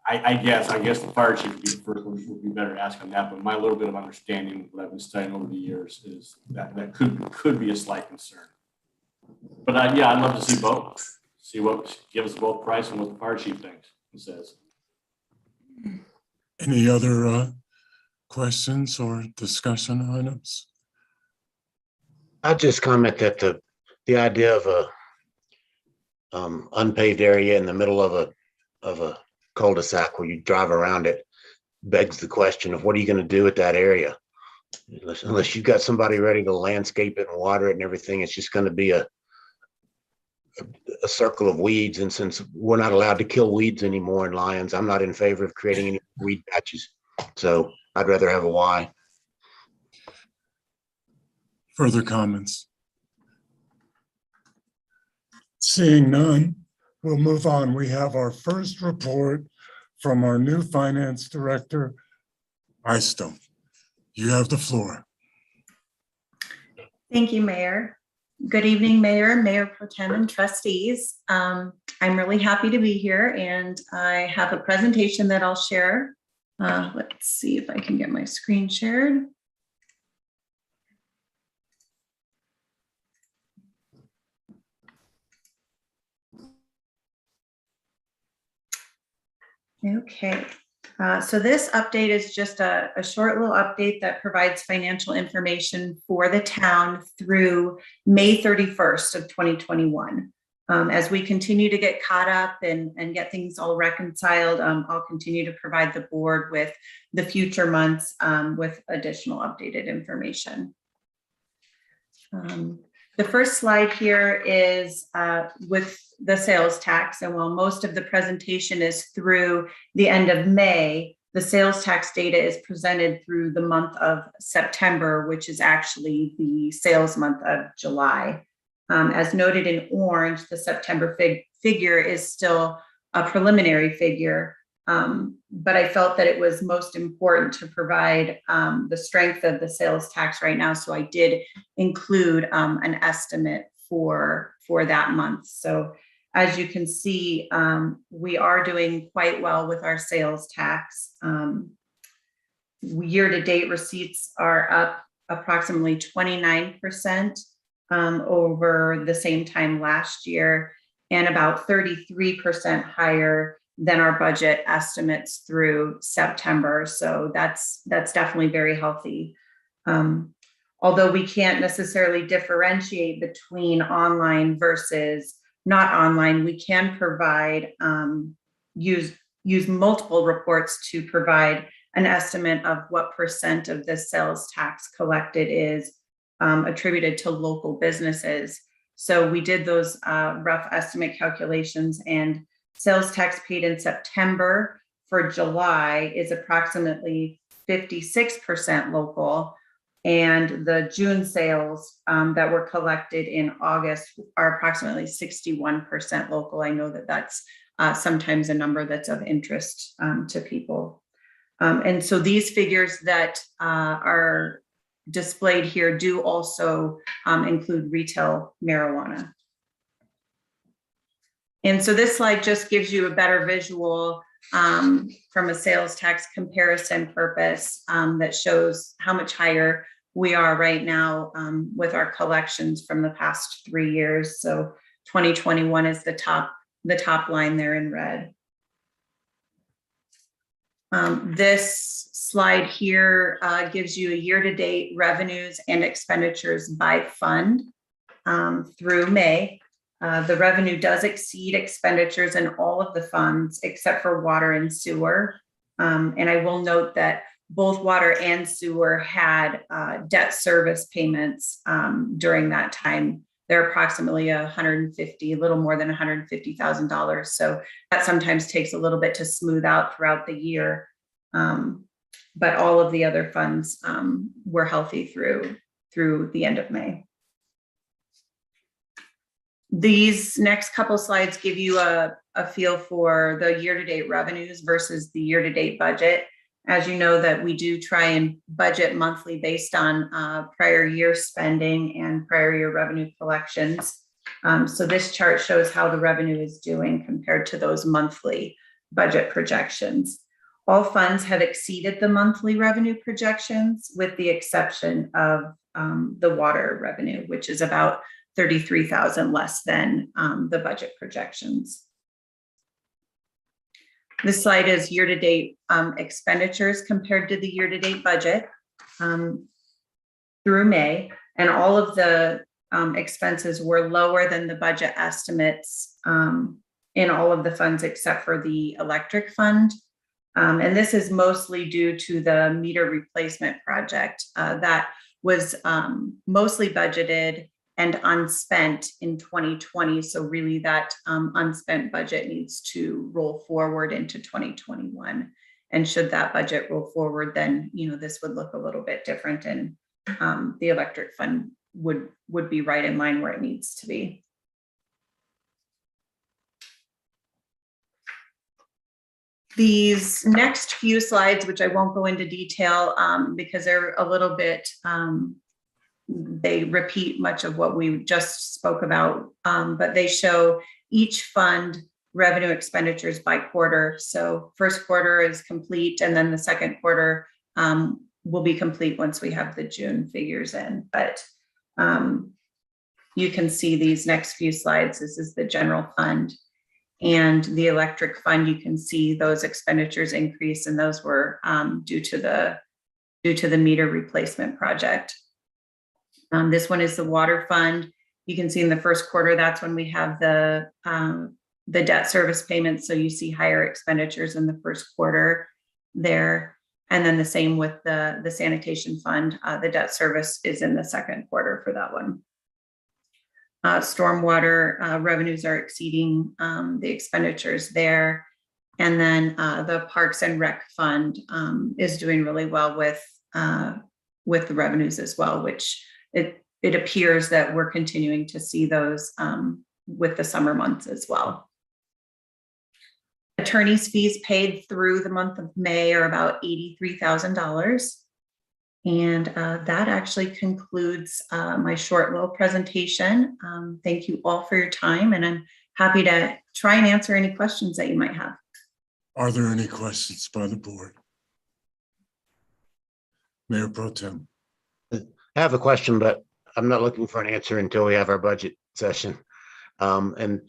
[SPEAKER 12] I guess the fire chief would be the first one, would be better to ask on that. But my little bit of understanding, what I've been studying over the years, is that could be a slight concern. But yeah, I'd love to see both. See what give us both price and what the fire chief thinks and says.
[SPEAKER 1] Any other questions or discussion items?
[SPEAKER 6] I'll just comment that the idea of a unpaved area in the middle of a cul-de-sac where you drive around it begs the question of what are you going to do with that area? Unless you've got somebody ready to landscape it and water it and everything, it's just going to be a circle of weeds. And since we're not allowed to kill weeds anymore in Lyons, I'm not in favor of creating any weed patches. So I'd rather have a Y.
[SPEAKER 1] Further comments? Seeing none, we'll move on. We have our first report from our new finance director, Isto. You have the floor.
[SPEAKER 14] Thank you, Mayor. Good evening, Mayor, Mayor Pro Tem, and trustees. I'm really happy to be here, and I have a presentation that I'll share. Let's see if I can get my screen shared. Okay, so this update is just a short little update that provides financial information for the town through May 31st of 2021. As we continue to get caught up and get things all reconciled, I'll continue to provide the board with the future months with additional updated information. The first slide here is with the sales tax, and while most of the presentation is through the end of May, the sales tax data is presented through the month of September, which is actually the sales month of July. As noted in orange, the September figure is still a preliminary figure, but I felt that it was most important to provide the strength of the sales tax right now, so I did include an estimate for that month. So as you can see, we are doing quite well with our sales tax. Year-to-date receipts are up approximately 29% over the same time last year, and about 33% higher than our budget estimates through September. So that's definitely very healthy. Although we can't necessarily differentiate between online versus not online, we can provide, use multiple reports to provide an estimate of what percent of the sales tax collected is attributed to local businesses. So we did those rough estimate calculations, and sales tax paid in September for July is approximately 56% local. And the June sales that were collected in August are approximately 61% local. I know that that's sometimes a number that's of interest to people. And so these figures that are displayed here do also include retail marijuana. And so this slide just gives you a better visual from a sales tax comparison purpose that shows how much higher we are right now with our collections from the past 3 years. So 2021 is the top line there in red. This slide here gives you a year-to-date revenues and expenditures by fund through May. The revenue does exceed expenditures in all of the funds except for water and sewer. And I will note that both water and sewer had debt service payments during that time. They're approximately a little more than $150,000. So that sometimes takes a little bit to smooth out throughout the year. But all of the other funds were healthy through the end of May. These next couple slides give you a feel for the year-to-date revenues versus the year-to-date budget. As you know, that we do try and budget monthly based on prior year spending and prior year revenue collections. So this chart shows how the revenue is doing compared to those monthly budget projections. All funds have exceeded the monthly revenue projections with the exception of the water revenue, which is about $33,000 less than the budget projections. This slide is year-to-date expenditures compared to the year-to-date budget through May, and all of the expenses were lower than the budget estimates in all of the funds except for the electric fund. And this is mostly due to the meter replacement project that was mostly budgeted and unspent in 2020. So really that unspent budget needs to roll forward into 2021. And should that budget roll forward, then this would look a little bit different, and the electric fund would be right in line where it needs to be. These next few slides, which I won't go into detail because they're a little bit, they repeat much of what we just spoke about, but they show each fund revenue expenditures by quarter. So first quarter is complete, and then the second quarter will be complete once we have the June figures in. But you can see these next few slides. This is the general fund. And the electric fund, you can see those expenditures increase, and those were due to the meter replacement project. This one is the water fund. You can see in the first quarter, that's when we have the debt service payments. So you see higher expenditures in the first quarter there. And then the same with the sanitation fund. The debt service is in the second quarter for that one. Stormwater revenues are exceeding the expenditures there. And then the Parks and Rec Fund is doing really well with the revenues as well, which it appears that we're continuing to see those with the summer months as well. Attorney's fees paid through the month of May are about $83,000. And that actually concludes my short little presentation. Thank you all for your time, and I'm happy to try and answer any questions that you might have.
[SPEAKER 1] Are there any questions by the board? Mayor Pro Tem.
[SPEAKER 6] I have a question, but I'm not looking for an answer until we have our budget session. And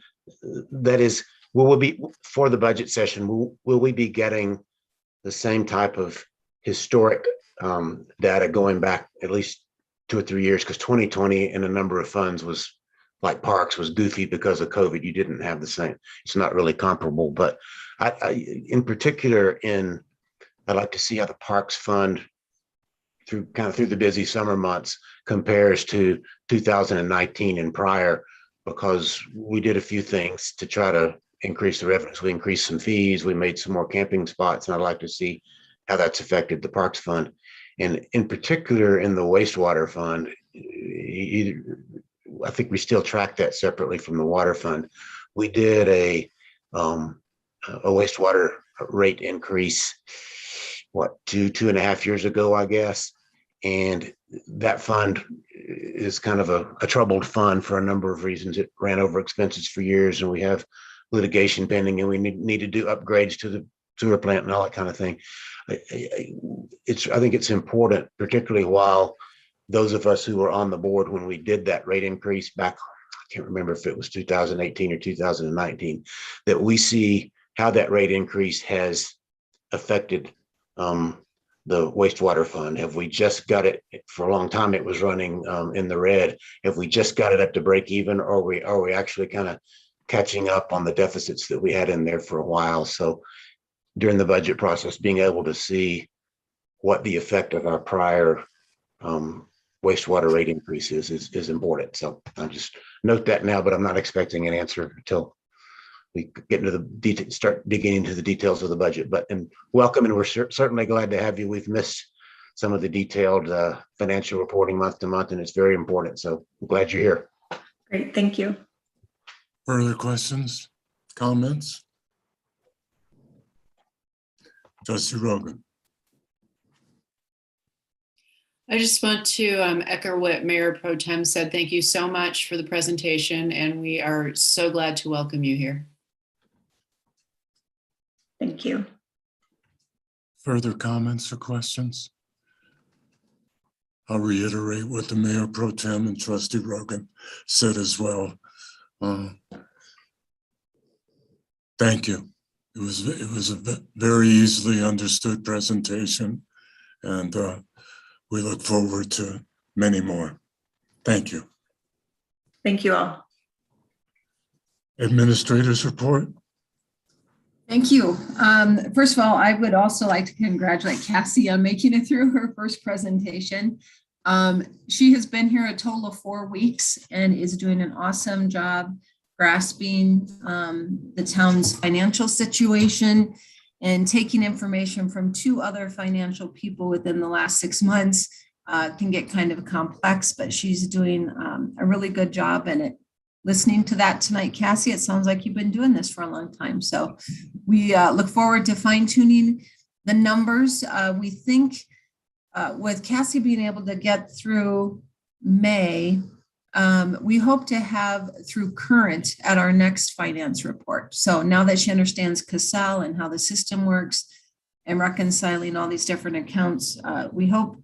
[SPEAKER 6] that is, will we be, for the budget session, will we be getting the same type of historic data going back at least 2 or 3 years? Because 2020 in a number of funds was, like parks, was goofy because of COVID. You didn't have the same. It's not really comparable, but I in particular, I'd like to see how the parks fund through the busy summer months compares to 2019 and prior, because we did a few things to try to increase the revenues. We increased some fees, we made some more camping spots, and I'd like to see how that's affected the parks fund. And in particular, in the wastewater fund, I think we still track that separately from the water fund. We did a wastewater rate increase, what, 2.5 years ago, I guess. And that fund is kind of a troubled fund for a number of reasons. It ran over expenses for years, and we have litigation pending, and we need to do upgrades to the sewer plant and all that kind of thing. I think it's important, particularly while those of us who were on the board when we did that rate increase back, I can't remember if it was 2018 or 2019, that we see how that rate increase has affected the wastewater fund. Have we just got it, for a long time it was running in the red, have we just got it up to break even, or are we actually kind of catching up on the deficits that we had in there for a while? So during the budget process, being able to see what the effect of our prior wastewater rate increases is important. So I'll just note that now, but I'm not expecting an answer until we get into the detail, start digging into the details of the budget. But and welcome, and we're certainly glad to have you. We've missed some of the detailed financial reporting month to month, and it's very important. So I'm glad you're here.
[SPEAKER 14] Great, thank you.
[SPEAKER 1] Further questions, comments? Trustee Rogan.
[SPEAKER 5] I just want to echo what Mayor Pro Tem said. Thank you so much for the presentation, and we are so glad to welcome you here.
[SPEAKER 14] Thank you.
[SPEAKER 1] Further comments or questions? I'll reiterate what the Mayor Pro Tem and Trustee Rogan said as well. Thank you. It was a very easily understood presentation, and we look forward to many more. Thank you.
[SPEAKER 14] Thank you all.
[SPEAKER 1] Administrators report.
[SPEAKER 7] Thank you. First of all, I would also like to congratulate Cassie on making it through her first presentation. She has been here a total of 4 weeks and is doing an awesome job grasping the town's financial situation and taking information from 2 other financial people within the last 6 months. Can get kind of complex, but she's doing a really good job. And listening to that tonight, Cassie, it sounds like you've been doing this for a long time. So we look forward to fine tuning the numbers. We think with Cassie being able to get through May, we hope to have through current at our next finance report. So now that she understands Cassell and how the system works and reconciling all these different accounts, we hope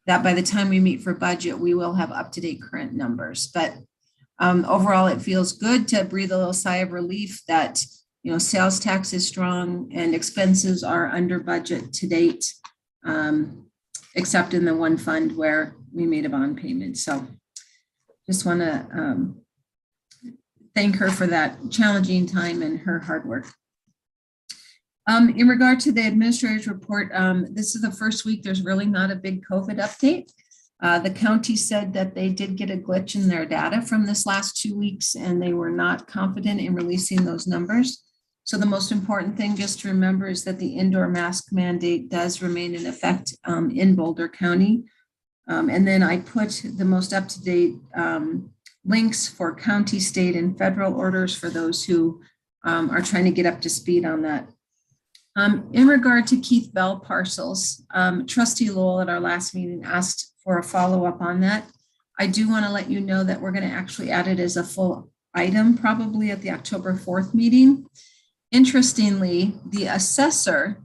[SPEAKER 7] that by the time we meet for budget, we will have up-to-date current numbers. But overall, it feels good to breathe a little sigh of relief that, you know, sales tax is strong and expenses are under budget to date, except in the one fund where we made a bond payment. So just want to thank her for that challenging time and her hard work. In regard to the administrator's report, this is the first week there's really not a big COVID update. The county said that they did get a glitch in their data from this last 2 weeks, and they were not confident in releasing those numbers. So the most important thing just to remember is that the indoor mask mandate does remain in effect in Boulder County. And then I put the most up-to-date links for county, state, and federal orders for those who are trying to get up to speed on that. In regard to Keith Bell parcels, Trustee Lowell at our last meeting asked for a follow-up on that. I do want to let you know that we're going to actually add it as a full item probably at the October 4th meeting. Interestingly, the assessor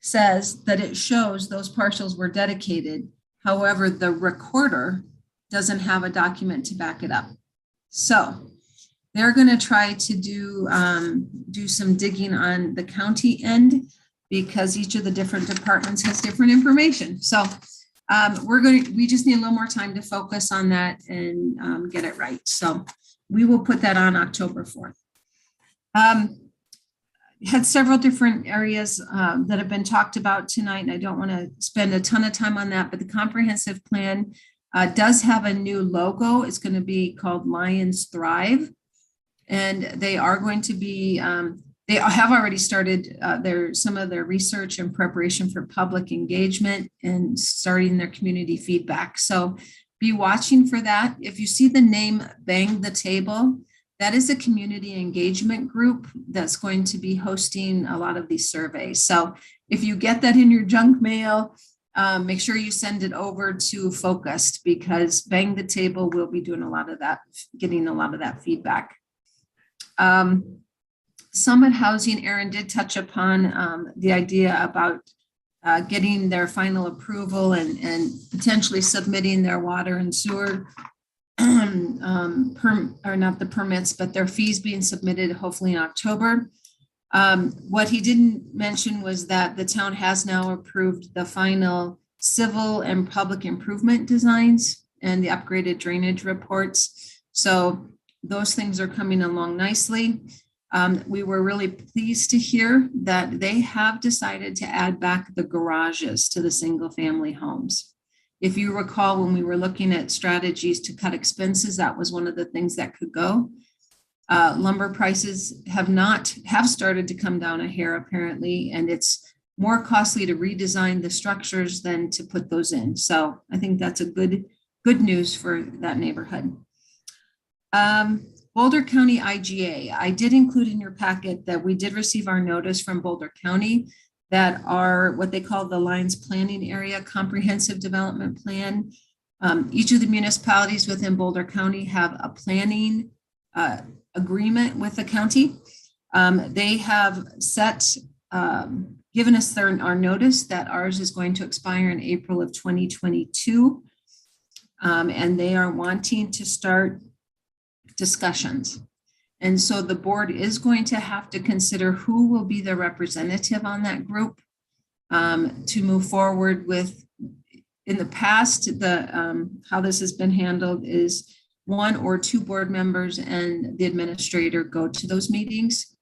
[SPEAKER 7] says that it shows those parcels were dedicated. However, the recorder doesn't have a document to back it up. So they're going to try to do some digging on the county end because each of the different departments has different information. So we just need a little more time to focus on that and get it right. So we will put that on October 4th. Had several different areas that have been talked about tonight, and I don't want to spend a ton of time on that, but the comprehensive plan does have a new logo. It's going to be called Lions Thrive, and they are going to be, they have already started some of their research and preparation for public engagement and starting their community feedback. So be watching for that. If you see the name Bang the Table, that is a community engagement group that's going to be hosting a lot of these surveys. So if you get that in your junk mail, make sure you send it over to Focused, because Bang the Table will be doing a lot of that, getting a lot of that feedback. Summit Housing, Aaron did touch upon the idea about getting their final approval and potentially submitting their water and sewer or not the permits, but their fees being submitted hopefully in October. What he didn't mention was that the town has now approved the final civil and public improvement designs and the upgraded drainage reports. So those things are coming along nicely. We were really pleased to hear that they have decided to add back the garages to the single family homes. If you recall, when we were looking at strategies to cut expenses, that was one of the things that could go. Lumber prices have started to come down a hair apparently, and it's more costly to redesign the structures than to put those in. So I think that's a good news for that neighborhood. Boulder County IGA, I did include in your packet that we did receive our notice from Boulder County that are what they call the Lines Planning Area Comprehensive Development Plan. Each of the municipalities within Boulder County have a planning agreement with the county. They have given us our notice that ours is going to expire in April of 2022. And they are wanting to start discussions. And so the board is going to have to consider who will be the representative on that group to move forward with. In the past, how this has been handled is 1 or 2 board members and the administrator go to those meetings.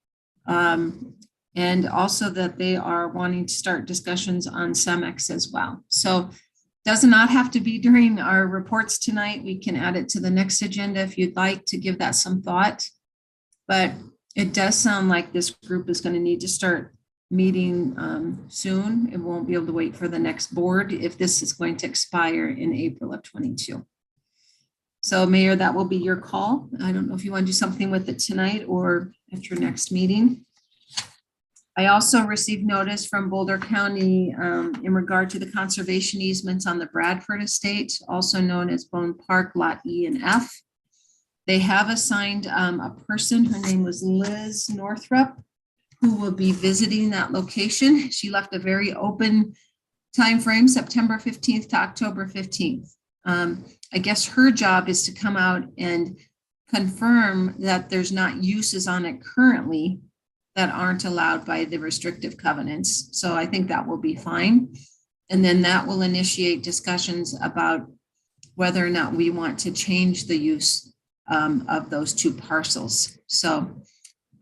[SPEAKER 7] And also that they are wanting to start discussions on CEMEX as well. So does not have to be during our reports tonight. We can add it to the next agenda if you'd like to give that some thought. But it does sound like this group is going to need to start meeting soon. It won't be able to wait for the next board if this is going to expire in April of 22. So Mayor, that will be your call. I don't know if you want to do something with it tonight or at your next meeting. I also received notice from Boulder County in regard to the conservation easements on the Bradford estate, also known as Bone Park Lot E and F. They have assigned a person, her name was Liz Northrup, who will be visiting that location. She left a very open time frame, September 15th to October 15th. I guess her job is to come out and confirm that there's not uses on it currently that aren't allowed by the restrictive covenants. So I think that will be fine. And then that will initiate discussions about whether or not we want to change the use of those 2 parcels. So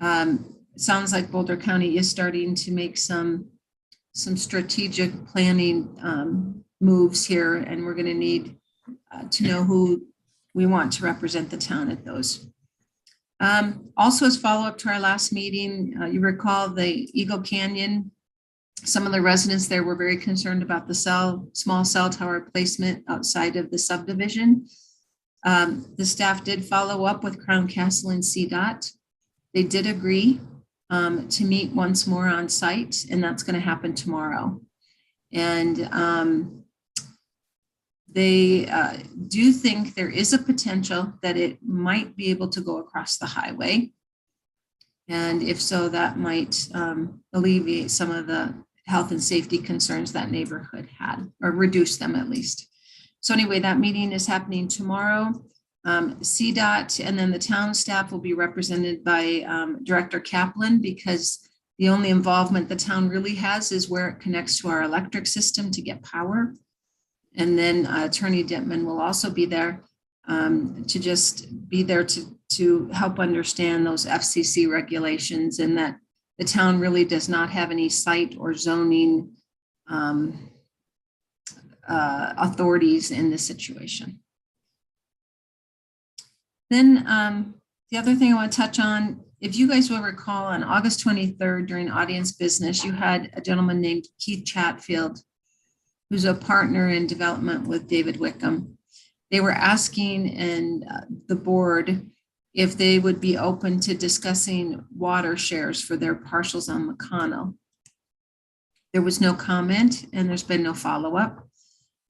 [SPEAKER 7] it sounds like Boulder County is starting to make some strategic planning moves here, and we're going to need to know who we want to represent the town at those. Also, as follow-up to our last meeting, you recall the Eagle Canyon. Some of the residents there were very concerned about the small cell tower placement outside of the subdivision. The staff did follow up with Crown Castle and CDOT. They did agree to meet once more on site, and that's going to happen tomorrow. And they do think there is a potential that it might be able to go across the highway. And if so, that might alleviate some of the health and safety concerns that neighborhood had, or reduce them at least. So anyway, that meeting is happening tomorrow. CDOT and then the town staff will be represented by Director Kaplan, because the only involvement the town really has is where it connects to our electric system to get power. And then Attorney Dittman will also be there to just be there to help understand those FCC regulations, and that the town really does not have any site or zoning authorities in this situation. Then the other thing I want to touch on, if you guys will recall, on August 23rd during audience business, you had a gentleman named Keith Chatfield, who's a partner in development with David Wickham. They were asking and the board if they would be open to discussing water shares for their parcels on McConnell. There was no comment and there's been no follow-up.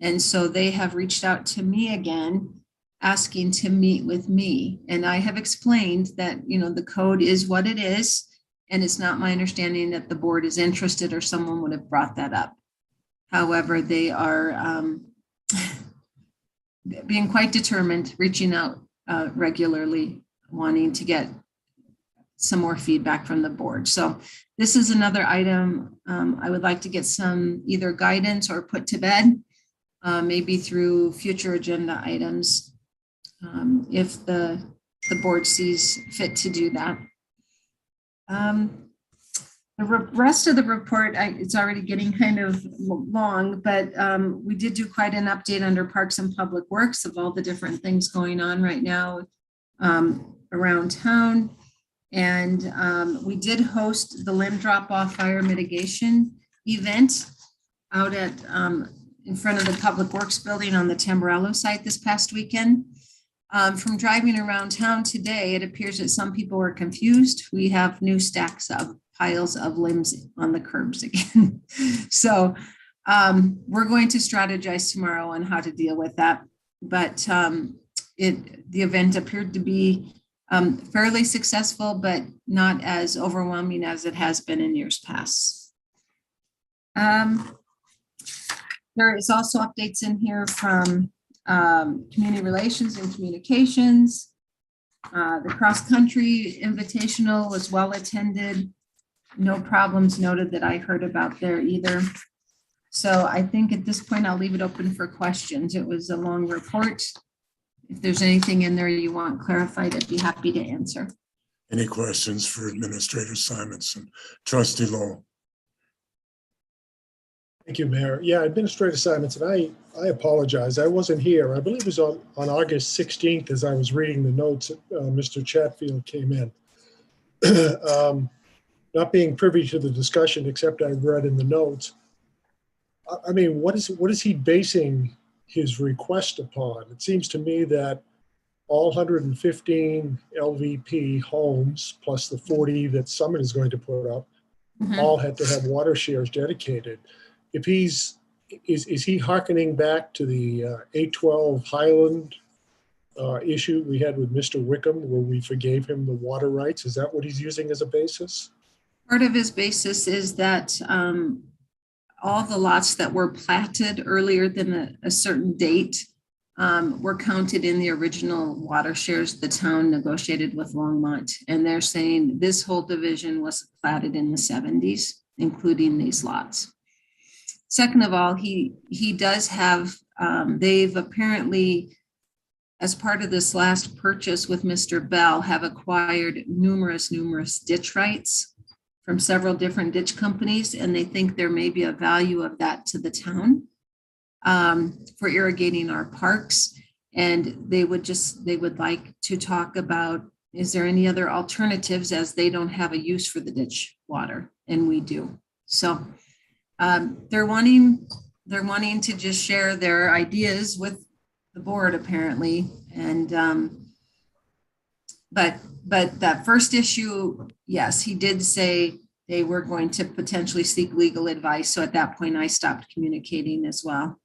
[SPEAKER 7] And so they have reached out to me again, asking to meet with me. And I have explained that, you know, the code is what it is, and it's not my understanding that the board is interested or someone would have brought that up. However, they are being quite determined, reaching out regularly, wanting to get some more feedback from the board. So this is another item I would like to get some either guidance or put to bed, maybe through future agenda items, if the board sees fit to do that. The rest of the report, it's already getting kind of long, but we did do quite an update under Parks and Public Works of all the different things going on right now around town. And we did host the limb drop-off fire mitigation event out at in front of the Public Works building on the Tamburello site this past weekend. From driving around town today, it appears that some people were confused. We have new stacks of piles of limbs on the curbs again. So we're going to strategize tomorrow on how to deal with that. But the event appeared to be fairly successful, but not as overwhelming as it has been in years past. There is also updates in here from community relations and communications. The cross-country invitational was well attended. No problems noted that I heard about there either. So I think at this point, I'll leave it open for questions. It was a long report. If there's anything in there you want clarified, I'd be happy to answer.
[SPEAKER 1] Any questions for Administrator Simonson? Trustee Lowell.
[SPEAKER 9] Thank you, Mayor. Yeah, Administrator Simonson, I apologize. I wasn't here. I believe it was on August 16th as I was reading the notes, Mr. Chatfield came in. Not being privy to the discussion, except I read in the notes. I mean, what is he basing his request upon? It seems to me that all 115 LVP homes, plus the 40 that Summit is going to put up, all had to have water shares dedicated. If is he hearkening back to the 812 Highland issue we had with Mr. Wickham, where we forgave him the water rights? Is that what he's using as a basis?
[SPEAKER 7] Part of his basis is that all the lots that were platted earlier than a certain date were counted in the original water shares the town negotiated with Longmont. And they're saying this whole division was platted in the 70s, including these lots. Second of all, he does have, they've apparently, as part of this last purchase with Mr. Bell, have acquired numerous ditch rights from several different ditch companies, and they think there may be a value of that to the town for irrigating our parks. And they would like to talk about, is there any other alternatives, as they don't have a use for the ditch water and we do. So they're wanting to just share their ideas with the board apparently. And but that first issue, yes, he did say they were going to potentially seek legal advice. So at that point, I stopped communicating as well.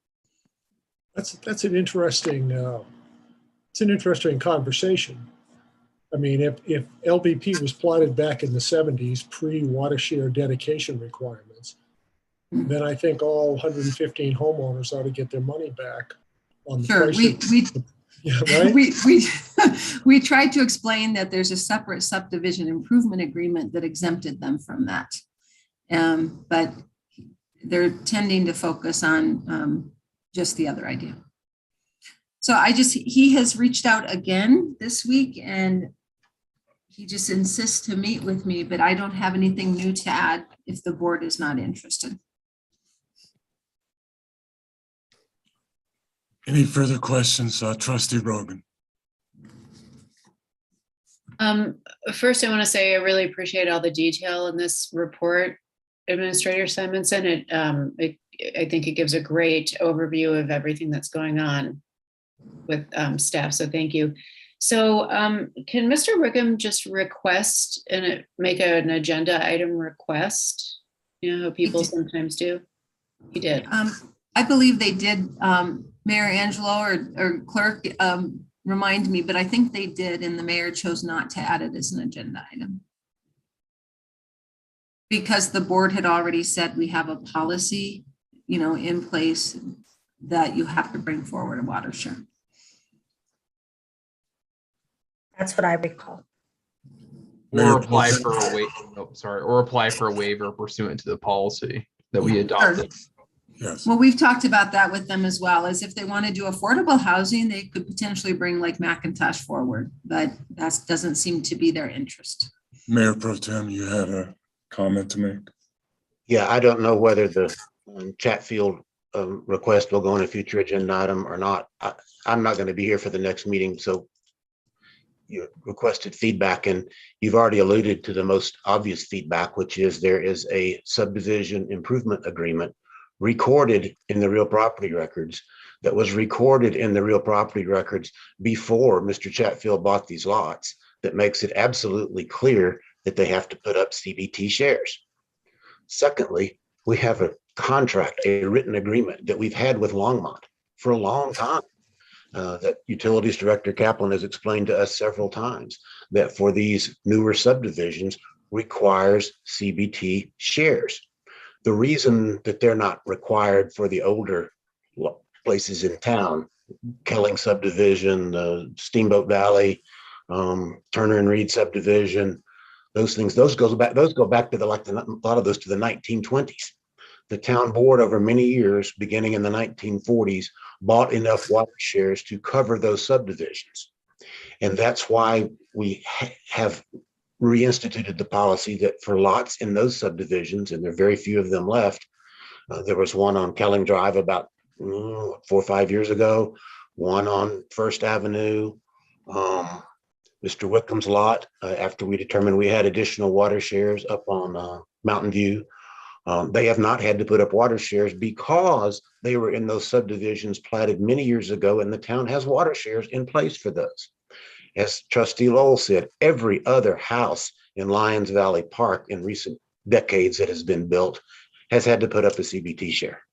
[SPEAKER 9] That's an interesting, it's an interesting conversation. I mean, if LBP was plotted back in the 70s, pre-water share dedication requirements, then I think all 115 homeowners ought to get their money back on the
[SPEAKER 7] Sure,
[SPEAKER 9] price. Yeah, right?
[SPEAKER 7] we tried to explain that there's a separate subdivision improvement agreement that exempted them from that. But they're tending to focus on just the other idea. So he has reached out again this week and he just insists to meet with me, but I don't have anything new to add if the board is not interested.
[SPEAKER 1] Any further questions, Trustee Rogan?
[SPEAKER 5] First, I want to say I really appreciate all the detail in this report, Administrator Simonson. I think it gives a great overview of everything that's going on with staff, so thank you. So can Mr. Wickham just request and make an agenda item request? You know how people sometimes do? He did.
[SPEAKER 7] I believe they did, Mayor Angelo or clerk, remind me, but I think they did, and the mayor chose not to add it as an agenda item. Because the board had already said we have a policy, in place that you have to bring forward a water share.
[SPEAKER 2] That's what I recall.
[SPEAKER 15] Or apply for a waiver pursuant to the policy that we adopted.
[SPEAKER 1] Yes.
[SPEAKER 7] Well, we've talked about that with them as well, as if they want to do affordable housing, they could potentially bring like McIntosh forward, but that doesn't seem to be their interest.
[SPEAKER 1] Mayor Pro Tem, you had a comment to make?
[SPEAKER 6] Yeah, I don't know whether the Chatfield request will go on a future agenda item or not. I'm not going to be here for the next meeting, so you requested feedback, and you've already alluded to the most obvious feedback, which is there is a subdivision improvement agreement recorded in the real property records that was recorded in the real property records before Mr. Chatfield bought these lots that makes it absolutely clear that they have to put up CBT shares. Secondly, we have a contract, a written agreement that we've had with Longmont for a long time. That Utilities Director Kaplan has explained to us several times that for these newer subdivisions requires CBT shares. The reason that they're not required for the older places in town, Kelling subdivision, Steamboat Valley, Turner and Reed subdivision, those things, those go back to a lot of those to the 1920s. The town board over many years, beginning in the 1940s, bought enough water shares to cover those subdivisions. And that's why we have reinstituted the policy that for lots in those subdivisions, and there are very few of them left. There was one on Kelling Drive about 4 or 5 years ago, one on First Avenue, Mr. Wickham's lot, after we determined we had additional water shares up on Mountain View. They have not had to put up water shares because they were in those subdivisions platted many years ago, and the town has water shares in place for those. As Trustee Lowell said, every other house in Lyons Valley Park in recent decades that has been built has had to put up a CBT share.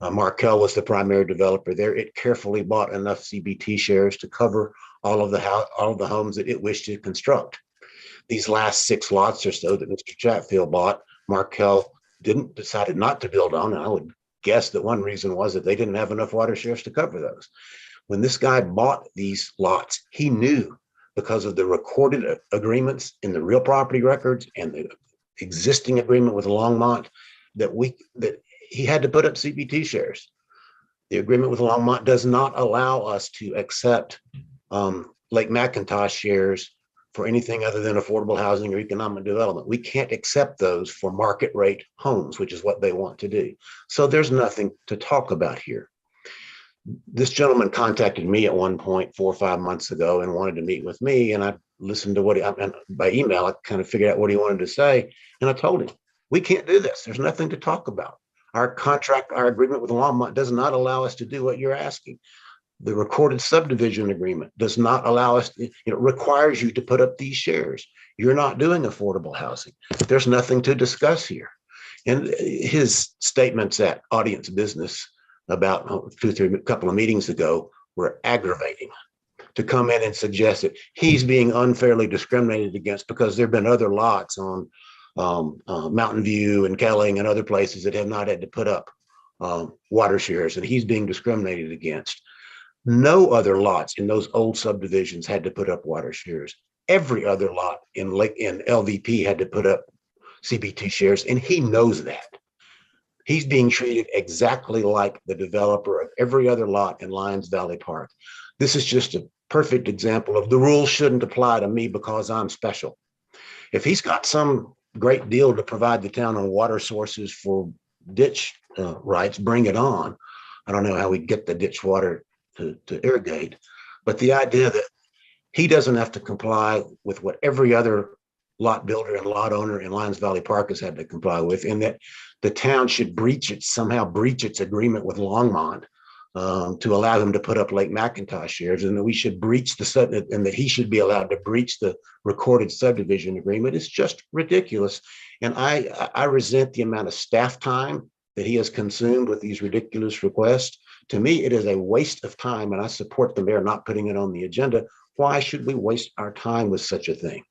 [SPEAKER 6] Markel was the primary developer there. It carefully bought enough CBT shares to cover all of the homes that it wished to construct. These last 6 lots or so that Mr. Chatfield bought, Markel decided not to build on, and I would guess that one reason was that they didn't have enough water shares to cover those. When this guy bought these lots, he knew, because of the recorded agreements in the real property records and the existing agreement with Longmont, that he had to put up CBT shares. The agreement with Longmont does not allow us to accept Lake McIntosh shares for anything other than affordable housing or economic development. We can't accept those for market rate homes, which is what they want to do. So there's nothing to talk about here. This gentleman contacted me at one point 4 or 5 months ago and wanted to meet with me. And I listened to and by email, I kind of figured out what he wanted to say. And I told him, we can't do this. There's nothing to talk about. Our contract, our agreement with Longmont does not allow us to do what you're asking. The recorded subdivision agreement does not allow us, requires you to put up these shares. You're not doing affordable housing. There's nothing to discuss here. And his statements at audience business about a couple of meetings ago were aggravating. To come in and suggest that he's being unfairly discriminated against because there have been other lots on Mountain View and Kelling and other places that have not had to put up water shares, and he's being discriminated against. No other lots in those old subdivisions had to put up water shares. Every other lot in LVP had to put up CBT shares, and he knows that. He's being treated exactly like the developer of every other lot in Lions Valley Park. This is just a perfect example of the rules shouldn't apply to me because I'm special. If he's got some great deal to provide the town on water sources for ditch rights, bring it on. I don't know how we get the ditch water to irrigate, but the idea that he doesn't have to comply with what every other lot builder and lot owner in Lions Valley Park has had to comply with, and that the town should somehow breach its agreement with Longmont to allow them to put up Lake McIntosh shares, and that we should breach and that he should be allowed to breach the recorded subdivision agreement is just ridiculous. And I resent the amount of staff time that he has consumed with these ridiculous requests. To me, it is a waste of time, and I support the mayor not putting it on the agenda. Why should we waste our time with such a thing?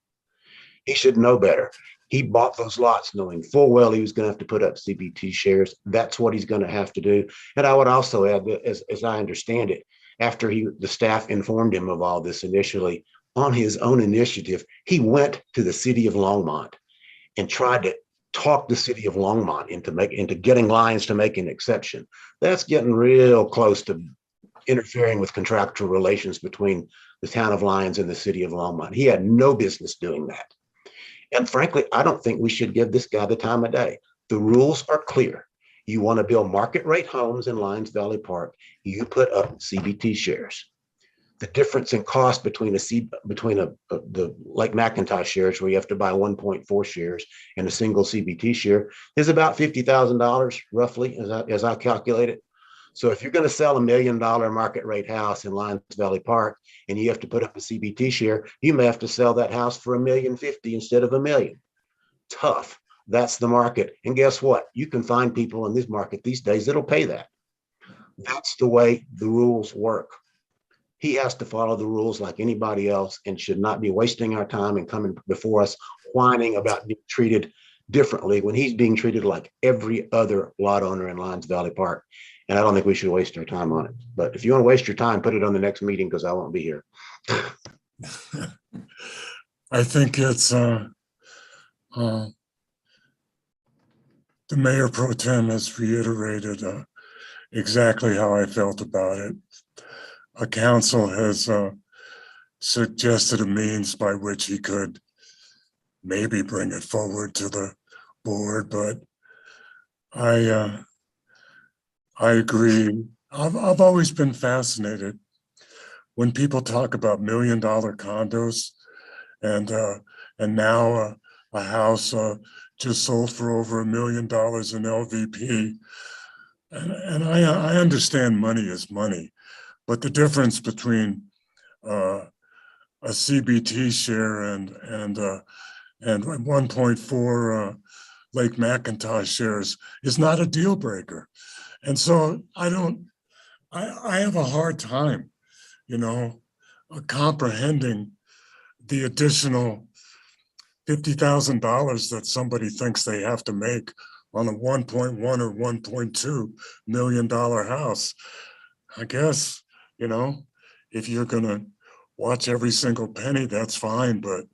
[SPEAKER 6] He should know better. He bought those lots knowing full well he was going to have to put up CBT shares. That's what he's going to have to do. And I would also add that, as I understand it, after the staff informed him of all this initially, on his own initiative, he went to the city of Longmont and tried to talk the city of Longmont into getting Lions to make an exception. That's getting real close to interfering with contractual relations between the town of Lions and the city of Longmont. He had no business doing that. And frankly, I don't think we should give this guy the time of day. The rules are clear. You want to build market rate homes in Lions Valley Park, you put up CBT shares. The difference in cost between the Lake McIntosh shares, where you have to buy 1.4 shares, and a single CBT share is about $50,000 roughly, as I calculate it. So if you're going to sell $1 million market rate house in Lions Valley Park and you have to put up a CBT share, you may have to sell that house for $1.05 million instead of $1 million. Tough. That's the market. And guess what? You can find people in this market these days that'll pay that. That's the way the rules work. He has to follow the rules like anybody else and should not be wasting our time and coming before us whining about being treated differently when he's being treated like every other lot owner in Lions Valley Park. And I don't think we should waste our time on it. But if you want to waste your time, put it on the next meeting because I won't be here.
[SPEAKER 1] I think it's the mayor pro tem has reiterated exactly how I felt about it. A council has suggested a means by which he could maybe bring it forward to the board, but I agree. I've always been fascinated when people talk about $1 million condos, and now a house just sold for over $1 million in LVP, and I understand money is money, but the difference between a CBT share and 1.4 Lake McIntosh shares is not a deal breaker. And so I have a hard time, comprehending the additional $50,000 that somebody thinks they have to make on a 1.1 or $1.2 million house. I guess, if you're gonna watch every single penny, that's fine, but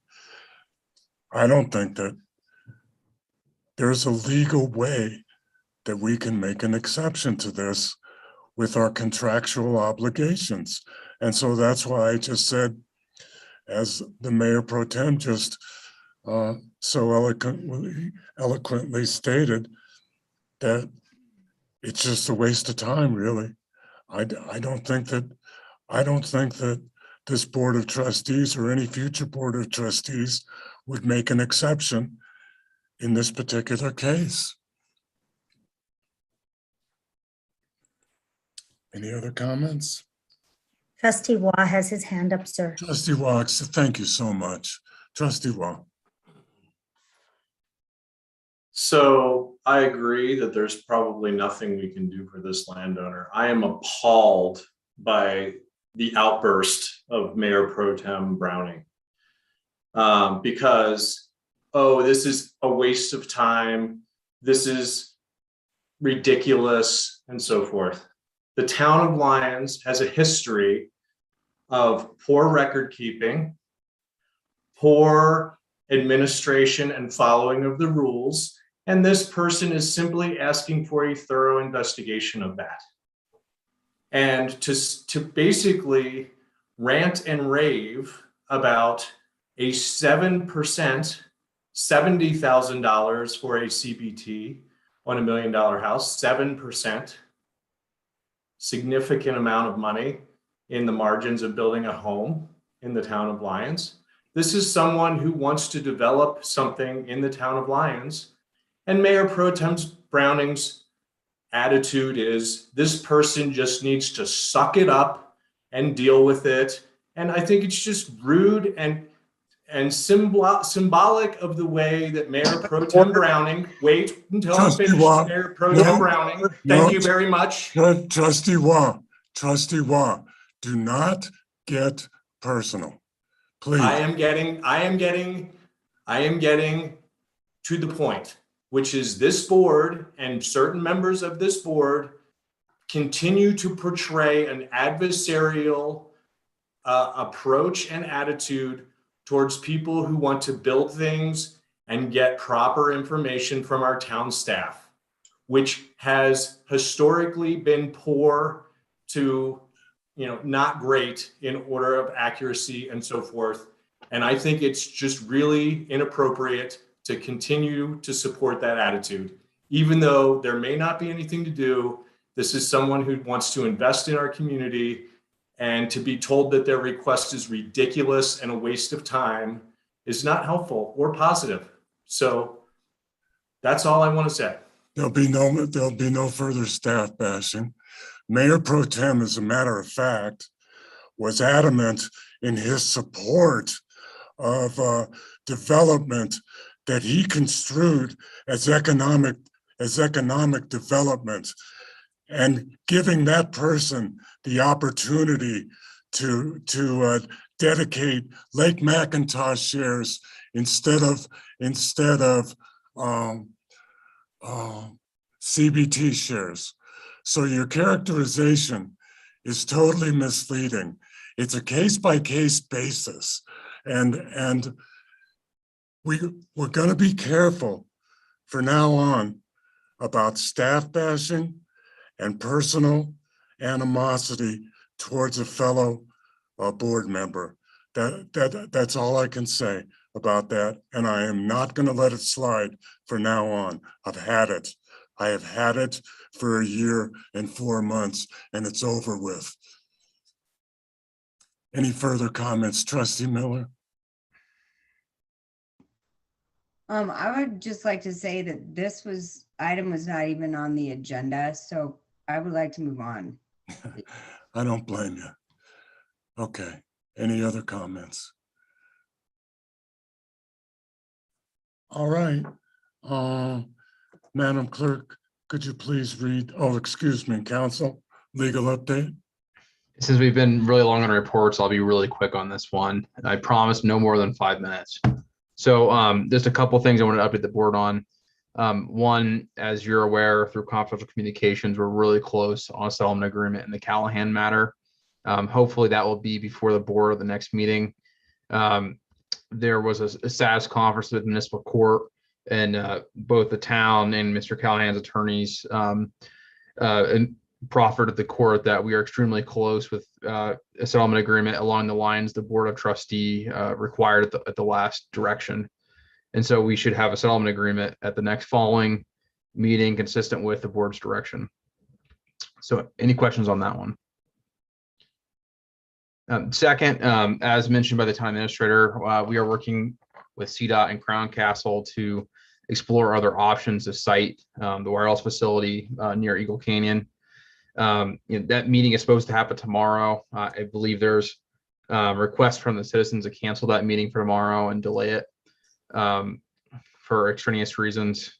[SPEAKER 1] I don't think that there's a legal way that we can make an exception to this with our contractual obligations. And so that's why I just said, as the mayor pro tem just so eloquently stated, that it's just a waste of time, really. I don't think that this board of trustees or any future board of trustees would make an exception in this particular case. Any other comments?
[SPEAKER 2] Trustee Waugh has his hand up, sir.
[SPEAKER 1] Trustee Waugh, thank you so much. Trustee Waugh.
[SPEAKER 8] So I agree that there's probably nothing we can do for this landowner. I am appalled by the outburst of Mayor Pro Tem Browning. Because, oh, this is a waste of time. This is ridiculous, and so forth. The town of Lyons has a history of poor record keeping, poor administration and following of the rules. And this person is simply asking for a thorough investigation of that. And to basically rant and rave about a 7%, $70,000 for a CBT on $1 million house, 7%, significant amount of money in the margins of building a home in the town of Lyons. This is someone who wants to develop something in the town of Lyons. And Mayor Pro Tem Browning's attitude is this person just needs to suck it up and deal with it. And I think it's just rude and symbolic of the way that Mayor Pro Tem Browning, wait until I'm finished, Mayor Pro Tem Browning, thank you very much.
[SPEAKER 1] Trustee Waugh, do not get personal, please.
[SPEAKER 8] I am getting to the point, which is this board and certain members of this board continue to portray an adversarial approach and attitude towards people who want to build things and get proper information from our town staff, which has historically been poor to, not great in order of accuracy and so forth. And I think it's just really inappropriate to continue to support that attitude. Even though there may not be anything to do, this is someone who wants to invest in our community, and to be told that their request is ridiculous and a waste of time is not helpful or positive. So that's all I want to say.
[SPEAKER 1] There'll be no further staff bashing. Mayor Pro Tem, as a matter of fact, was adamant in his support of development that he construed as economic development, and giving that person the opportunity to dedicate Lake McIntosh shares instead of CBT shares. So your characterization is totally misleading. It's a case-by-case basis, and we're going to be careful from now on about staff bashing and personal animosity towards a fellow board member. That's all I can say about that, and I am not going to let it slide from now on. I've had it. I have had it for 1 year and 4 months, and it's over with. Any further comments, Trustee Miller?
[SPEAKER 11] I would just like to say that this item was not even on the agenda, so I would like to move on.
[SPEAKER 1] I don't blame you. Okay, any other comments? All right, Madam Clerk, could you please read, excuse me, Council, legal update?
[SPEAKER 15] Since we've been really long on reports, I'll be really quick on this one. I promise no more than 5 minutes. So just a couple things I want to update the board on. One, as you're aware, through confidential communications, we're really close on a settlement agreement in the Callahan matter. Hopefully that will be before the board at the next meeting. There was a status conference with municipal court, and both the town and Mr. Callahan's attorneys and proffered at the court that we are extremely close with a settlement agreement along the lines the Board of Trustee required at the last direction. And so we should have a settlement agreement at the next following meeting consistent with the board's direction. So any questions on that one? Second, as mentioned by the town administrator, we are working with CDOT and Crown Castle to explore other options to site the wireless facility near Eagle Canyon. That meeting is supposed to happen tomorrow. I believe there's requests from the citizens to cancel that meeting for tomorrow and delay it for extraneous reasons.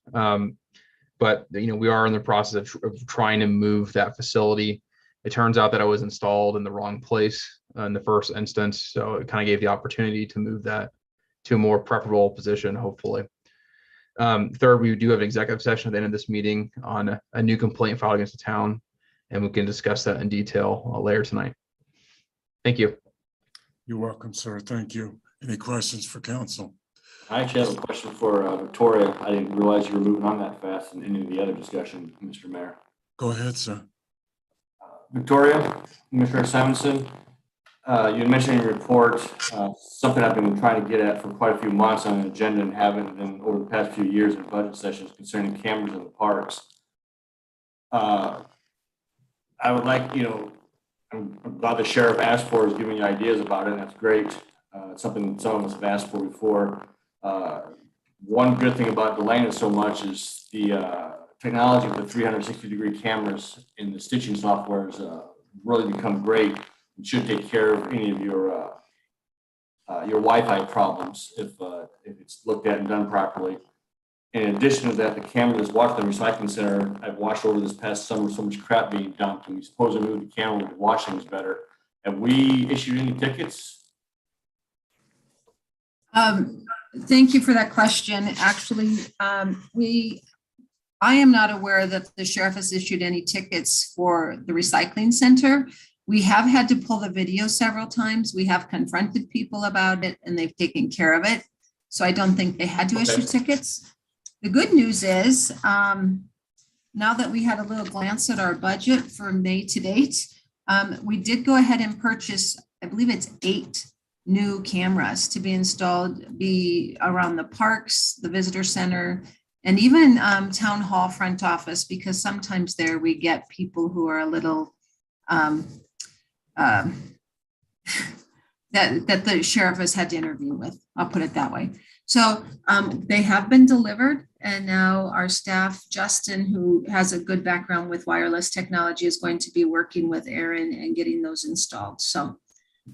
[SPEAKER 15] but we are in the process of trying to move that facility. It turns out that it was installed in the wrong place in the first instance, so it kind of gave the opportunity to move that to a more preferable position, hopefully. Third, we do have an executive session at the end of this meeting on a new complaint filed against the town, and we can discuss that in detail later tonight. Thank you.
[SPEAKER 1] You're welcome, sir. Thank you. Any questions for council?
[SPEAKER 12] I actually have a question for Victoria. I didn't realize you were moving on that fast in any of the other discussion, Mr. Mayor.
[SPEAKER 1] Go ahead, sir.
[SPEAKER 12] Victoria, Commissioner Simonson, you had mentioned in your report something I've been trying to get at for quite a few months on an agenda and haven't been over the past few years in budget sessions concerning cameras in the parks. I would like, I'm glad the sheriff asked for is giving you ideas about it, and that's great. It's something some of us have asked for before. One good thing about delaying it so much is the technology with the 360-degree cameras in the stitching software has really become great. It should take care of any of your Wi-Fi problems if it's looked at and done properly. In addition to that, the camera that's washed at the recycling center, I've washed over this past summer so much crap being dumped, and we suppose to move the camera, we could wash things better. Have we issued any tickets?
[SPEAKER 7] Thank you for that question. Actually, I am not aware that the sheriff has issued any tickets for the recycling center. We have had to pull the video several times. We have confronted people about it and they've taken care of it. So I don't think they had to issue tickets. The good news is, now that we had a little glance at our budget for May to date, we did go ahead and purchase, I believe it's 8 new cameras to be installed, be around the parks, the visitor center, and even town hall front office, because sometimes there we get people who are a little that the sheriff has had to intervene with. I'll put it that way. So they have been delivered, and now our staff, Justin, who has a good background with wireless technology, is going to be working with Aaron and getting those installed. So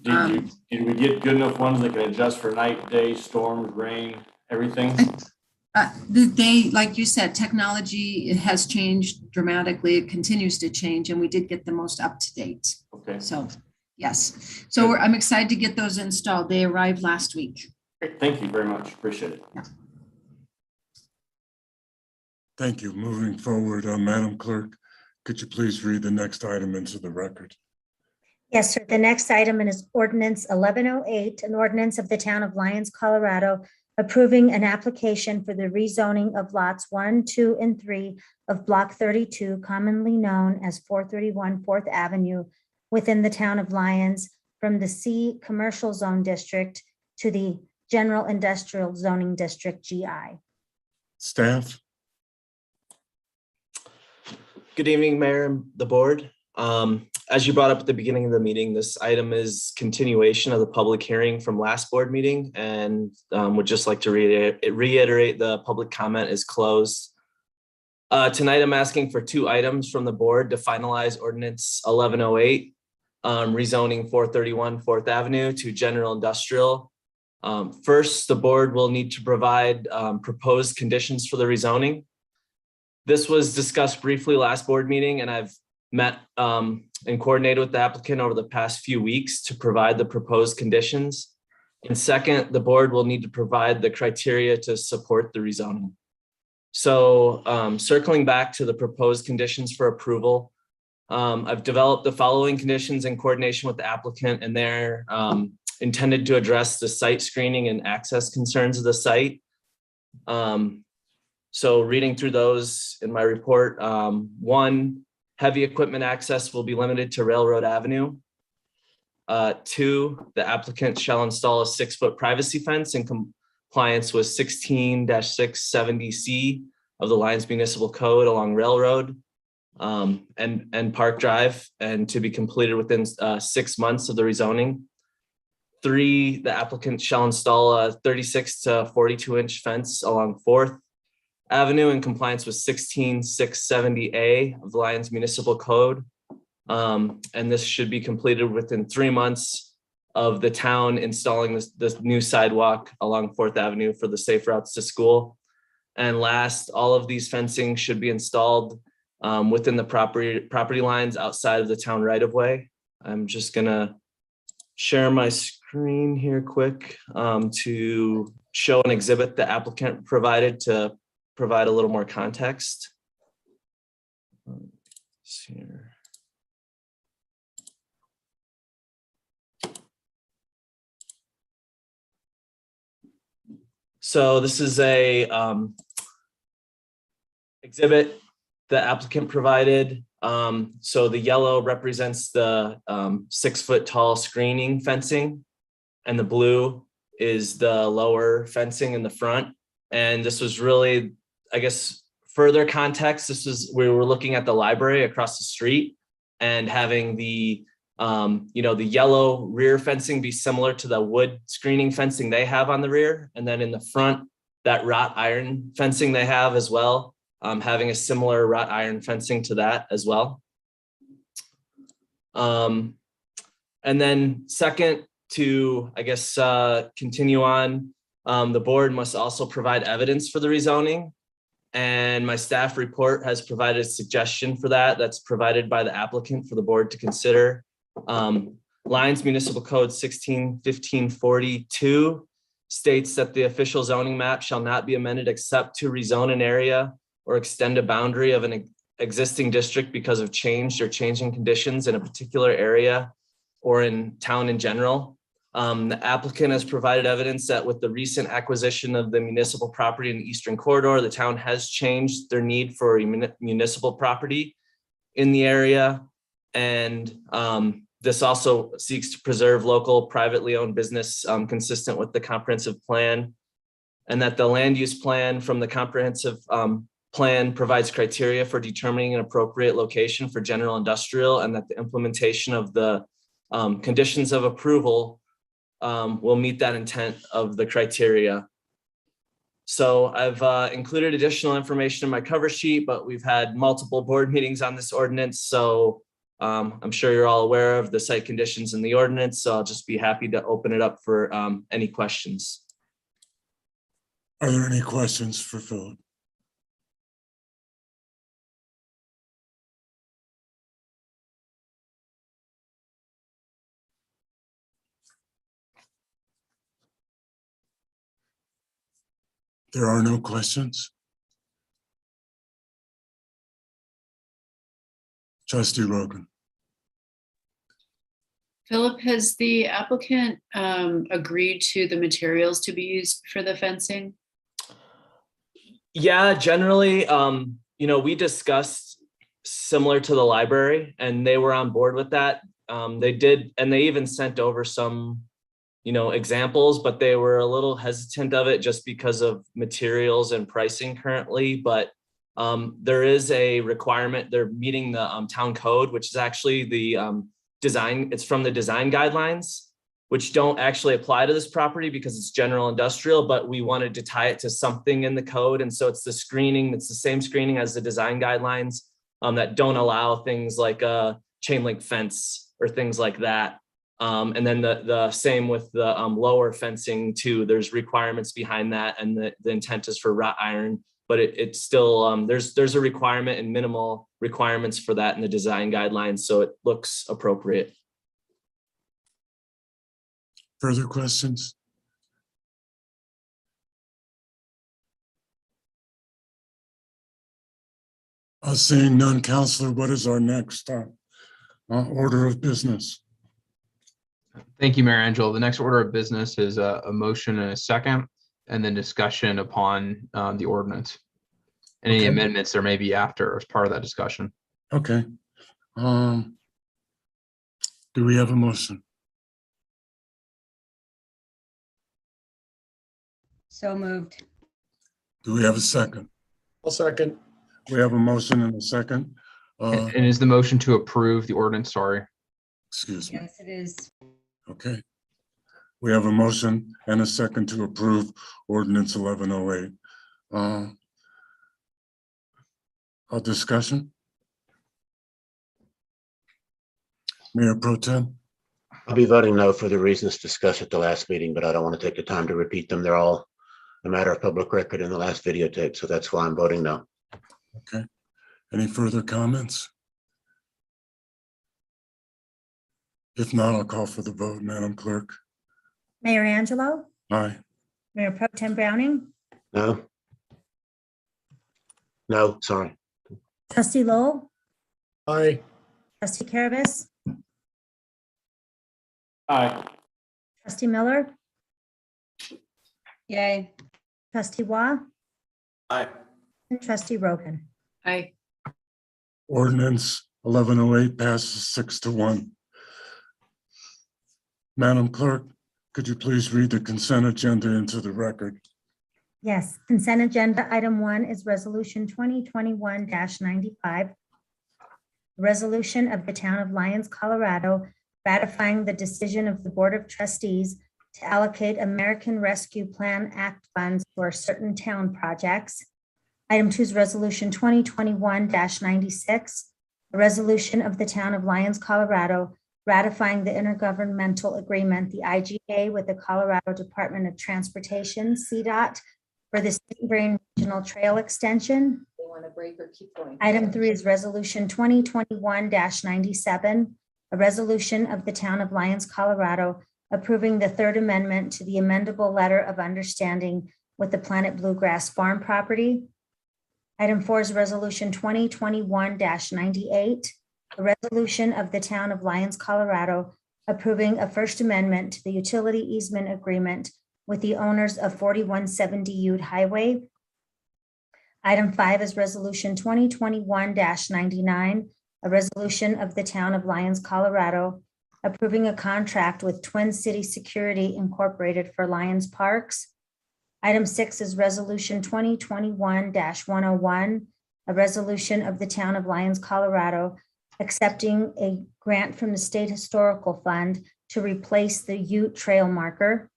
[SPEAKER 12] did we get good enough ones that can adjust for night, day, storms, rain, everything?
[SPEAKER 7] They, like you said, technology, it has changed dramatically. It continues to change, and we did get the most up to date.
[SPEAKER 12] Okay.
[SPEAKER 7] So yes. So I'm excited to get those installed. They arrived last week.
[SPEAKER 12] Great. Thank you very much. Appreciate it.
[SPEAKER 7] Yeah.
[SPEAKER 1] Thank you. Moving forward, Madam Clerk, could you please read the next item into the record?
[SPEAKER 2] Yes, sir. The next item is Ordinance 1108, an ordinance of the Town of Lyons, Colorado, approving an application for the rezoning of lots 1, 2, and 3 of Block 32, commonly known as 431 4th Avenue, within the Town of Lyons, from the C Commercial Zone District to the General Industrial Zoning District, GI.
[SPEAKER 1] Staff?
[SPEAKER 16] Good evening, Mayor and the board. As you brought up at the beginning of the meeting, this item is continuation of the public hearing from last board meeting, and would just like to reiterate the public comment is closed. Tonight, I'm asking for 2 items from the board to finalize Ordinance 1108, rezoning 431 4th Avenue to General Industrial. First, the board will need to provide proposed conditions for the rezoning. This was discussed briefly last board meeting, and I've met and coordinated with the applicant over the past few weeks to provide the proposed conditions. And second, the board will need to provide the criteria to support the rezoning. So circling back to the proposed conditions for approval, I've developed the following conditions in coordination with the applicant, and they're intended to address the site screening and access concerns of the site. So reading through those in my report, 1, heavy equipment access will be limited to Railroad Avenue. 2, the applicant shall install a 6-foot privacy fence in compliance with 16-670C of the Lyons Municipal Code along Railroad and Park Drive, and to be completed within 6 months of the rezoning. 3, the applicant shall install a 36 to 42-inch fence along 4th Avenue in compliance with 16-670A of the Lyons Municipal Code. And this should be completed within 3 months of the town installing this new sidewalk along 4th Avenue for the safe routes to school. And last, all of these fencing should be installed within the property lines outside of the town right of way. I'm just gonna share my screen here quick to show an exhibit the applicant provided to provide a little more context. Let's see here. So this is a exhibit the applicant provided. So the yellow represents the 6 foot tall screening fencing, and the blue is the lower fencing in the front. And this was really, I guess, further context. This is, we were looking at the library across the street and having the the yellow rear fencing be similar to the wood screening fencing they have on the rear. And then in the front, that wrought iron fencing they have as well, having a similar wrought iron fencing to that as well. And then second, to, I guess, continue on, the board must also provide evidence for the rezoning. And my staff report has provided a suggestion for that. That's provided by the applicant for the board to consider. Lyons Municipal Code 16-1542 states that the official zoning map shall not be amended except to rezone an area or extend a boundary of an existing district because of changed or changing conditions in a particular area or in town in general. The applicant has provided evidence that with the recent acquisition of the municipal property in the Eastern Corridor, the town has changed their need for municipal property in the area. And this also seeks to preserve local privately owned business consistent with the comprehensive plan, and that the land use plan from the comprehensive plan provides criteria for determining an appropriate location for general industrial, and that the implementation of the conditions of approval will meet that intent of the criteria. So I've included additional information in my cover sheet, but we've had multiple board meetings on this ordinance. So I'm sure you're all aware of the site conditions in the ordinance. So I'll just be happy to open it up for any questions.
[SPEAKER 1] Are there any questions for Philip? There are no questions. Trustee Rogan.
[SPEAKER 5] Philip, has the applicant agreed to the materials to be used for the fencing?
[SPEAKER 16] Yeah, generally, we discussed similar to the library, and they were on board with that. They did, and they even sent over some examples, but they were a little hesitant of it just because of materials and pricing currently. But there is a requirement. They're meeting the town code, which is actually the design. It's from the design guidelines, which don't actually apply to this property because it's general industrial, but we wanted to tie it to something in the code. And so it's the screening. It's the same screening as the design guidelines that don't allow things like a chain link fence or things like that. And then the same with the lower fencing too. There's requirements behind that, and the intent is for wrought iron, but it's still, there's a requirement and minimal requirements for that in the design guidelines, so it looks appropriate.
[SPEAKER 1] Further questions? Seeing none, Counselor, what is our next order of business?
[SPEAKER 15] Thank you, Mayor Angelo. The next order of business is a motion and a second, and then discussion upon the ordinance. Any amendments there may be after as part of that discussion.
[SPEAKER 1] Okay. Do we have a motion?
[SPEAKER 11] So moved.
[SPEAKER 1] Do we have a second?
[SPEAKER 9] I'll second.
[SPEAKER 1] We have a motion and a second.
[SPEAKER 15] And is the motion to approve the ordinance? Sorry.
[SPEAKER 1] Excuse me.
[SPEAKER 11] Yes, it is.
[SPEAKER 1] Okay. We have a motion and a second to approve ordinance 1108. A discussion? Mayor Pro Tem?
[SPEAKER 6] I'll be voting no for the reasons discussed at the last meeting, but I don't want to take the time to repeat them. They're all a matter of public record in the last videotape. So that's why I'm voting no.
[SPEAKER 1] Okay. Any further comments? If not, I'll call for the vote, Madam Clerk.
[SPEAKER 2] Mayor Angelo,
[SPEAKER 1] Aye.
[SPEAKER 2] Mayor Pro Tem Browning,
[SPEAKER 6] No? No, sorry.
[SPEAKER 2] Trustee Lowell,
[SPEAKER 9] Aye.
[SPEAKER 2] Trustee Caravas,
[SPEAKER 12] Aye.
[SPEAKER 2] Trustee Miller,
[SPEAKER 11] Yay.
[SPEAKER 2] Trustee Waugh,
[SPEAKER 8] Aye.
[SPEAKER 2] and Trustee Rogan.
[SPEAKER 5] Aye.
[SPEAKER 1] Ordinance 1108 passes 6-1. Madam Clerk, could you please read the consent agenda into the record?
[SPEAKER 2] Yes, consent agenda item 1 is resolution 2021-95. Resolution of the Town of Lyons, Colorado, ratifying the decision of the Board of Trustees to allocate American Rescue Plan Act funds for certain town projects. Item 2 is resolution 2021-96. A resolution of the Town of Lyons, Colorado, ratifying the intergovernmental agreement, the IGA, with the Colorado Department of Transportation, CDOT, for the St. Vrain Regional Trail Extension.
[SPEAKER 7] They want to break or keep going.
[SPEAKER 2] Item 3 is resolution 2021-97, a resolution of the Town of Lyons, Colorado, approving the third amendment to the amendable letter of understanding with the Planet Bluegrass Farm property. Item 4 is resolution 2021-98, a resolution of the Town of Lyons, Colorado, approving a first amendment to the utility easement agreement with the owners of 4170 Ute Highway. Item 5 is resolution 2021-99, a resolution of the Town of Lyons, Colorado, approving a contract with Twin City Security Incorporated for Lyons Parks. Item 6 is resolution 2021-101, a resolution of the Town of Lyons, Colorado, accepting a grant from the State Historical Fund to replace the Ute Trail marker.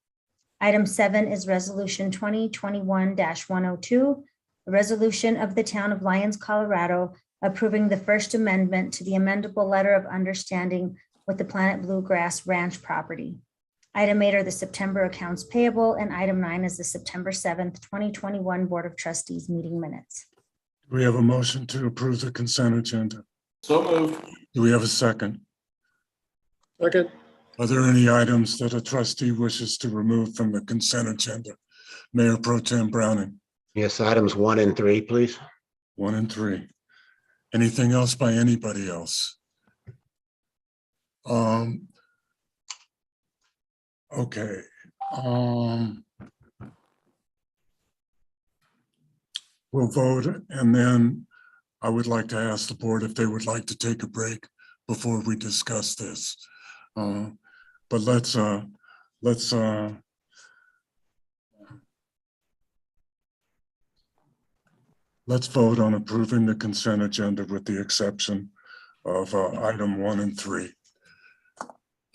[SPEAKER 2] Item 7 is resolution 2021-102, a resolution of the Town of Lyons, Colorado, approving the first amendment to the amendable letter of understanding with the Planet Bluegrass Ranch property. Item 8 are the September accounts payable, and item 9 is the September 7th, 2021 Board of Trustees meeting minutes.
[SPEAKER 1] Do we have a motion to approve the consent agenda?
[SPEAKER 12] So moved.
[SPEAKER 1] Do we have a second?
[SPEAKER 9] Second.
[SPEAKER 1] Are there any items that a trustee wishes to remove from the consent agenda? Mayor Pro Tem Browning.
[SPEAKER 6] Yes, items 1 and 3, please.
[SPEAKER 1] 1 and 3. Anything else by anybody else? Okay. We'll vote, and then I would like to ask the board if they would like to take a break before we discuss this. But let's vote on approving the consent agenda with the exception of item 1 and 3.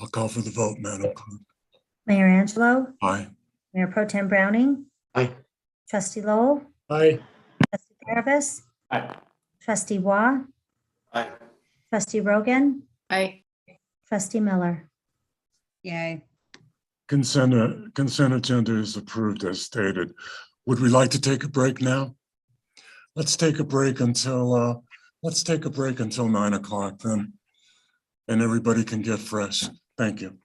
[SPEAKER 1] I'll call for the vote, Madam Clerk.
[SPEAKER 2] Mayor Angelo,
[SPEAKER 1] Aye.
[SPEAKER 2] Mayor Pro Tem Browning,
[SPEAKER 6] Aye.
[SPEAKER 2] Trustee Lowell,
[SPEAKER 9] Aye.
[SPEAKER 2] Trustee Caravas,
[SPEAKER 12] Aye.
[SPEAKER 2] Trustee Waugh,
[SPEAKER 8] Aye.
[SPEAKER 2] Trustee Rogan,
[SPEAKER 5] Aye.
[SPEAKER 2] Trustee Miller.
[SPEAKER 11] Yay.
[SPEAKER 1] Consent agenda is approved as stated. Would we like to take a break now? Let's take a break until 9 o'clock then, and everybody can get fresh. Thank you.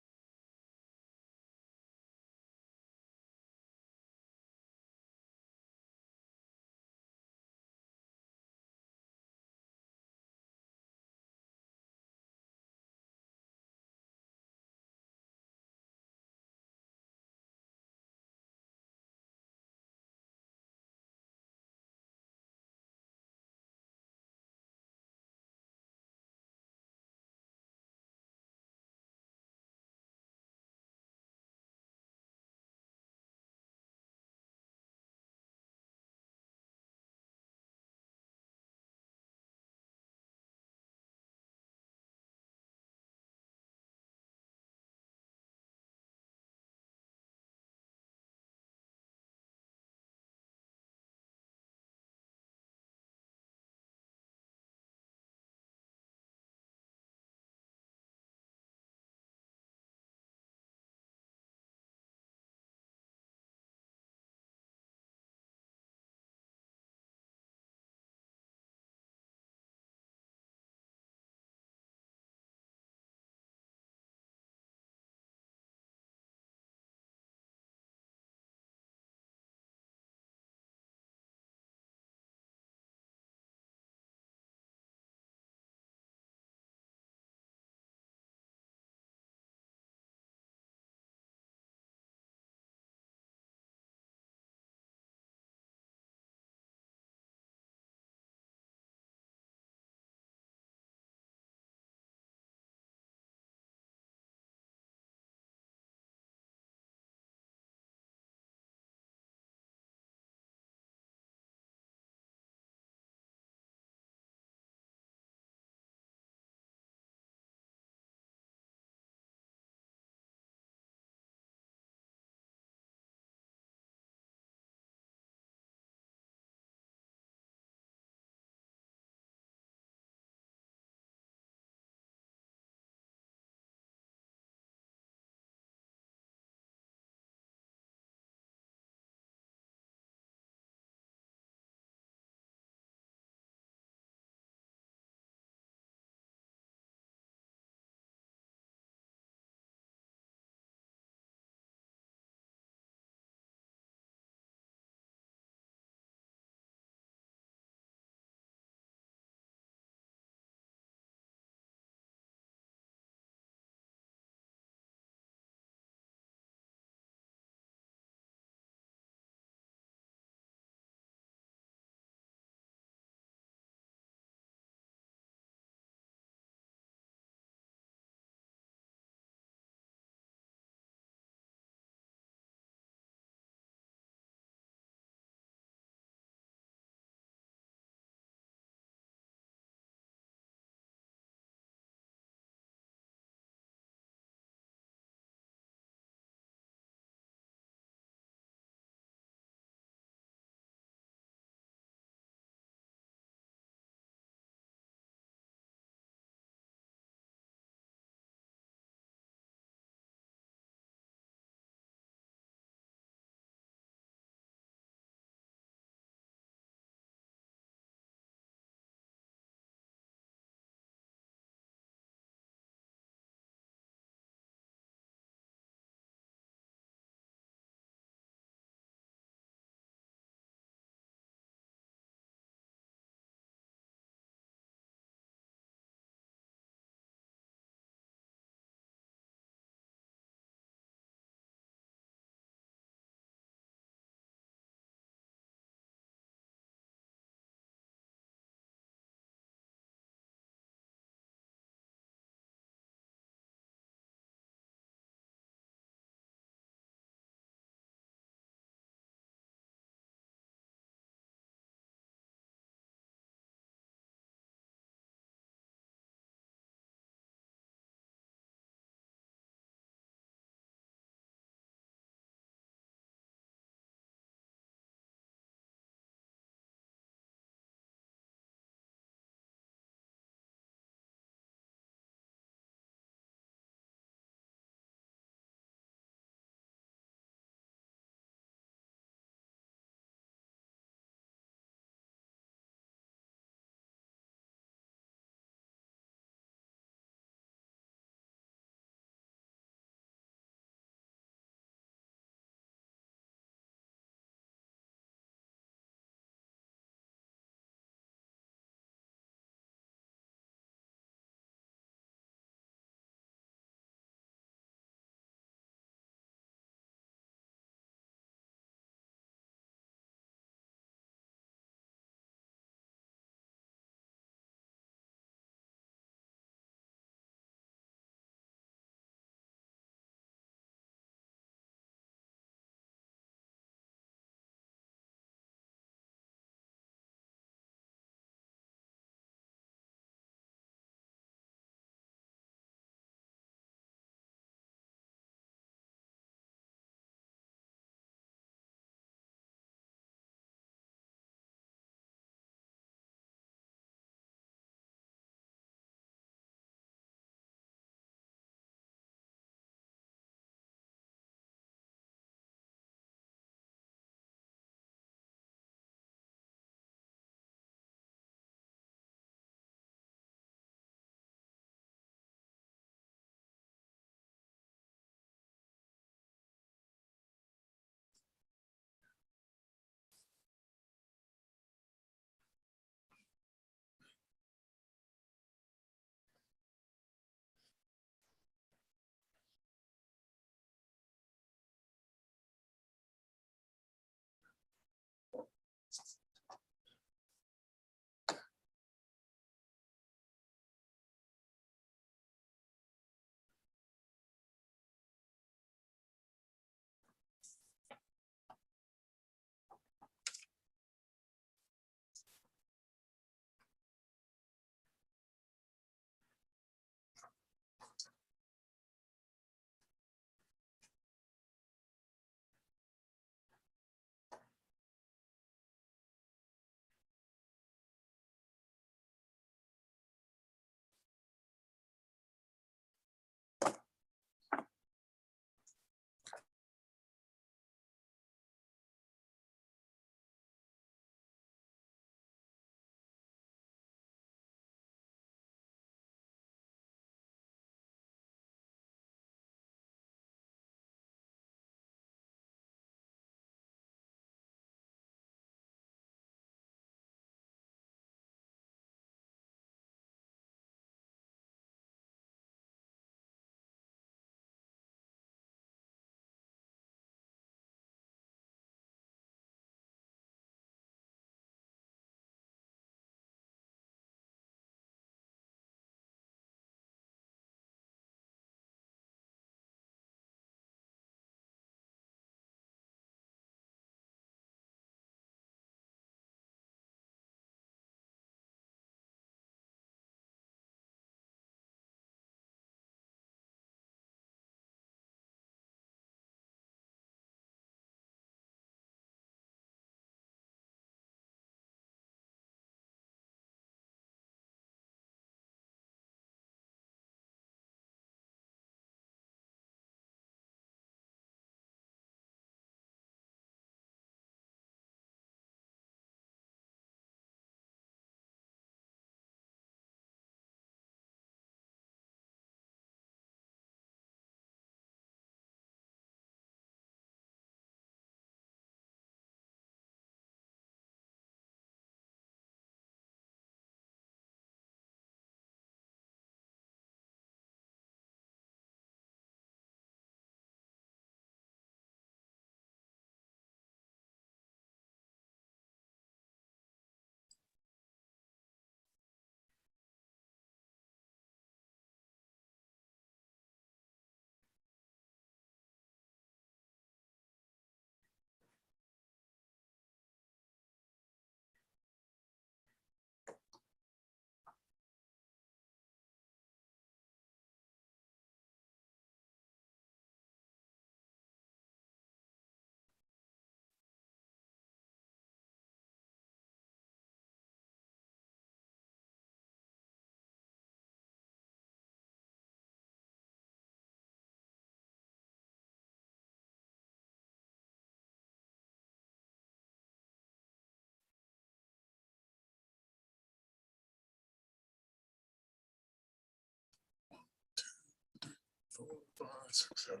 [SPEAKER 1] 4, 5, 6, 7.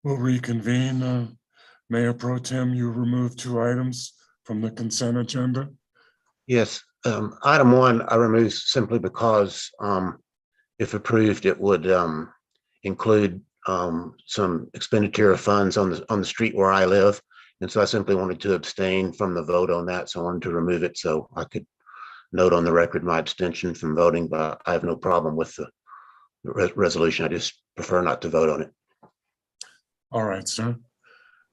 [SPEAKER 1] We'll reconvene. Mayor Pro Tem, you removed 2 items from the consent agenda.
[SPEAKER 6] Yes, item 1, I removed simply because if approved, it would include some expenditure of funds on the street where I live. And so I simply wanted to abstain from the vote on that. So I wanted to remove it so I could note on the record my abstention from voting, but I have no problem with the resolution. I just prefer not to vote on it.
[SPEAKER 1] All right, sir.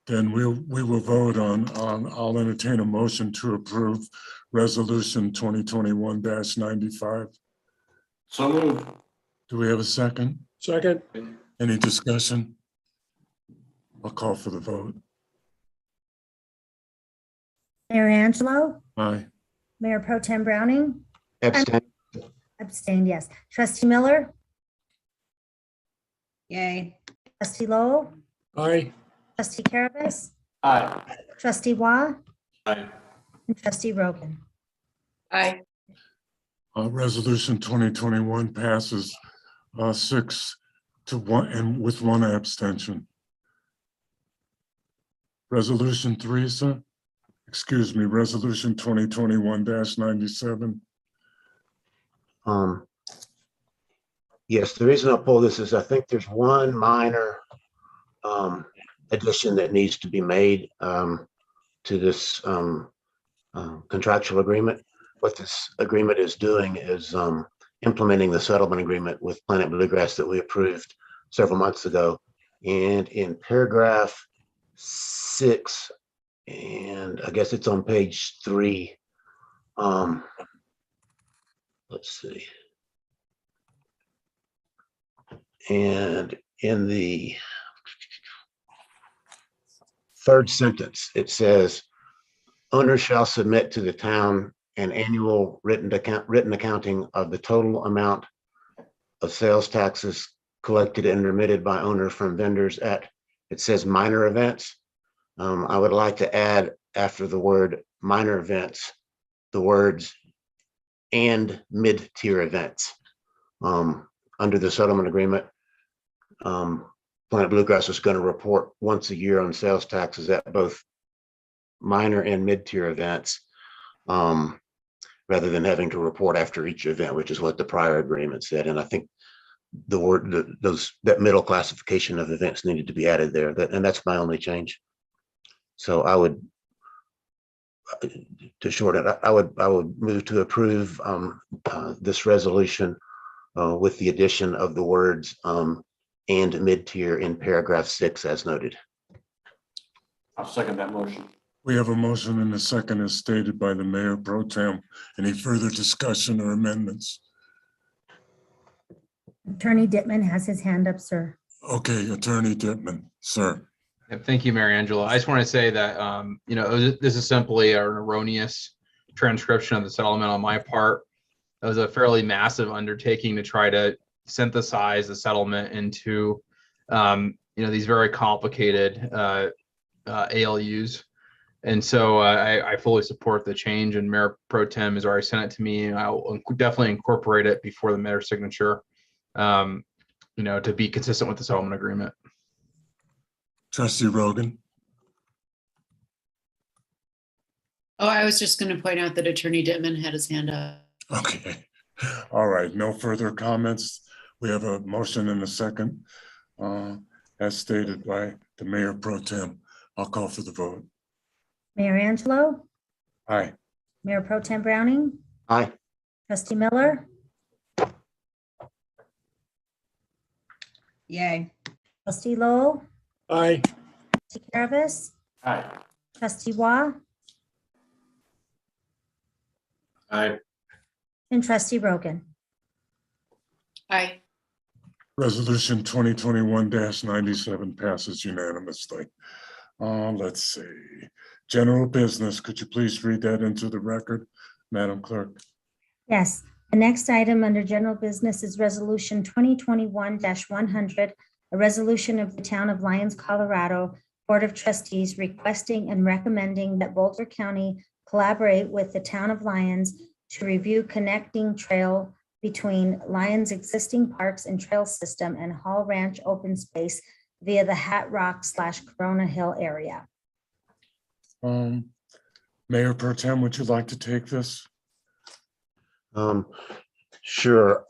[SPEAKER 1] Then we will vote on, I'll entertain a motion to approve resolution 2021-95.
[SPEAKER 12] So moved.
[SPEAKER 1] Do we have a second?
[SPEAKER 9] Second.
[SPEAKER 1] Any discussion? I'll call for the vote.
[SPEAKER 2] Mayor Angelo,
[SPEAKER 1] Aye.
[SPEAKER 2] Mayor Pro Tem Browning,
[SPEAKER 6] Abstain.
[SPEAKER 2] abstained, yes. Trustee Miller,
[SPEAKER 11] Yay.
[SPEAKER 2] Trustee Lowell,
[SPEAKER 9] Aye.
[SPEAKER 2] Trustee Caravas,
[SPEAKER 12] Aye.
[SPEAKER 2] Trustee Waugh,
[SPEAKER 12] Aye.
[SPEAKER 2] and Trustee Rogan.
[SPEAKER 5] Aye.
[SPEAKER 1] Resolution 2021 passes 6 to 1 and with 1 abstention. Resolution 3, sir. Excuse me, resolution 2021-97.
[SPEAKER 6] Yes, the reason I pull this is I think there's one minor addition that needs to be made to this contractual agreement. What this agreement is doing is implementing the settlement agreement with Planet Bluegrass that we approved several months ago. And in paragraph 6, and I guess it's on page 3. Let's see. And in the 3rd sentence, it says, owner shall submit to the town an annual written accounting of the total amount of sales taxes collected and remitted by owner from vendors at, it says minor events. I would like to add after the word minor events, the words and mid-tier events. Under the settlement agreement, Planet Bluegrass is going to report once a year on sales taxes at both minor and mid-tier events, rather than having to report after each event, which is what the prior agreement said. And I think the word that middle classification of events needed to be added there, and that's my only change. So I would, to shorten it, I would move to approve this resolution with the addition of the words and mid-tier in paragraph 6 as noted.
[SPEAKER 12] I'll second that motion.
[SPEAKER 1] We have a motion and a second as stated by the Mayor Pro Tem. Any further discussion or amendments?
[SPEAKER 2] Attorney Dittman has his hand up, sir.
[SPEAKER 1] Okay, Attorney Dittman, sir.
[SPEAKER 15] Thank you, Mary Angela. I just want to say that, this is simply an erroneous transcription of the settlement on my part. It was a fairly massive undertaking to try to synthesize the settlement into, these very complicated ALUs. And so I fully support the change, and Mayor Pro Tem has already sent it to me, and I will definitely incorporate it before the mayor's signature, to be consistent with the settlement agreement.
[SPEAKER 1] Trustee Rogan.
[SPEAKER 5] Oh, I was just going to point out that Attorney Dittman had his hand up.
[SPEAKER 1] Okay. All right. No further comments. We have a motion and a second as stated by the Mayor Pro Tem. I'll call for the vote.
[SPEAKER 2] Mayor Angelo,
[SPEAKER 1] Aye.
[SPEAKER 2] Mayor Pro Tem Browning,
[SPEAKER 6] Aye.
[SPEAKER 2] Trustee Miller,
[SPEAKER 11] Yay.
[SPEAKER 2] Trustee Lowell,
[SPEAKER 9] Aye.
[SPEAKER 2] Trustee Caravas,
[SPEAKER 12] Aye.
[SPEAKER 2] Trustee Waugh,
[SPEAKER 8] Aye.
[SPEAKER 2] and Trustee Rogan.
[SPEAKER 5] Aye.
[SPEAKER 1] Resolution 2021-97 passes unanimously. Let's see. General business, could you please read that into the record, Madam Clerk?
[SPEAKER 2] Yes, the next item under general business is resolution 2021-100, a resolution of the Town of Lyons, Colorado Board of Trustees requesting and recommending that Boulder County collaborate with the Town of Lyons to review connecting trail between Lyons existing parks and trail system and Hall Ranch open space via the Hat Rock / Corona Hill area.
[SPEAKER 1] Mayor Pro Tem, would you like to take this?
[SPEAKER 6] Sure.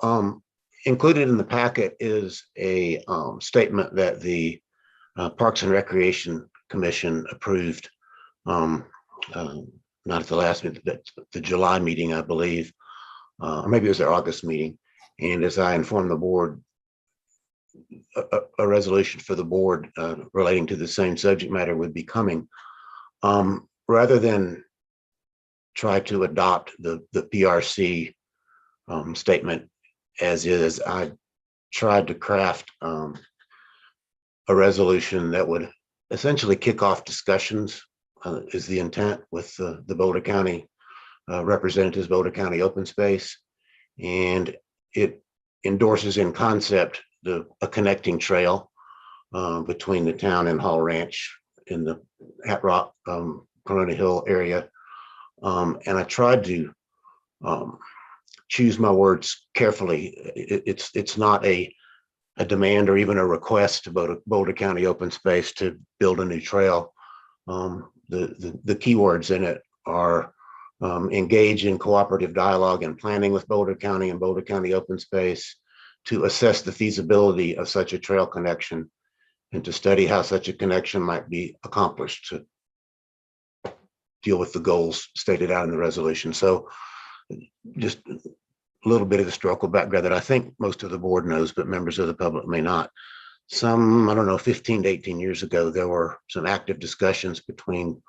[SPEAKER 6] Included in the packet is a statement that the Parks and Recreation Commission approved, not at the last meeting, but the July meeting, I believe, or maybe it was their August meeting. And as I informed the board, a resolution for the board relating to the same subject matter would be coming. Rather than try to adopt the PRC statement as is, I tried to craft a resolution that would essentially kick off discussions, is the intent, with the Boulder County representatives, Boulder County Open Space, and it endorses in concept a connecting trail between the town and Hall Ranch in the Hat Rock, Corona Hill area. And I tried to choose my words carefully. It's not a demand or even a request to Boulder County Open Space to build a new trail. The key words in it are engage in cooperative dialogue and planning with Boulder County and Boulder County Open Space to assess the feasibility of such a trail connection and to study how such a connection might be accomplished to deal with the goals stated out in the resolution. So just a little bit of historical background that I think most of the board knows, but members of the public may not. Some, I don't know, 15 to 18 years ago, there were some active discussions between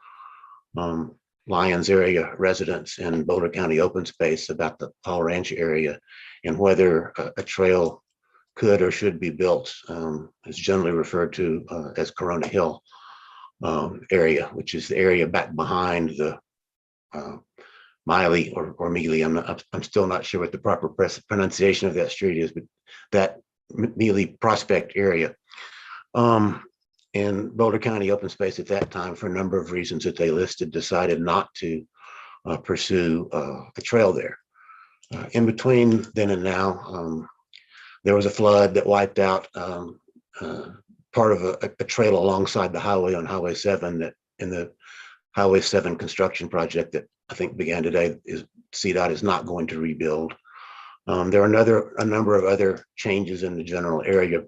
[SPEAKER 6] Lyons area residents and Boulder County Open Space about the Hall Ranch area and whether a trail could or should be built. It's generally referred to as Corona Hill area, which is the area back behind the Miley or Mealy. I'm still not sure what the proper pronunciation of that street is, but that Mealy Prospect area. And Boulder County Open Space at that time, for a number of reasons that they listed, decided not to pursue a trail there. In between then and now, there was a flood that wiped out part of a trail alongside the highway on Highway 7 that in the Highway 7 construction project that I think began today is CDOT is not going to rebuild. There are a number of other changes in the general area.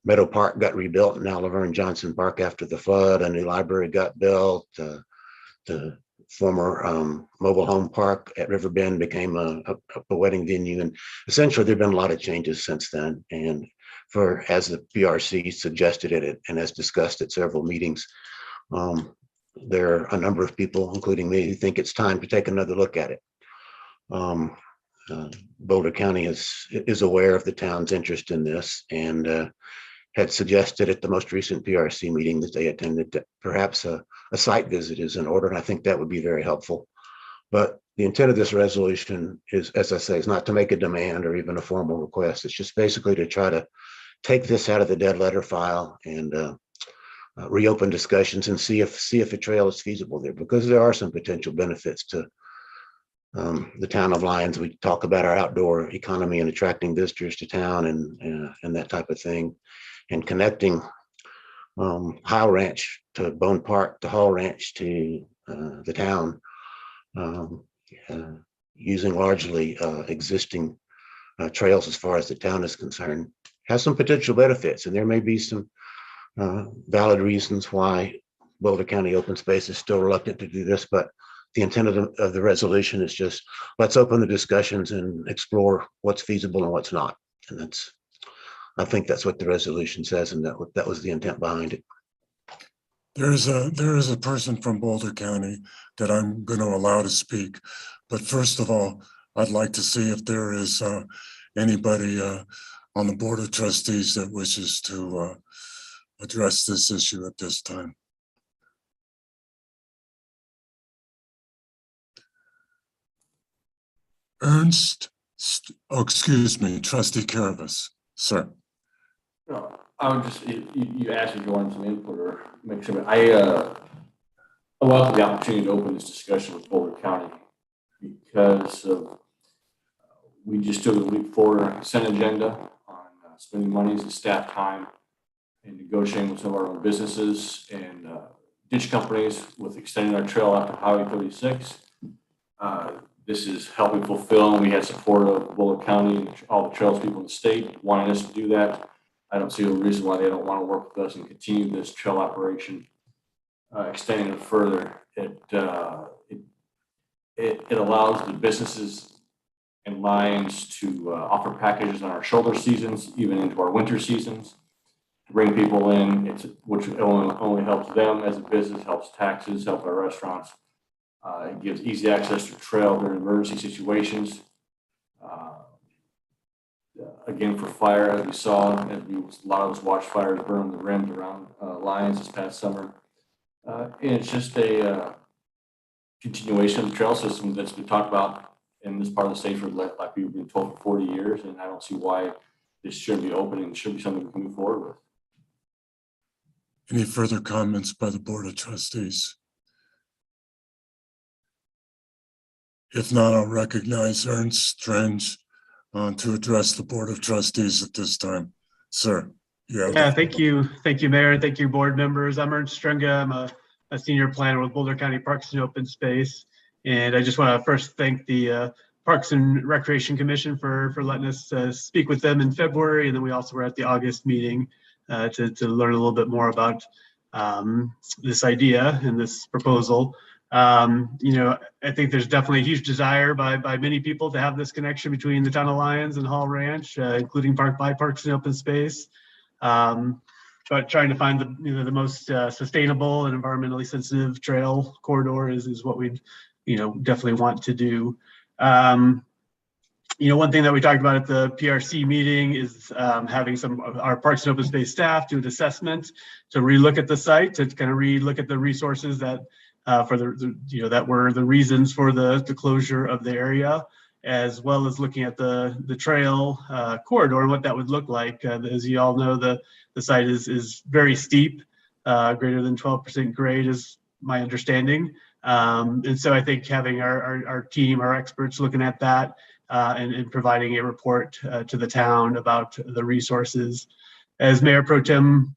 [SPEAKER 6] Meadow Park got rebuilt, now Laverne Johnson Park after the flood. A new library got built. The former mobile home park at Riverbend became a wedding venue. And essentially, there have been a lot of changes since then. And as the PRC suggested it and as discussed at several meetings, there are a number of people, including me, who think it's time to take another look at it. Boulder County is aware of the town's interest in this and had suggested at the most recent PRC meeting that they attended that perhaps a site visit is in order, and I think that would be very helpful. But the intent of this resolution is, as I say, is not to make a demand or even a formal request. It's just basically to try to take this out of the dead letter file and reopen discussions and see if a trail is feasible there, because there are some potential benefits to the town of Lyons. We talk about our outdoor economy and attracting visitors to town and that type of thing, and connecting Hall Ranch to Bone Park to Hall Ranch to the town, using largely existing trails as far as the town is concerned, has some potential benefits. And there may be some valid reasons why Boulder County Open Space is still reluctant to do this, but the intent of the resolution is just, let's open the discussions and explore what's feasible and what's not. And I think that's what the resolution says, and that was the intent behind it.
[SPEAKER 1] There is a person from Boulder County that I'm going to allow to speak. But first of all, I'd like to see if there is anybody on the Board of Trustees that wishes to address this issue at this time. Ernst, excuse me, Trustee Caravas, sir.
[SPEAKER 12] No, I would just, you asked if you wanted some input or make sure. I welcome the opportunity to open this discussion with Boulder County because of We just took a leap forward on our consent agenda on spending monies and staff time and negotiating with some of our own businesses and ditch companies with extending our trail out to Highway 36. This is helping fulfill, and we had support of Boulder County and all the trails people in the state wanting us to do that. I don't see a reason why they don't want to work with us and continue this trail operation, extending it further. It allows the businesses and Lions to offer packages on our shoulder seasons, even into our winter seasons, to bring people in, which only helps them as a business, helps taxes, helps our restaurants. It gives easy access to trail during emergency situations. Again, for fire, as we saw, a lot of those watch fires burned the rims around Lions this past summer. And it's just a continuation of the trail system that's been talked about in this part of the state for, like we've been told, for 40 years. And I don't see why this shouldn't be open and should be something we can move forward with.
[SPEAKER 1] Any further comments by the Board of Trustees? If not, I'll recognize Ernst Strange to address the Board of Trustees at this time. Sir.
[SPEAKER 17] Yeah, thank you. Thank you, Mayor. Thank you, board members. I'm Ernst Strange. I'm a senior planner with Boulder County Parks and Open Space. And I just want to first thank the Parks and Recreation Commission for letting us speak with them in February. And then we also were at the August meeting to learn a little bit more about this idea and this proposal. I think there's definitely a huge desire by many people to have this connection between the town of Lyons and Hall Ranch, including Parks and Open Space. But trying to find the most sustainable and environmentally sensitive trail corridor is what we definitely want to do. One thing that we talked about at the PRC meeting is having some of our Parks and Open Space staff do an assessment to relook at the site, to kind of relook at the resources that that were the reasons for the closure of the area, as well as looking at the trail corridor and what that would look like. As you all know, the site is very steep, greater than 12% grade is my understanding. And so I think having our team, our experts looking at that and providing a report to the town about the resources. As Mayor Pro Tem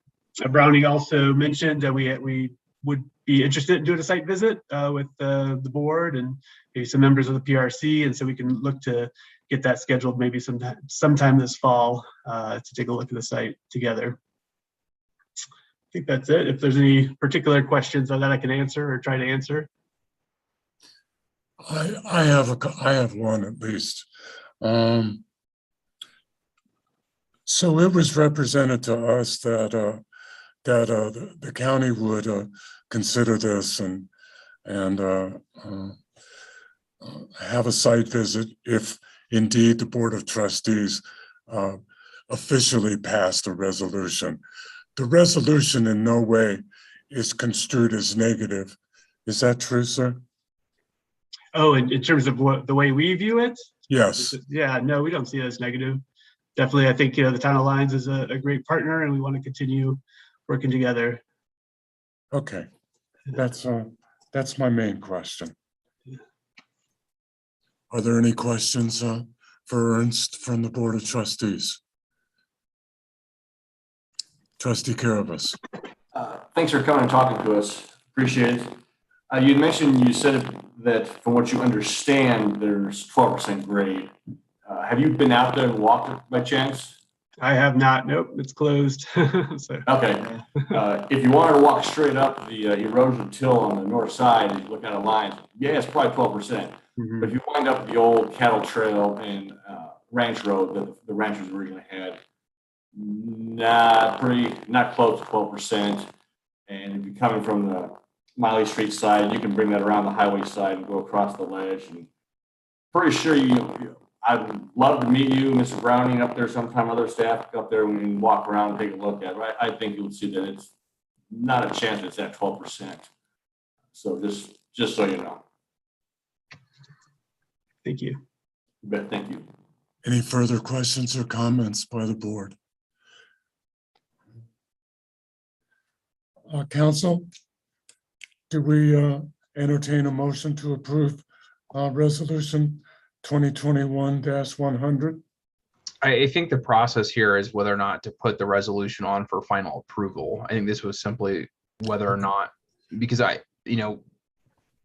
[SPEAKER 17] Browning also mentioned, that we would be interested in doing a site visit with the board and maybe some members of the PRC. And so we can look to get that scheduled maybe sometime this fall to take a look at the site together. I think that's it. If there's any particular questions on that I can answer or try to answer.
[SPEAKER 1] I have one at least. So it was represented to us that the county would consider this and have a site visit if indeed the Board of Trustees officially passed a resolution. The resolution in no way is construed as negative. Is that true, sir?
[SPEAKER 17] Oh, in terms of the way we view it?
[SPEAKER 1] Yes.
[SPEAKER 17] Yeah, no, we don't see it as negative. Definitely, I think the town of Lyons is a great partner, and we want to continue working together.
[SPEAKER 1] Okay, that's my main question. Are there any questions for Ernst from the Board of Trustees? Trustee Carabas.
[SPEAKER 12] Thanks for coming and talking to us. Appreciate it. You said that from what you understand, there's 12% grade. Have you been out there and walked it by chance?
[SPEAKER 17] I have not. Nope, it's closed. So.
[SPEAKER 12] Okay. If you wanted to walk straight up the erosion till on the north side and you look at a line, yeah, it's probably 12%. Mm-hmm. But if you wind up the old cattle trail and ranch road that the ranchers originally had, not close to 12%. And if you're coming from the Miley Street side, you can bring that around the highway side and go across the ledge. And pretty sure I'd love to meet you, Mr. Browning, up there sometime, other staff up there, and we can walk around and take a look at it. I think you would see that it's not a chance it's at 12%. So just so you know.
[SPEAKER 17] Thank you.
[SPEAKER 12] You bet. Thank you.
[SPEAKER 1] Any further questions or comments by the board? Council, do we entertain a motion to approve resolution 2021-100?
[SPEAKER 15] I think the process here is whether or not to put the resolution on for final approval. I think this was simply whether or not, because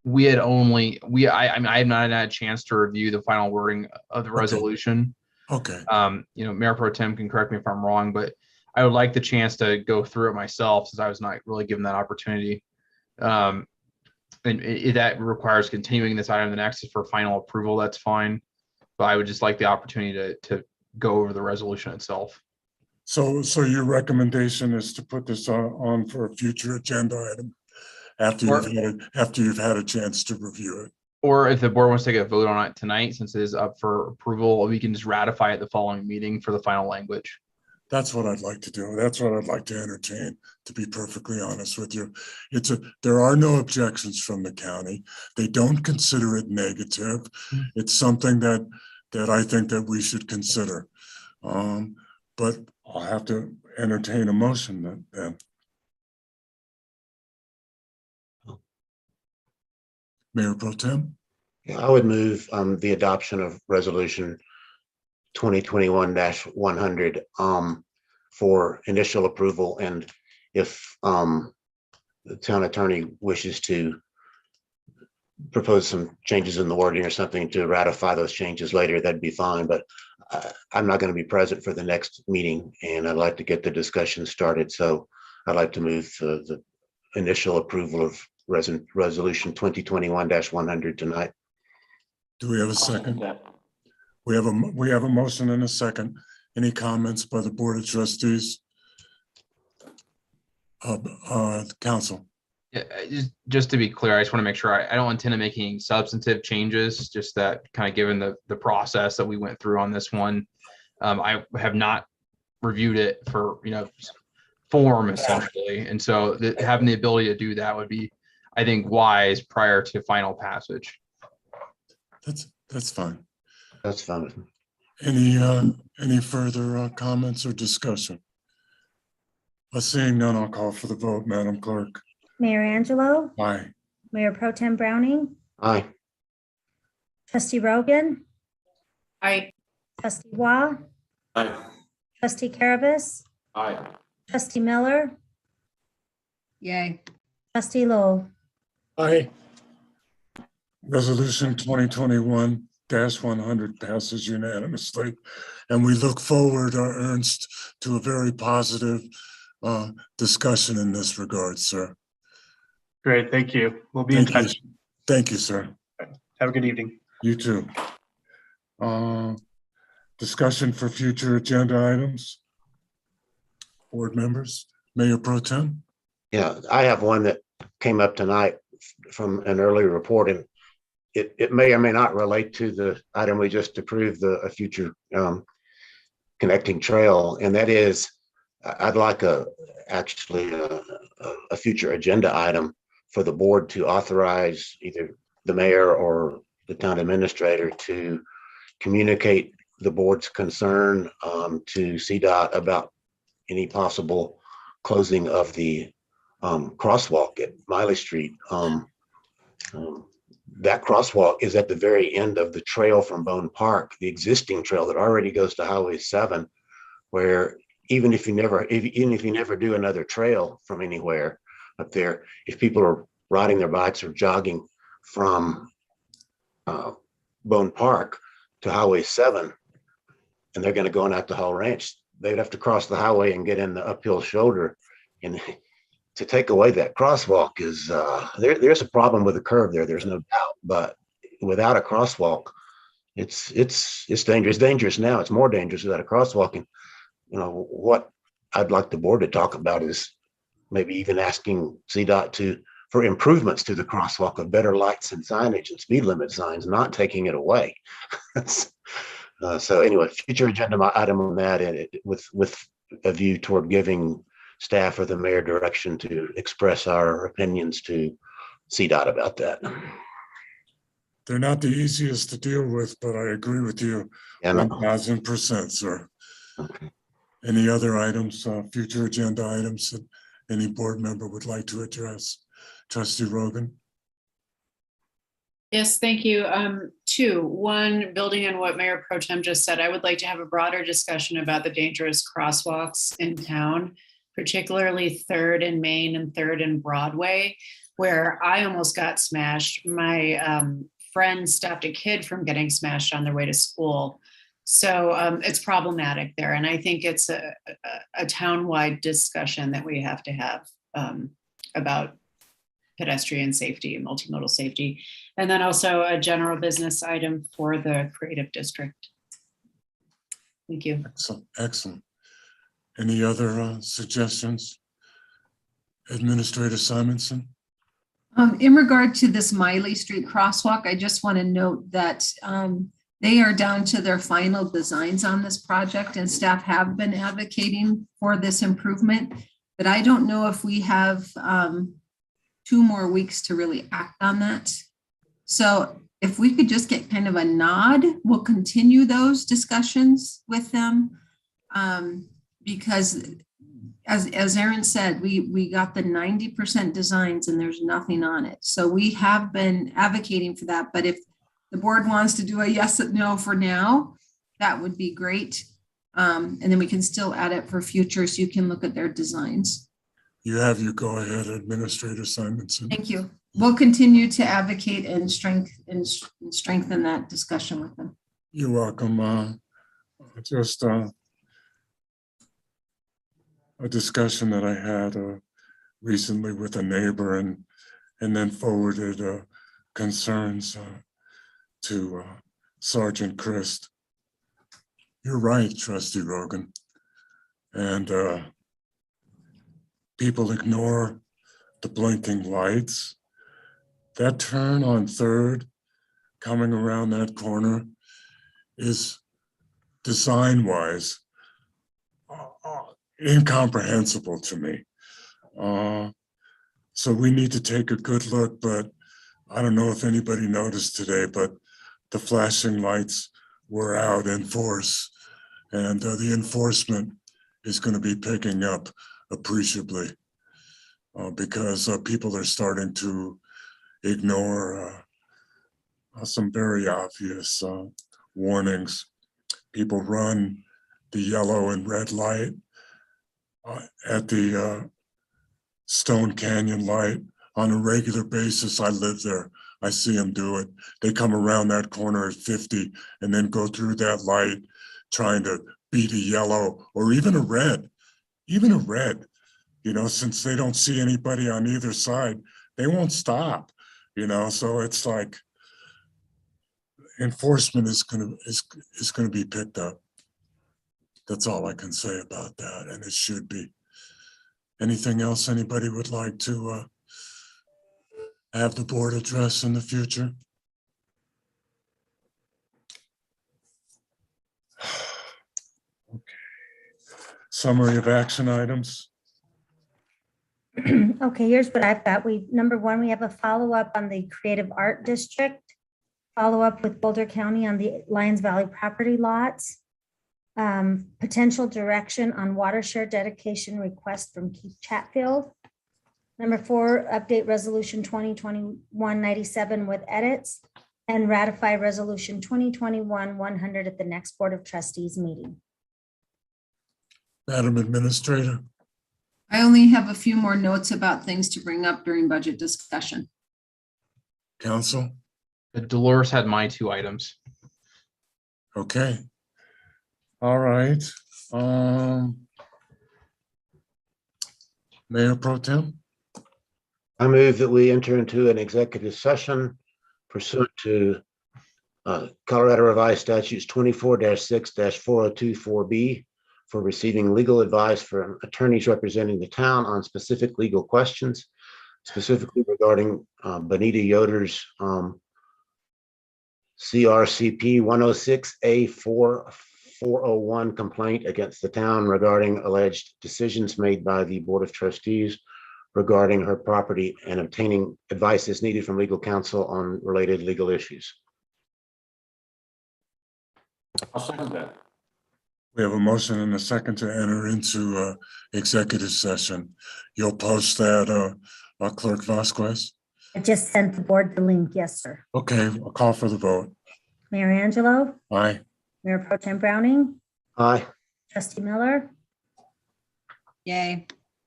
[SPEAKER 15] we had only, I mean, I have not had a chance to review the final wording of the resolution.
[SPEAKER 1] Okay.
[SPEAKER 15] Mayor Pro Tem can correct me if I'm wrong, but I would like the chance to go through it myself since I was not really given that opportunity. And if that requires continuing this item, the next is for final approval, that's fine. But I would just like the opportunity to go over the resolution itself.
[SPEAKER 1] So your recommendation is to put this on for a future agenda item after you've had a chance to review it.
[SPEAKER 15] Or if the board wants to take a vote on it tonight, since it is up for approval, we can just ratify it the following meeting for the final language.
[SPEAKER 1] That's what I'd like to do. That's what I'd like to entertain, to be perfectly honest with you. There are no objections from the county. They don't consider it negative. It's something that I think that we should consider. But I'll have to entertain a motion then. Mayor Pro Tem?
[SPEAKER 6] Yeah, I would move the adoption of resolution 2021-100 for initial approval. And if the town attorney wishes to propose some changes in the wording or something to ratify those changes later, that'd be fine. But I'm not going to be present for the next meeting, and I'd like to get the discussion started. So I'd like to move the initial approval of resolution 2021-100 tonight.
[SPEAKER 1] Do we have a second? We have a motion and a second. Any comments by the Board of Trustees? Council?
[SPEAKER 15] Yeah, just to be clear, I just want to make sure I don't intend to make any substantive changes, just that kind of given the process that we went through on this one. I have not reviewed it for, form essentially. And so having the ability to do that would be, I think, wise prior to final passage.
[SPEAKER 1] That's fine.
[SPEAKER 6] That's fine.
[SPEAKER 1] Any further comments or discussion? Seeing none, I'll call for the vote, Madam Clerk.
[SPEAKER 2] Mayor Angelo,
[SPEAKER 1] Aye.
[SPEAKER 2] Mayor Pro Tem Browning,
[SPEAKER 6] Aye.
[SPEAKER 2] Trustee Rogan,
[SPEAKER 5] Aye.
[SPEAKER 2] Trustee Waugh,
[SPEAKER 12] Aye.
[SPEAKER 2] Trustee Carabas,
[SPEAKER 12] Aye.
[SPEAKER 2] Trustee Miller,
[SPEAKER 11] Yay.
[SPEAKER 2] Trustee Lowell.
[SPEAKER 9] Aye.
[SPEAKER 1] Resolution 2021-100 passes unanimously, and we look forward, Ernst, to a very positive discussion in this regard, sir.
[SPEAKER 17] Great, thank you. We'll be in touch.
[SPEAKER 1] Thank you, sir.
[SPEAKER 17] Have a good evening.
[SPEAKER 1] You too. Discussion for future agenda items. Board members, Mayor Pro Tem.
[SPEAKER 6] Yeah, I have one that came up tonight from an earlier report, and it may or may not relate to the item we just approved, a future connecting trail, and that is I'd like actually a future agenda item for the board to authorize either the mayor or the town administrator to communicate the board's concern to CDOT about any possible closing of the crosswalk at Miley Street. That crosswalk is at the very end of the trail from Bone Park, the existing trail that already goes to Highway 7, where even if you never do another trail from anywhere up there, if people are riding their bikes or jogging from Bone Park to Highway 7, and they're going to go on out to Hall Ranch, they'd have to cross the highway and get in the uphill shoulder. And to take away that crosswalk is there's a problem with the curve there. There's no doubt, but without a crosswalk, it's dangerous. It's dangerous now. It's more dangerous without a crosswalk. And what I'd like the board to talk about is maybe even asking CDOT for improvements to the crosswalk, of better lights and signage and speed limit signs, not taking it away. So anyway, future agenda item on that, and with a view toward giving staff or the mayor direction to express our opinions to CDOT about that.
[SPEAKER 1] They're not the easiest to deal with, but I agree with you 1000%, sir.
[SPEAKER 6] Okay.
[SPEAKER 1] Any other items, future agenda items that any board member would like to address? Trustee Rogan?
[SPEAKER 5] Yes, thank you. Two, one, building on what Mayor Pro Tem just said, I would like to have a broader discussion about the dangerous crosswalks in town, particularly 3rd and Main and 3rd and Broadway, where I almost got smashed. My friend stopped a kid from getting smashed on their way to school. So it's problematic there. And I think it's a town-wide discussion that we have to have about pedestrian safety and multimodal safety. And then also a general business item for the creative district. Thank you.
[SPEAKER 1] Excellent, excellent. Any other suggestions? Administrator Simonson?
[SPEAKER 7] In regard to this Miley Street crosswalk, I just want to note that they are down to their final designs on this project, and staff have been advocating for this improvement. But I don't know if we have 2 more weeks to really act on that. So if we could just get kind of a nod, we'll continue those discussions with them. Because as Aaron said, we got the 90% designs and there's nothing on it. So we have been advocating for that. But if the board wants to do a yes or no for now, that would be great. And then we can still add it for future so you can look at their designs.
[SPEAKER 1] You have your go ahead, Administrator Simonson.
[SPEAKER 7] Thank you. We'll continue to advocate and strengthen that discussion with them.
[SPEAKER 1] You're welcome. Just a discussion that I had recently with a neighbor and then forwarded concerns to Sergeant Christ. You're right, Trustee Rogan. And people ignore the blinking lights. That turn on 3rd coming around that corner is design-wise incomprehensible to me. So we need to take a good look, but I don't know if anybody noticed today, but the flashing lights were out in force, and the enforcement is going to be picking up appreciably because people are starting to ignore some very obvious warnings. People run the yellow and red light at the Stone Canyon light on a regular basis. I live there. I see them do it. They come around that corner at 50 and then go through that light trying to beat a yellow or even a red, you know, since they don't see anybody on either side, they won't stop, you know, so it's like enforcement is gonna be picked up. That's all I can say about that, and it should be. Anything else anybody would like to have the board address in the future? Okay. Summary of action items.
[SPEAKER 2] Okay, here's what I've got. Number 1, we have a follow-up on the Creative Art District, follow-up with Boulder County on the Lions Valley property lots, potential direction on watershed dedication request from Keith Chatfield. Number 4, update resolution 2021-97 with edits, and ratify resolution 2021-100 at the next Board of Trustees meeting.
[SPEAKER 1] Madam Administrator.
[SPEAKER 7] I only have a few more notes about things to bring up during budget discussion.
[SPEAKER 1] Council.
[SPEAKER 15] Dolores had my 2 items.
[SPEAKER 1] Okay. All right. Mayor Pro Tem.
[SPEAKER 6] I move that we enter into an executive session pursuant to Colorado Revised Statutes 24-6-4024B for receiving legal advice from attorneys representing the town on specific legal questions, specifically regarding Benita Yoder's CRCP 106A4401 complaint against the town regarding alleged decisions made by the Board of Trustees regarding her property and obtaining advice as needed from legal counsel on related legal issues.
[SPEAKER 12] I'll second that.
[SPEAKER 1] We have a motion and a second to enter into executive session. You'll post that, Clerk Vasquez?
[SPEAKER 2] I just sent the board the link. Yes, sir.
[SPEAKER 1] Okay, I'll call for the vote.
[SPEAKER 2] Mayor Angelo,
[SPEAKER 1] Aye.
[SPEAKER 2] Mayor Pro Tem Browning,
[SPEAKER 6] Aye.
[SPEAKER 2] Trustee Miller,
[SPEAKER 11] Yay.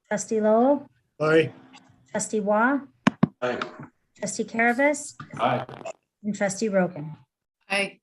[SPEAKER 2] Trustee Lowell,
[SPEAKER 9] Aye.
[SPEAKER 2] Trustee Waugh,
[SPEAKER 12] Aye.
[SPEAKER 2] Trustee Caravas,
[SPEAKER 12] Aye.
[SPEAKER 2] and Trustee Rogan.
[SPEAKER 5] Aye.